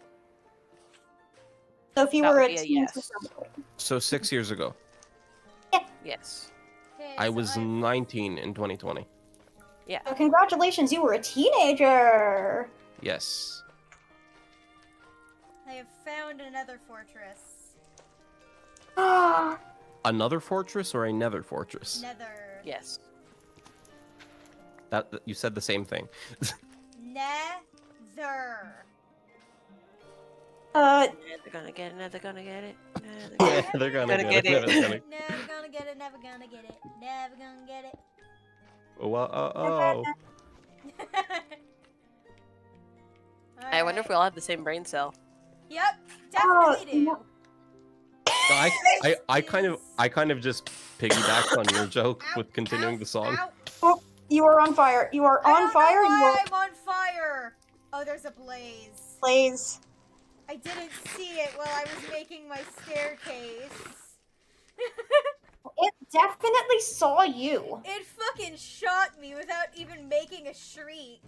So if you That were would a be a teen, yes. So 6 years ago. Yes. Okay, I so was I've- 19 in 2020. Yeah. so congratulations, you were a teenager. Yes. I have found another fortress. Ah, Another fortress or a nether fortress? Nether. Yes. That you said the same thing. Nether. They're gonna get it. They're gonna get it. Yeah, they're gonna Gonna get get it. Never gonna... Never gonna get it, never gonna get it, never gonna get it. Oh. I wonder if we all have the same brain cell. Yep, definitely no. do. I kind of just piggybacked on your joke Ow, with continuing ow, the song. ow. you are on fire. You are I on don't fire. know You why are I'm on fire. Oh, there's a blaze. blaze. I didn't see it while I was making my staircase. It definitely saw you. It fucking shot me without even making a shriek.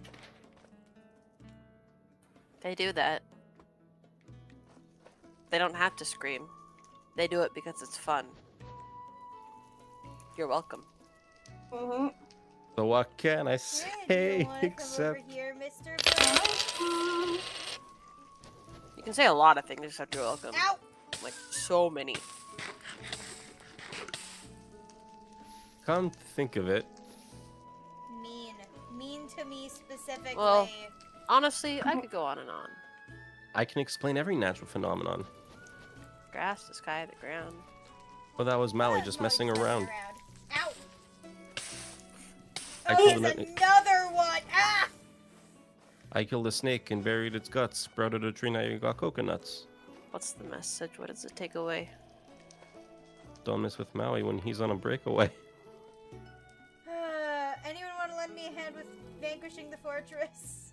They do that. They don't have to scream. They do it because it's fun. You're welcome. Mm-hmm. So what can I Hey, do say you wanna come except over here, Mr. Blaze? You can say a lot of things except you're welcome. Ow! Like, so many. come to think of it? Mean. Mean to me specifically. Well- Honestly, I could go on and on. I can explain every natural phenomenon. Grass, the sky, the ground. Well, that was Maui Ah, just Molly's messing around. Ow! I Oh, killed there's it. another one! Ah! I killed a snake and buried its guts. Sprouted a tree, now you got coconuts. What's the message? What does it take away? Don't mess with Maui when he's on a breakaway. Anyone want to lend me a hand with vanquishing the fortress?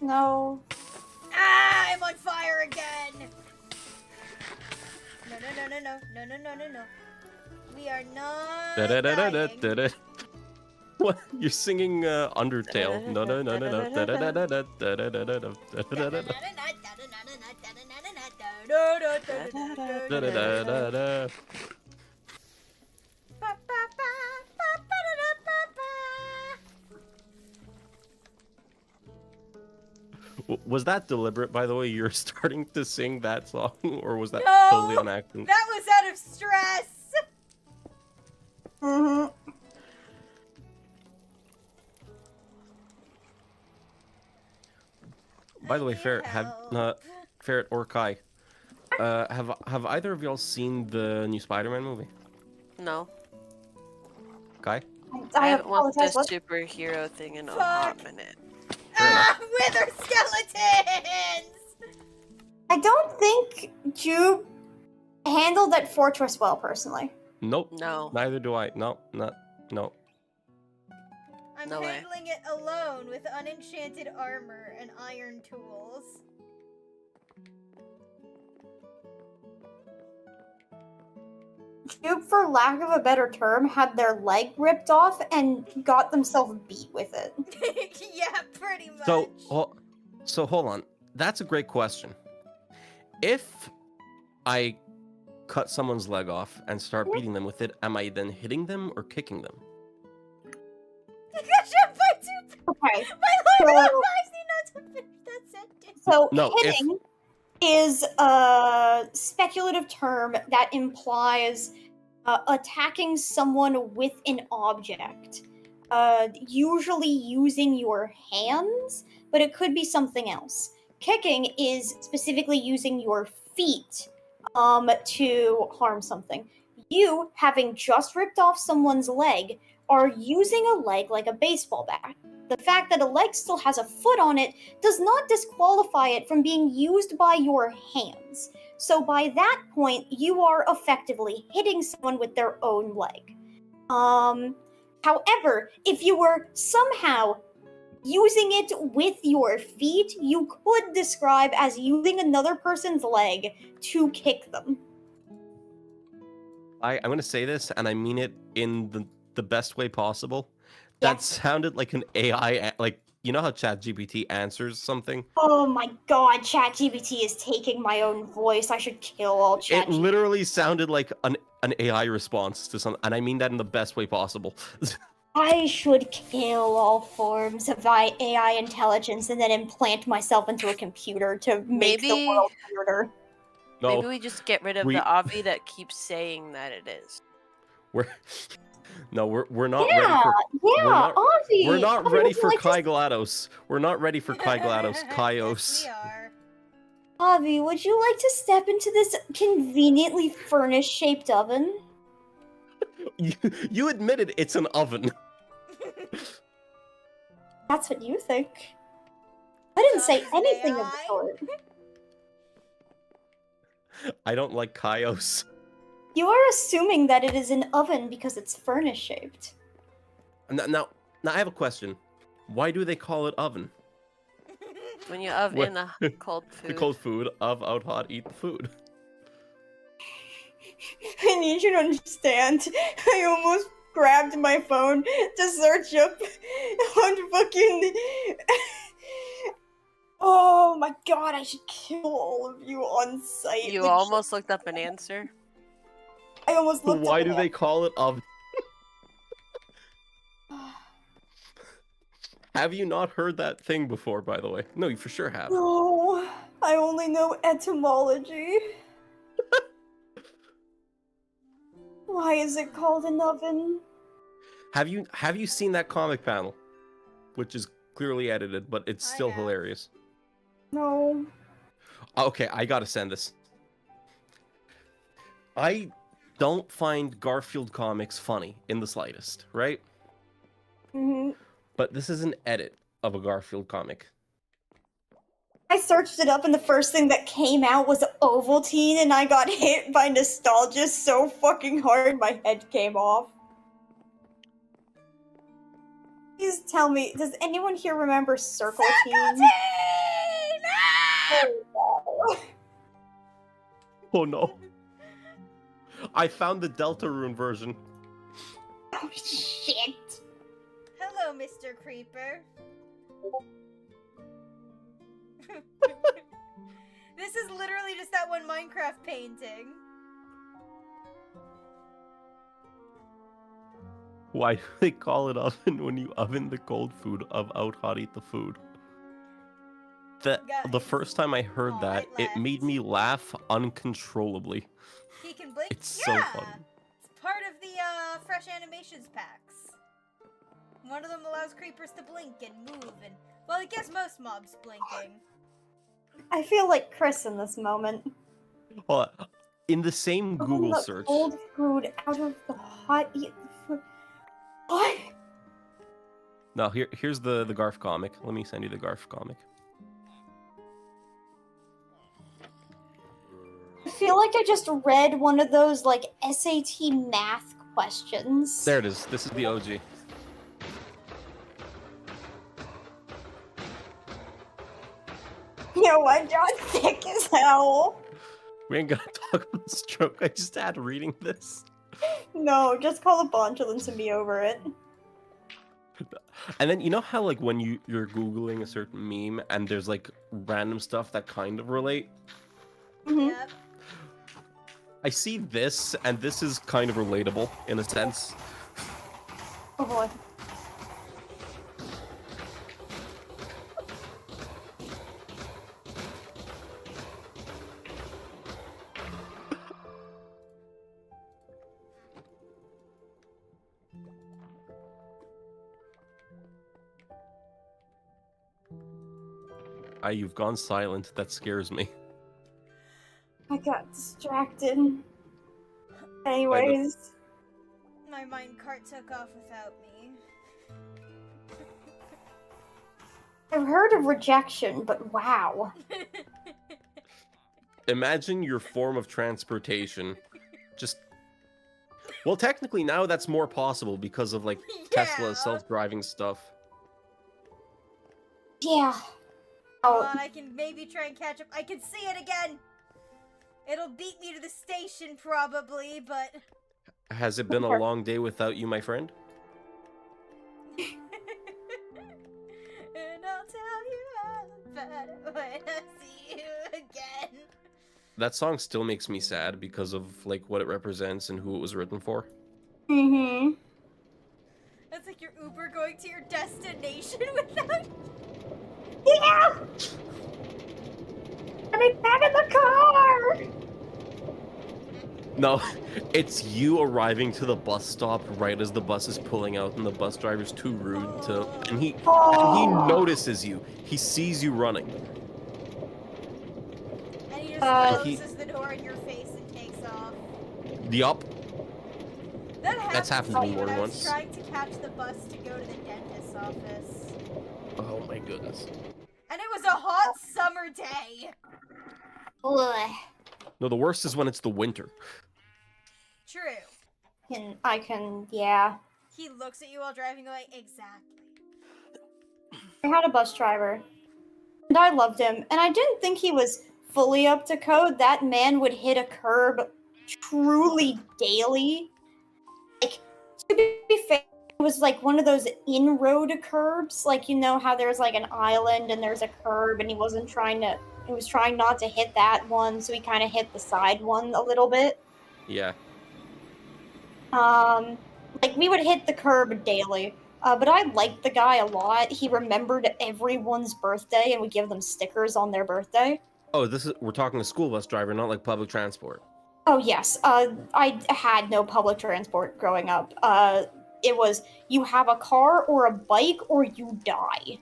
No. Ah! I'm on fire again! No. We are not dying. Da-da-da-da-da-da. What? You're singing Undertale. No, no, no, no, no. Da-da-da-da-da, da-da-da-da-da, da-da-da-da, da-da-da-da. Was that deliberate, by the way? You're starting to sing that song, or was that No! totally on accident? That was out of stress! Mm-hmm. By the way, I need Ferret, help. Ferret or Kai, have either of y'all seen the new Spider-Man movie? No. Kai? I I haven't watched apologize. this What? superhero thing in a Fuck. hot minute. Fair enough. Wither skeletons! I don't think Jude handled that fortress well, personally. Nope. No. Neither do I. No. I'm No way. handling it alone with unenchanted armor and iron tools. Jude, for lack of a better term, had their leg ripped off and got themselves beat with it. Yeah, pretty much. So hold on. That's a great question. If I cut someone's leg off and start beating them with it, am I then hitting them or kicking them? I got shot by two people. Okay. My lord So- advised me not to finish that sentence. So No, if- hitting is a speculative term that implies attacking someone with an object, usually using your hands, but it could be something else. Kicking is specifically using your feet to harm something. You, having just ripped off someone's leg, are using a leg like a baseball bat. The fact that a leg still has a foot on it does not disqualify it from being used by your hands. So by that point, you are effectively hitting someone with their own leg. However, if you were somehow using it with your feet, you could describe as using another person's leg to kick them. I'm going to say this, and I mean it in the best way possible. That Yes. sounded like an AI, like, you know how ChatGPT answers something? Oh my god, ChatGPT is taking my own voice. I should kill all It ChatGPT. literally sounded like an AI response to something, and I mean that in the best way possible. I should kill all forms of AI intelligence and then implant myself into a computer to make the Maybe- world weirder. No, Maybe we just get rid of we- the Avi that keeps saying that it is. we're not Yeah, ready for Avi. we're not Avi, ready would you for like to- Kai GLaDOS. We're not ready for Kai GLaDOS. Yes, Kaios. we are. Avi, would you like to step into this conveniently furnace-shaped oven? You admitted it's an oven. That's what you think. I didn't say Is it anything of the AI? sort. I don't like Kaios. You are assuming that it is an oven because it's furnace-shaped. Now, I have a question. Why do they call it oven? When you oven What- in the cold The food. cold food of out hot, eat the food. I need you to understand. I almost grabbed my phone to search up on fucking. Oh my god, I should kill all of you on sight. You Like, almost looked up an answer. I almost looked Why up do an they call it oven? Have you not heard that thing before, by the way? No, you for sure have. No, I only know etymology. Why is it called an oven? Have you seen that comic panel? Which is clearly edited, but it's I still have. hilarious. No. Okay, I gotta send this. I don't find Garfield comics funny in the slightest, right? hmm But this is an edit of a Garfield comic. I searched it up and the first thing that came out was Ovaltine and I got hit by nostalgia so fucking hard my head came off. Please tell me, does anyone here remember Circle Team? Circle-tine! Ah! Oh, Oh no. I found the Delta Rune version. oh shit. Hello, Mr. Creeper. This is literally just that one Minecraft painting. Why do they call it oven when you oven the cold food of out hot eat the food? The Guys. first time I heard Aw, that, it it made left. me laugh uncontrollably. He can blink. It's so Yeah, funny. it's part of the fresh animations packs. One of them allows creepers to blink and move, and well, I guess most mobs blinking. I feel like Chris in this moment. Well, in the same Google the search, cold food out of the hot. What? no, here's the Garf comic. Let me send you the Garf comic. I feel like I just read one of those like SAT math questions. There it is. This is the OG. You know what, John? Thick as hell. We ain't gonna talk about this joke. I just had reading this. No, just call a bunch of them to be over it. And then you know how like when you're googling a certain meme and there's like random stuff that kind of relate. Mhm. Yep. I see this, and this is kind of relatable in a sense. Oh boy. You've gone silent. That scares me. I got distracted. Anyways. My minecart took off without me. I've heard of rejection, but wow. Imagine your form of transportation. Just. Well, technically now that's more possible because of like Tesla's self-driving stuff. Yeah. Come Oh, on, I can maybe try and catch up. I can see it again. It'll beat me to the station probably, but Has it been a long day without you, my friend? and I'll tell you all about it when I see you again. That song still makes me sad because of like what it represents and who it was written for. mm-hmm. That's like your Uber going to your destination without. Yeah! And I'm back in the car! No, it's you arriving to the bus stop right as the bus is pulling out and the bus driver's too rude to and he notices you. He sees you running. And he just Uh, closes the door in your face and takes off. Yup. That's happened to to me me more when than I was once. trying to catch the bus to go to the dentist's office. Oh my goodness. And it was a hot summer day. Ugh. No, the worst is when it's the winter. True. Yeah. He looks at you while driving going, exactly. I had a bus driver. And I loved him. And I didn't think he was fully up to code. That man would hit a curb truly daily. Like, to be fair, it was like one of those in-road curbs. Like, you know how there's like an island and there's a curb and he was trying not to hit that one, so he kind of hit the side one a little bit. Yeah. Like, we would hit the curb daily. But I liked the guy a lot. He remembered everyone's birthday and would give them stickers on their birthday. Oh, we're talking a school bus driver, not like public transport. Oh, yes. I had no public transport growing up. It was, you have a car or a bike or you die.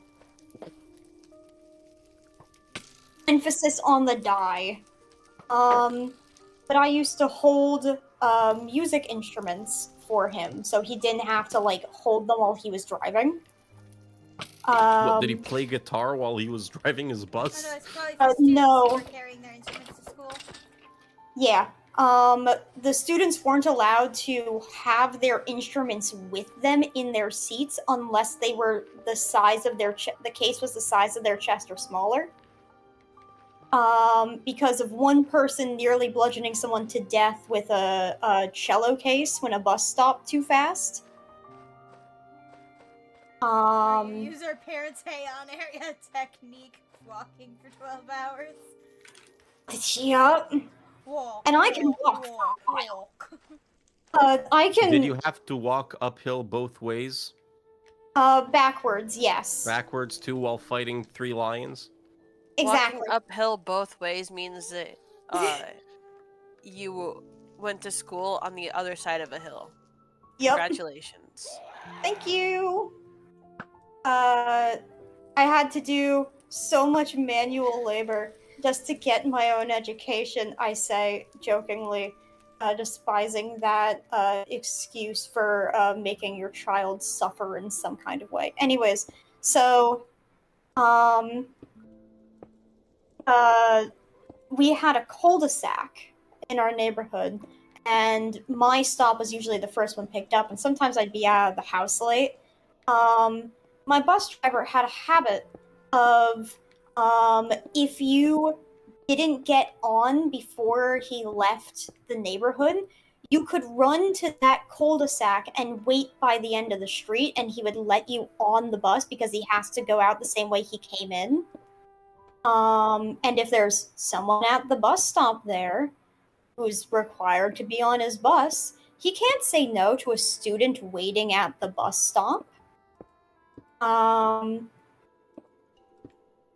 Emphasis on the die. But I used to hold music instruments for him, so he didn't have to like hold them while he was driving. What, did he play guitar while he was driving his I bus? know, it's probably for students no. who are carrying their instruments to school. Yeah. The students weren't allowed to have their instruments with them in their seats unless they were the size of their the case was the size of their chest or smaller. Because of one person nearly bludgeoning someone to death with a cello case when a bus stopped too fast. You use our parents' hay on area technique walking for 12 hours. Yep. Walk, And I can walk. walk. I can. Did you have to walk uphill both ways? Backwards, yes. Backwards too while fighting 3 lions? Exactly. Walking uphill both ways means that you went to school on the other side of a hill. Yep. Congratulations. Thank you. I had to do so much manual labor just to get my own education, I say jokingly, despising that excuse for making your child suffer in some kind of way. Anyways, so we had a cul-de-sac in our neighborhood, and my stop was usually the first one picked up, and sometimes I'd be out of the house late. My bus driver had a habit of, if you didn't get on before he left the neighborhood, you could run to that cul-de-sac and wait by the end of the street, and he would let you on the bus because he has to go out the same way he came in. And if there's someone at the bus stop there who's required to be on his bus, he can't say no to a student waiting at the bus stop.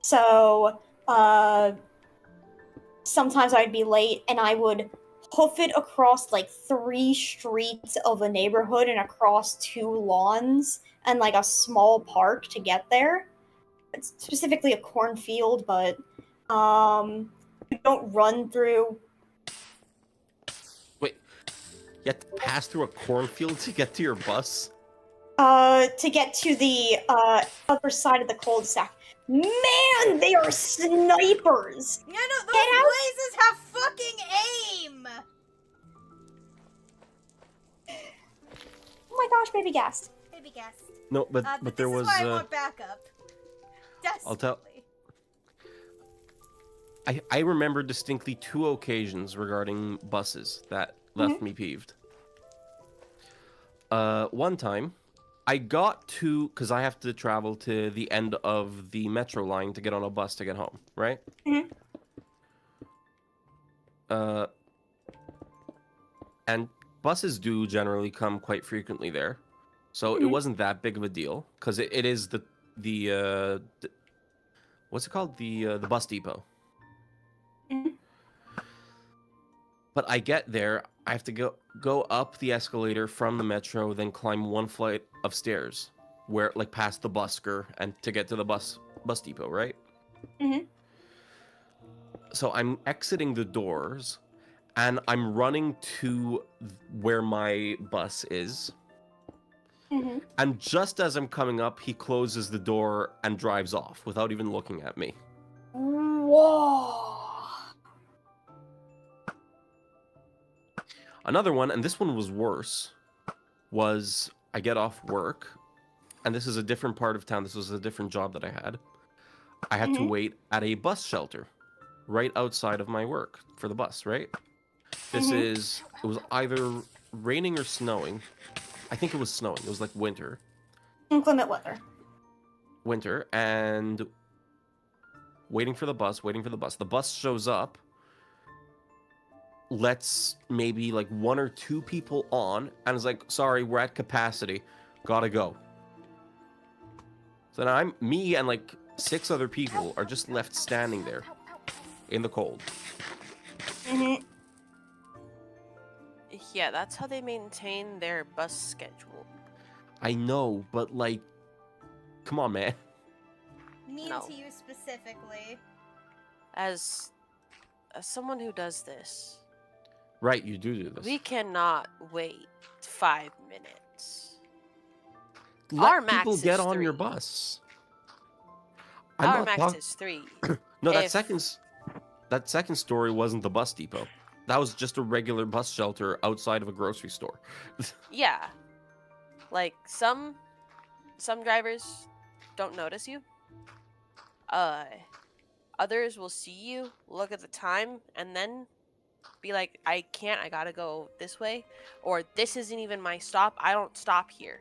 So, sometimes I'd be late and I would hoof it across like 3 streets of a neighborhood and across 2 lawns and like a small park to get there. It's specifically a cornfield, but you don't run through. Wait, you have to pass through a cornfield to get to your bus? To get to the other side of the cul-de-sac. Man, they are snipers! Yeah, no, those blazes have fucking aim! Oh my gosh, baby gas. Baby gas. No, but there this was. is why I want backup. Desperately. I'll tell. I remember distinctly 2 occasions regarding buses that left me peeved. One time, I got to, because I have to travel to the end of the metro line to get on a bus to get home, right? And buses do generally come quite frequently there, so it wasn't that big of a deal because it is the what's it called, the bus depot. But I get there, I have to go up the escalator from the metro, then climb 1 flight of stairs, where like past the busker and to get to the bus depot, right? So I'm exiting the doors, and I'm running to where my bus is. And just as I'm coming up, he closes the door and drives off without even looking at me. Whoa. Another one, and this one was worse, was I get off work, and this is a different part of town. This was a different job that I had. I had to wait at a bus shelter right outside of my work for the bus, right? It was either raining or snowing. I think it was snowing. It was like winter. Inclement weather. Winter, and waiting for the bus. The bus shows up, lets maybe like 1 or 2 people on, and is like, sorry, we're at capacity, gotta go. So now me and like 6 other people are just left standing there in the cold. Yeah, that's how they maintain their bus schedule. I know, but like, come on, man. Mean No. to you specifically. As someone who does this, Right, you do this. we cannot wait 5 minutes. Let our max people is get on 3. your bus. Our max is 3. No, if- that second story wasn't the bus depot. That was just a regular bus shelter outside of a grocery store. Yeah. Like some drivers don't notice you. Others will see you, look at the time, and then be like, I gotta go this way, or this isn't even my stop, I don't stop here.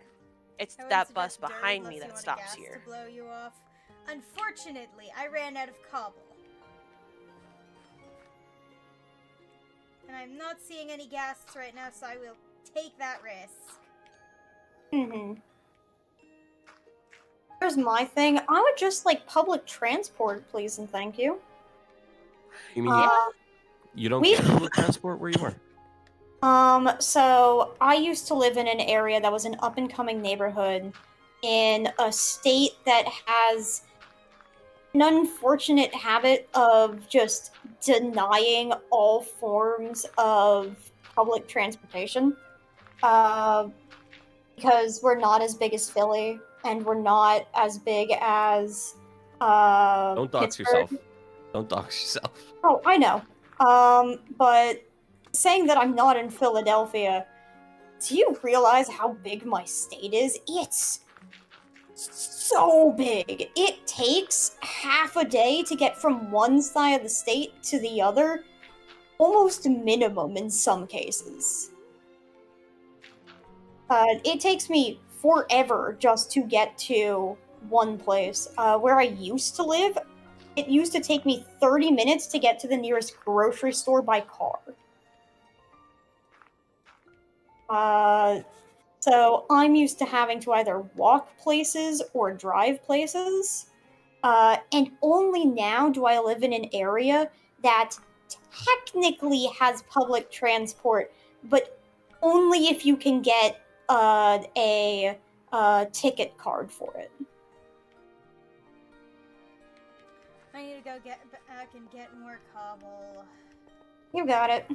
It's I wouldn't that suggest bus dirt behind unless me you that want a stops gas here. To blow you off. Unfortunately, I ran out of cobble. And I'm not seeing any gas right now, so I will take that risk. Here's my thing. I would just like public transport, please and thank you. You mean Uh, you don't we- get public transport where you are? So I used to live in an area that was an up and coming neighborhood in a state that has an unfortunate habit of just denying all forms of public transportation. Because we're not as big as Philly and we're not as big as Don't dox Pittsburgh. yourself. Don't dox yourself. Oh, I know. But saying that I'm not in Philadelphia, do you realize how big my state is? It's so big. It takes half a day to get from one side of the state to the other, almost minimum in some cases. It takes me forever just to get to one place. Where I used to live, it used to take me 30 minutes to get to the nearest grocery store by car. So I'm used to having to either walk places or drive places. And only now do I live in an area that technically has public transport, but only if you can get a ticket card for it. I need to go get back and get more cobble. You got it.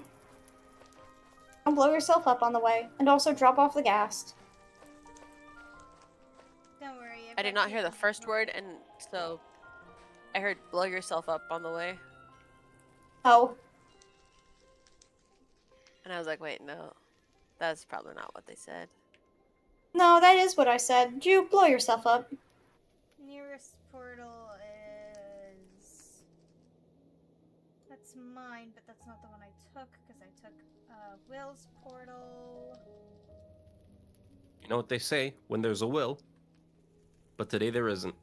Don't blow yourself up on the way, and also drop off the gas. Don't worry. I did not hear the first word, and so I heard blow yourself up on the way. Oh, And I was like, wait, no. That's probably not what they said. no, that is what I said. You blow yourself up. Nearest portal is... That's mine, but that's not the one I took, because I took Will's portal. You know what they say when there's a will, but today there isn't.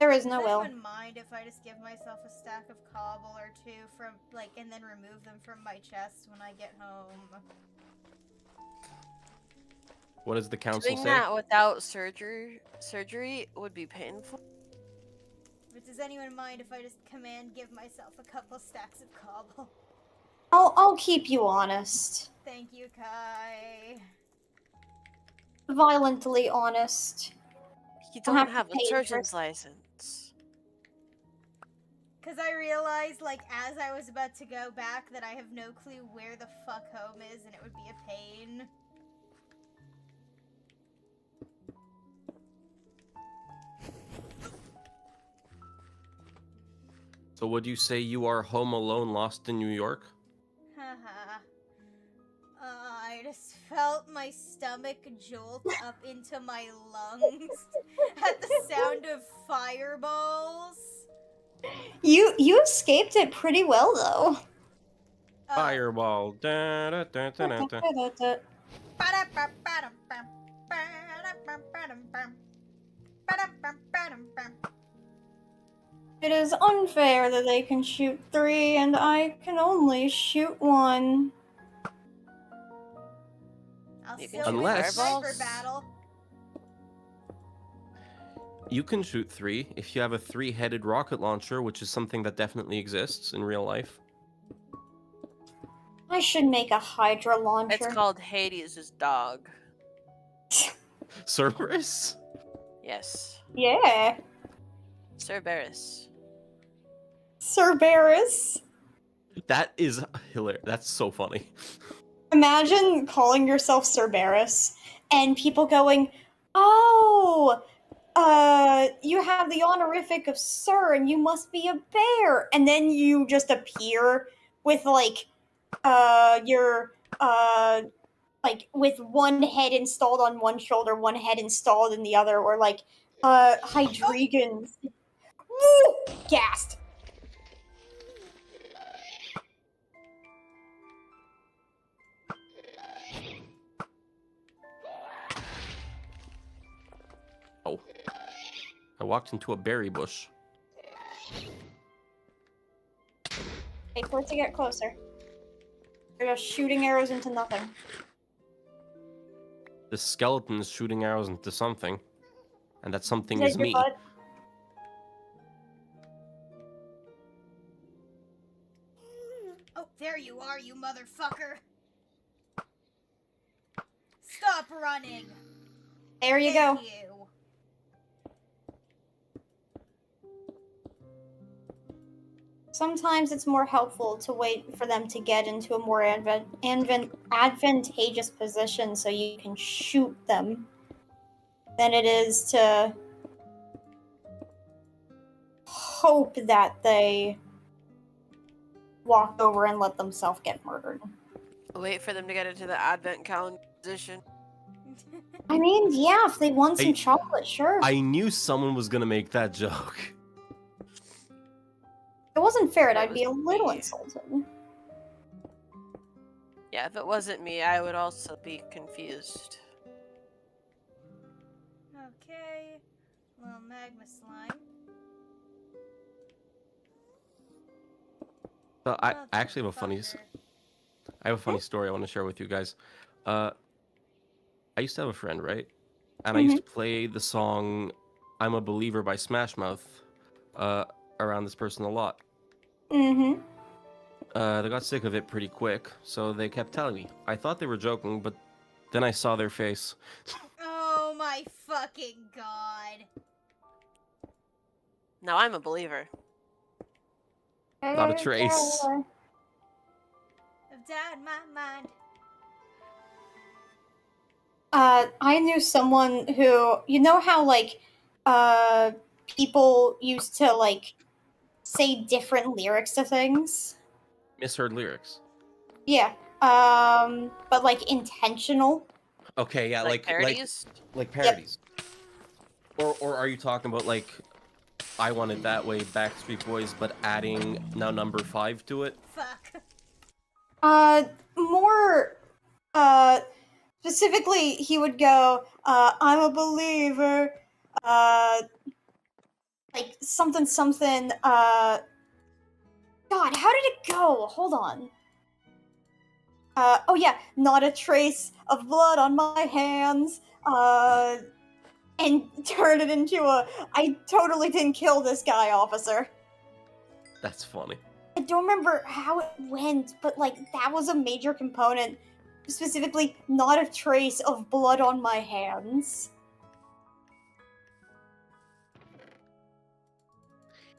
There is no Does will. anyone mind if I just give myself a stack of cobble or two from, like, and then remove them from my chest when I get home? What does the council Doing say? that without surgery would be painful. But does anyone mind if I just command give myself a couple stacks of cobble? I'll keep you honest. Thank you, Kai. Violently honest. You I'll don't have to have a pay for it. surgeon's license. Because I realized, like, as I was about to go back, that I have no clue where the fuck home is, and it would be a pain. So would you say you are home alone lost in New York? Haha. I just felt my stomach jolt up into my lungs at the sound of fireballs. You escaped it pretty well though. Fireball. Da, da, da, da, da, da. It is unfair that they can shoot 3 and I can only shoot 1. I'll You still can win Unless- the sniper battle. You can shoot 3 if you have a 3-headed rocket launcher, which is something that definitely exists in real life. I should make a Hydra launcher. It's called Hades' dog. Cerberus? Yes. Yeah. Cerberus. Cerberus. That is hilarious. That's so funny. Imagine calling yourself Cerberus and people going, "Oh, you have the honorific of Sir and you must be a bear." And then you just appear with like your like with one head installed on one shoulder, one head installed in the other, or like Hydreigon's. Woo! Gassed. Oh. I walked into a berry bush. Wait for it to get closer. They're just shooting arrows into nothing. The skeleton is shooting arrows into something. and that something Is is that your me. butt? Oh, there you are, you motherfucker. Stop running. There you Thank go. you. Sometimes it's more helpful to wait for them to get into a more advantageous position so you can shoot them than it is to hope that they walk over and let themselves get murdered. Wait for them to get into the advent calendar position. I mean, yeah, if they want some I- chocolate, sure. I knew someone was gonna make that joke. If it wasn't fair, It I'd be a was little me. insulted. Yeah, if it wasn't me, I would also be confused. Okay. Little magma slime. So I Oh, actually have a funny fucker. story I want to share with you guys. I used to have a friend, right? And I used to play the song "I'm a Believer" by Smash Mouth around this person a lot. Mm-hmm. They got sick of it pretty quick, so they kept telling me. I thought they were joking, but then I saw their face. Oh my fucking god. Now I'm a believer. Not a trace. I've died my mind. I knew someone who, you know how, like, people used to, like, say different lyrics to things? Misheard lyrics. Yeah. But, like, intentional. Okay, yeah, like parodies? parodies. Or are you talking about like I Want It That Way, Backstreet Boys, but adding now number 5 to it? Fuck. More, specifically, he would go, I'm a believer, like, something, God, how did it go? Hold on. Oh yeah, not a trace of blood on my hands, and turn it into I totally didn't kill this guy, officer. That's funny. I don't remember how it went, but, like, that was a major component. Specifically, not a trace of blood on my hands.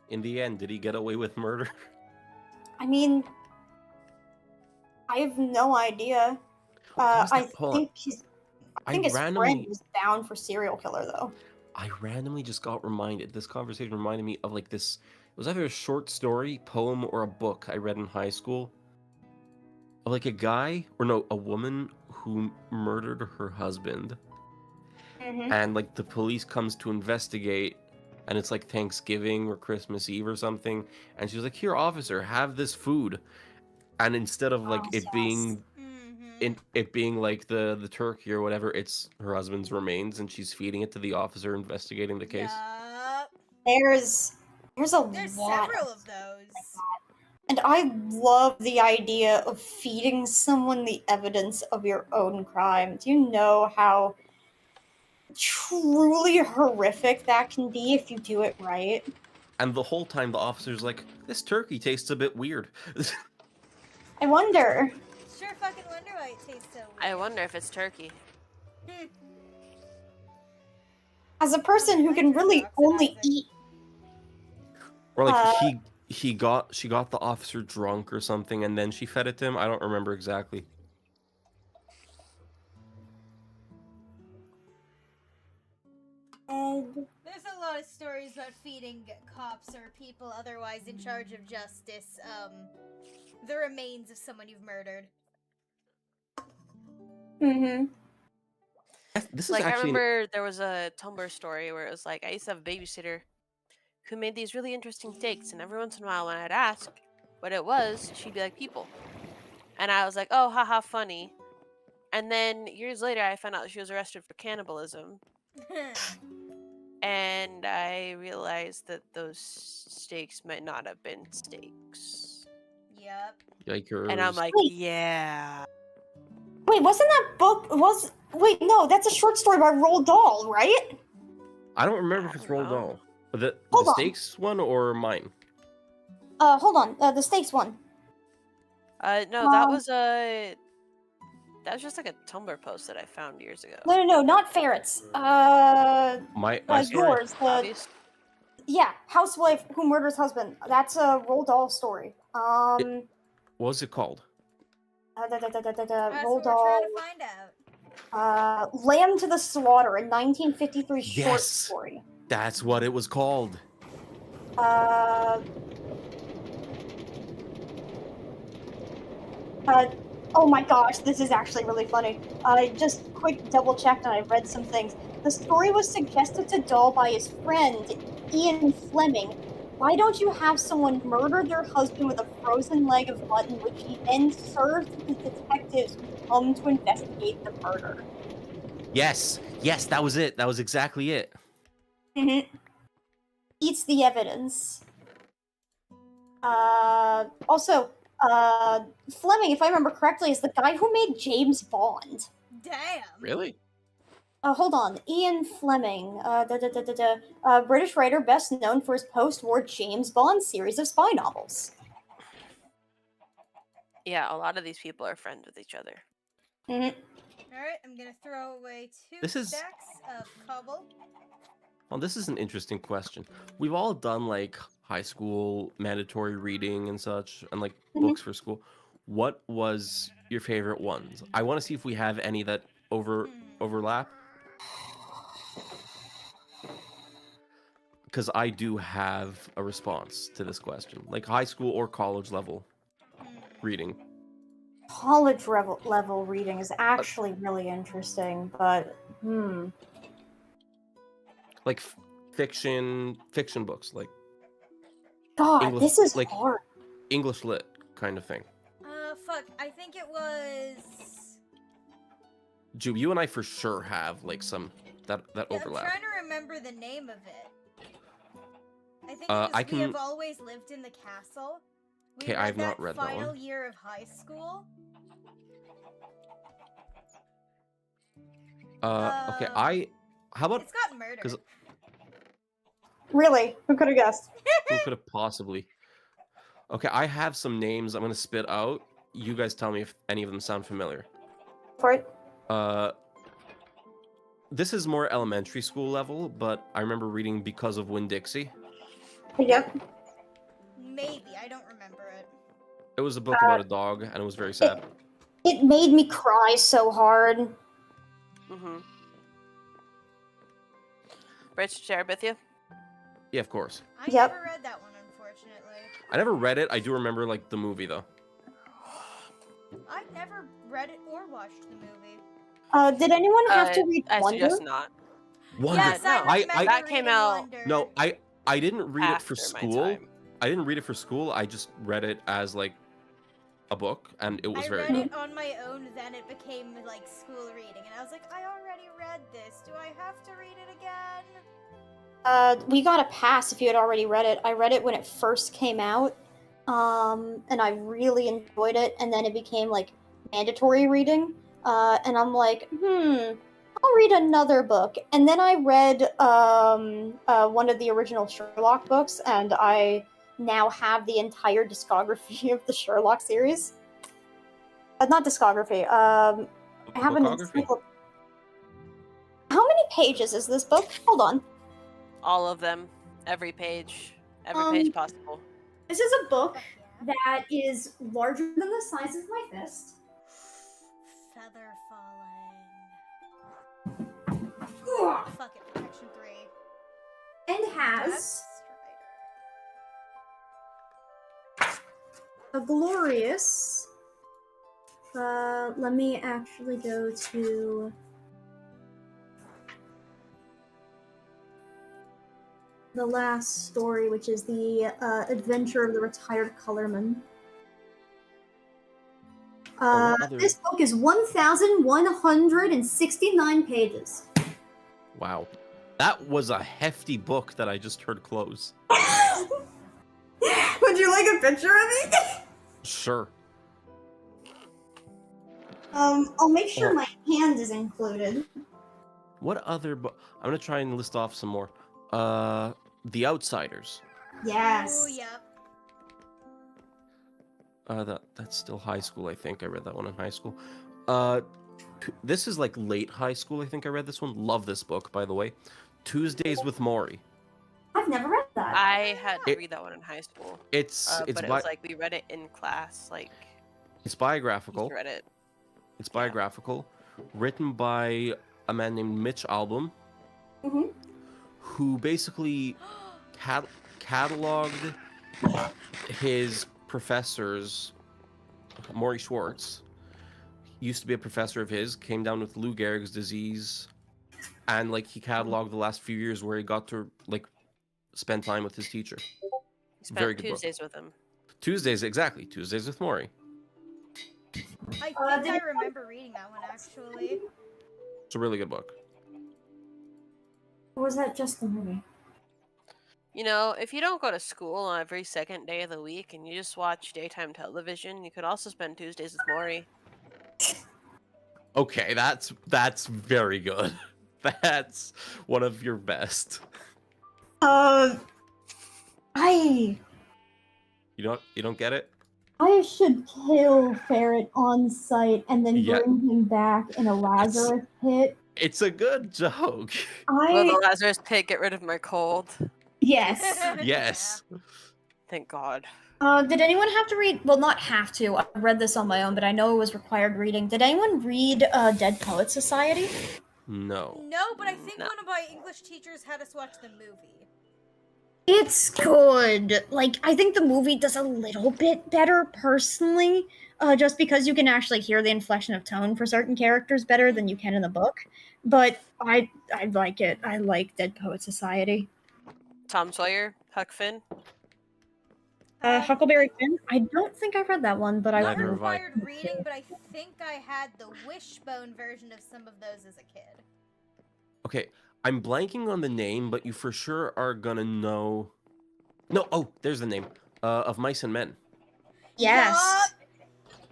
In the end, did he get away with murder? I mean, I have no idea. I think his friend was down for serial killer, though. I randomly just got reminded. This conversation reminded me of like this. It was either a short story, poem, or a book I read in high school. Of like a woman who murdered her husband. Mm-hmm. And like the police comes to investigate, and it's like Thanksgiving or Christmas Eve or something, and she's like, "Here, officer, have this food," and instead of like it being like the turkey or whatever, it's her husband's remains, and she's feeding it to the officer investigating the case. Yup. There's There's lot several of those. and I love the idea of feeding someone the evidence of your own crime. Do you know how truly horrific that can be if you do it right? And the whole time the officer's like, "This turkey tastes a bit weird." I wonder. Sure fucking wonder why it tastes so weird. I wonder if it's turkey. As a person who can really only eat Or like she got the officer drunk or something, and then she fed it to him. I don't remember exactly. There's a lot of stories about feeding cops or people otherwise in charge of justice, the remains of someone you've murdered. Mm-hmm. This is Like, I actually remember there was a Tumblr story where it was like, I used to have a babysitter who made these really interesting steaks, and every once in a while when I'd ask what it was, she'd be like, people. And I was like, oh, haha, funny. And then years later, I found out she was arrested for cannibalism. And I realized that those steaks might not have been steaks. Yep. Yikers. And I'm like, Wait. yeah. Wait, wasn't that book wait, no, that's a short story by Roald Dahl, right? I don't remember if I it's don't Roald know. Dahl. The Hold on. stakes one or mine? Hold on. The stakes one. No, that was just like a Tumblr post that I found years ago. No, not ferrets. My story? Yours. Obvious. Yeah, housewife who murders husband. That's a Roald Dahl story. What was it called? That's Roald what we're trying Dahl. to find out. Lamb to the Slaughter, a 1953 short Yes. story. That's what it was called. Oh my gosh, this is actually really funny. I just quick double checked and I read some things. The story was suggested to Dahl by his friend, Ian Fleming. Why don't you have someone murder their husband with a frozen leg of mutton, which he then serves to the detectives who come to investigate the murder? Yes, that was it. That was exactly it. Eats the evidence. Also, Fleming, if I remember correctly, is the guy who made James Bond. Damn. Really? Hold on. Ian Fleming, British writer best known for his post-war James Bond series of spy novels. Yeah, a lot of these people are friends with each other. Alright, I'm gonna throw away 2 This is- stacks of cobble. Well, this is an interesting question. We've all done like high school mandatory reading and such, and like books for school. What was your favorite ones? I want to see if we have any that overlap. Because I do have a response to this question, like high school or college level reading. College level reading is actually really interesting, but Like fiction books, like God, English- this is like- hard. English lit kind of thing. Fuck, I think it was... Ju, you and I for sure have like some that Yeah, I'm overlap. trying to remember the name of it. I think I it was We can- Have Always Lived in the Castle. We Okay, I have not that read that final one. year of high school. Okay, how about It's got murder. 'cause- Really? Who could have guessed? who could have possibly? Okay, I have some names I'm gonna spit out. You guys tell me if any of them sound familiar. For it? This is more elementary school level, but I remember reading Because of Winn-Dixie. Yep. Maybe, I don't remember it. It was a book about a dog, and it was very sad. It made me cry so hard. Mm-hmm. Rich, share it with you? Yeah, of course. I Yep. never read that one, unfortunately. I never read it. I do remember like the movie though. I never read it or watched the movie. Did anyone have to read I Wonder? suggest not. Wonder. Yes, I no. remember That came reading out- Wonder. No, I didn't read it for After my school. time. I didn't read it for school. I just read it as like a book, and it was I very read good. it on my own, then it became like school reading, and I was like, I already read this. Do I have to read it again? We got a pass if you had already read it. I read it when it first came out, and I really enjoyed it, and then it became like mandatory reading, and I'm like, I'll read another book. And then I read one of the original Sherlock books, and I now have the entire discography of the Sherlock series. Not discography, I have an Bookography. How many pages is this book? Hold on. All of them. Every page. Every Um, page possible. This is a book Fuck yeah. that is larger than the size of my fist. Feather falling. Ugh. Fuck it, protection 3. And Death has Strider. a glorious. Let me actually go to the last story, which is the Adventure of the Retired Colorman. what other- This book is 1,169 pages. Wow, that was a hefty book that I just heard close. Would you like a picture of it? Sure. I'll make sure Or- my hand is included. What other book? I'm gonna try and list off some more. The Outsiders. Yes. Oh, yep. That's still high school, I think. I read that one in high school. This is like late high school, I think I read this one. Love this book, by the way. Tuesdays with Maury. I've never read that. I had to read that one in high school. It's But it was like we read it in class. Like it's we biographical. read it. It's biographical, written by a man named Mitch Albom, Mhm. who basically cataloged his professors. Maury Schwartz used to be a professor of his, came down with Lou Gehrig's disease, and like he cataloged the last few years where he got to like spend time with his teacher. We spent Very good book. Tuesdays with him. Tuesdays, exactly. Tuesdays with Maury. I think I remember reading that one, actually. It's a really good book. Or was that just the movie? You know, if you don't go to school on every second day of the week and you just watch daytime television, you could also spend Tuesdays with Maury. Okay, that's very good. That's one of your best. I You don't get it? should kill Ferret on sight and then Yeah. bring him back in a Lazarus pit. It's a good joke. Will the Lazarus pit get rid of my cold? Yes. Yes. Thank God. Did anyone have to read? Well, not have to. I read this on my own, but I know it was required reading. Did anyone read Dead Poets Society? No. No, but I think No. one of my English teachers had us watch the movie. It's good. Like, I think the movie does a little bit better personally, just because you can actually hear the inflection of tone for certain characters better than you can in the book. But I like it. I like Dead Poet Society. Tom Sawyer, Huck Finn. Huckleberry Finn. I don't think I read that one, but I Not Neither have I. required reading, but I think I had the Wishbone version of some of those as a kid. Okay, I'm blanking on the name, but you for sure are gonna know. No, oh, there's the name. Of Mice and Men. Yes.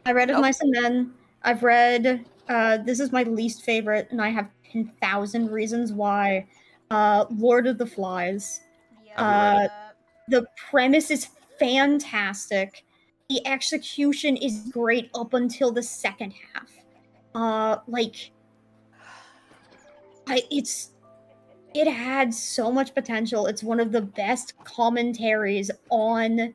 I read Of Nope. Mice and Men. I've read, this is my least favorite, and I have 10,000 reasons why. Lord of the Flies. Yeah. read The premise is fantastic. The execution is great up until the second half. It had so much potential. It's one of the best commentaries on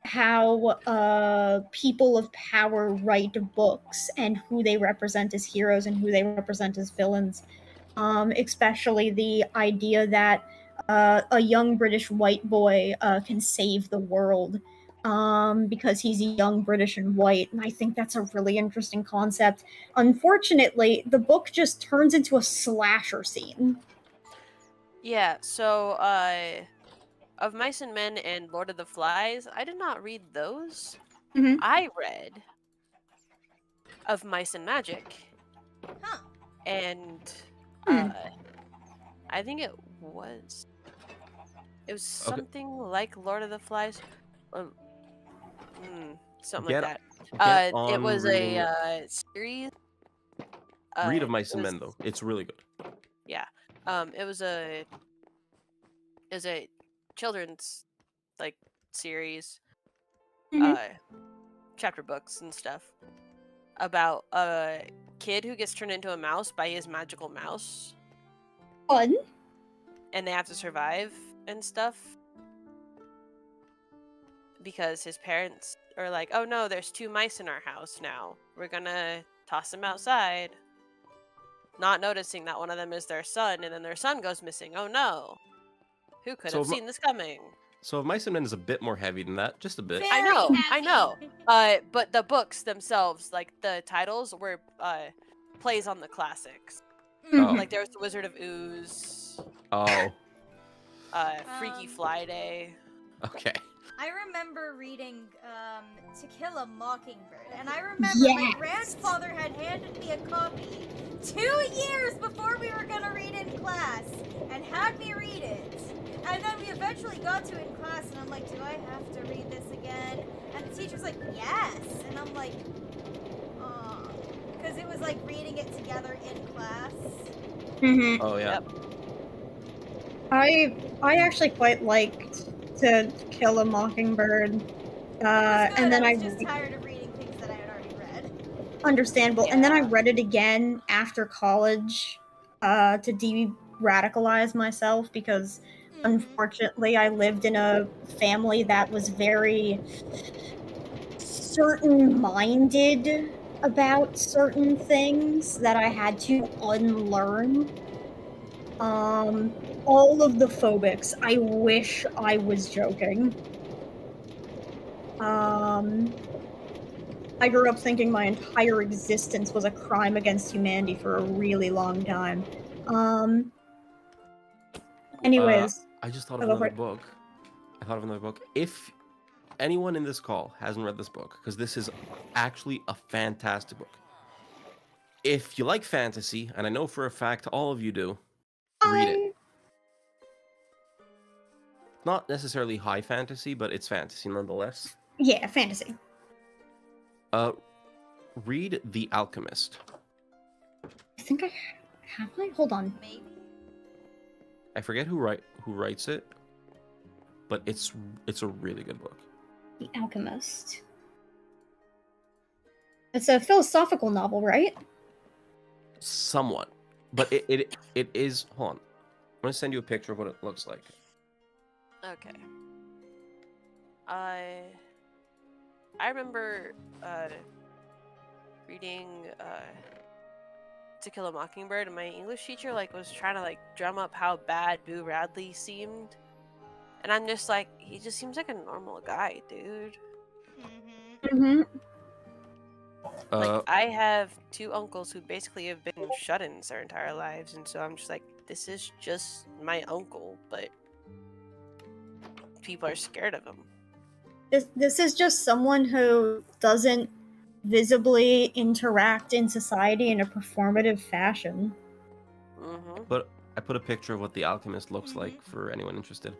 how people of power write books and who they represent as heroes and who they represent as villains. Especially the idea that a young British white boy can save the world because he's young, British, and white. And I think that's a really interesting concept. Unfortunately, the book just turns into a slasher scene. Yeah, so Of Mice and Men and Lord of the Flies, I did not read those. Mhm. I read Of Mice and Magic. Huh. And I think it was something like Lord of the Flies. Something Get- like get that. It on was reading- a series. Read Of Mice it and was- Men though. It's really good. It was a children's like series, Mhm. chapter books and stuff about a kid who gets turned into a mouse by his magical mouse, Fun. and they have to survive and stuff because his parents are like, "Oh no, there's 2 mice in our house now. We're gonna toss them outside." Not noticing that one of them is their son, and then their son goes missing. Oh no. Who could So have my- seen this coming? So Of Mice and Men is a bit more heavy than that, just a bit. I know, Very I know. heavy. But the books themselves, like the titles, were plays on the classics. Oh. Like there was the Wizard of Ooze, Oh, Freaky Um, Fly Day. okay. I remember reading To Kill a Mockingbird, and I remember my Yes. grandfather had handed me a copy 2 years before we were gonna read in class, and had me read it. And then we eventually got to it in class, and I'm like, do I have to read this again? And the teacher's like, yes. And I'm like, because because it was like reading it together in class. Mm-hmm. Oh yeah. Yep. I actually quite liked To Kill a Mockingbird. It was good. And then I I was just tired of reading things that I had already read. understandable. And then I Yeah. read it again after college to de-radicalize myself because unfortunately I lived in a family that was very certain-minded about certain things that I had to unlearn. All of the phobics. I wish I was joking. I grew up thinking my entire existence was a crime against humanity for a really long time. Anyways, I just thought I'll of go for another it. book. I thought of another book. If anyone in this call hasn't read this book, because this is actually a fantastic book. If you like fantasy, and I know for a fact all of you do, read it. Not necessarily high fantasy, but it's fantasy nonetheless. Yeah, fantasy. Read The Alchemist. I think I have I. Hold on. Maybe. I forget who writes it, but it's a really good book. The Alchemist. It's a philosophical novel, right? Somewhat, but it is. Hold on, I'm gonna send you a picture of what it looks like. Okay. I remember reading To Kill a Mockingbird, and my English teacher was trying to drum up how bad Boo Radley seemed, and I'm just like, he just seems like a normal guy, dude. Mm-hmm. I have 2 uncles who basically have been shut-ins their entire lives, and so I'm just like, this is just my uncle, but people are scared of him. This is just someone who doesn't visibly interact in society in a performative fashion. Mm-hmm. But I put a picture of what The Alchemist looks like for anyone interested.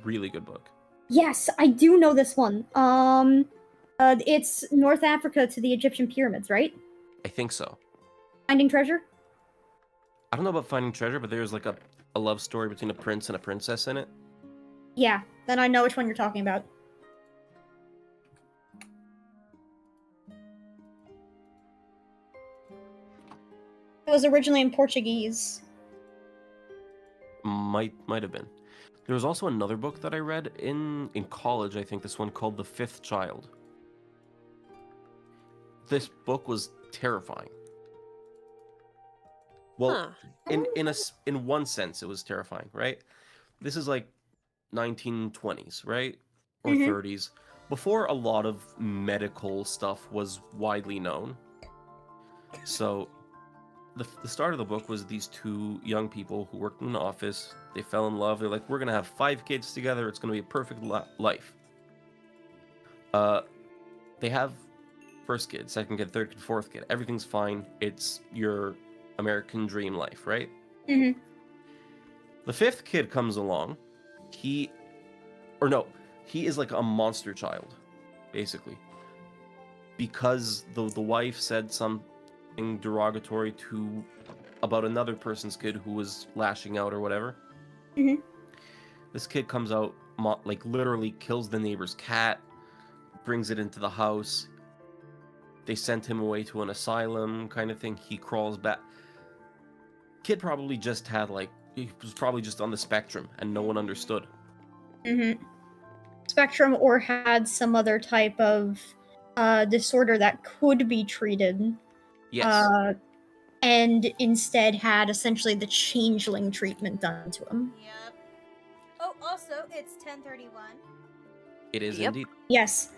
Really good book. Yes, I do know this one. It's North Africa to the Egyptian pyramids, right? I think so. Finding Treasure? I don't know about Finding Treasure, but there's a love story between a prince and a princess in it. Yeah, then I know which one you're talking about. It was originally in Portuguese. Might have been. There was also another book that I read in college, I think, this one called The Fifth Child. This book was terrifying. Well, in one sense it was terrifying, right? This is 1920s, right? Or 30s, before a lot of medical stuff was widely known. So the start of the book was these 2 young people who worked in an office. They fell in love. They're like, we're gonna have 5 kids together. It's gonna be a perfect life. They have first kid, second kid, third kid, fourth kid. Everything's fine. It's your American dream life, right? Mm-hmm. The 5th kid comes along. He is like a monster child, basically, because the wife said something derogatory about another person's kid who was lashing out or whatever. Mm-hmm. This kid comes out, literally kills the neighbor's cat, brings it into the house. They sent him away to an asylum kind of thing. He crawls back. Kid probably just had he was probably just on the spectrum and no one understood. Mm-hmm. Spectrum, or had some other type of disorder that could be treated. Yes. And instead had essentially the changeling treatment done to him. Yep. Oh, also, it's 10:31. It is Yep. indeed. Yes.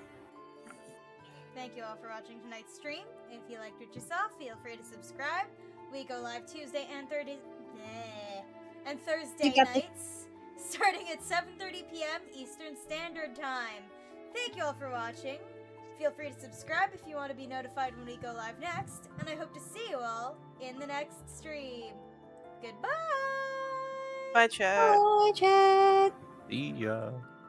Thank you all for watching tonight's stream. If you liked what you saw, feel free to subscribe. We go live Tuesday and Thursday nights, starting at 7:30 p.m. Eastern Standard Time. Thank you all for watching. Feel free to subscribe if you want to be notified when we go live next, and I hope to see you all in the next stream. Goodbye! Bye, chat. Bye, chat. See ya.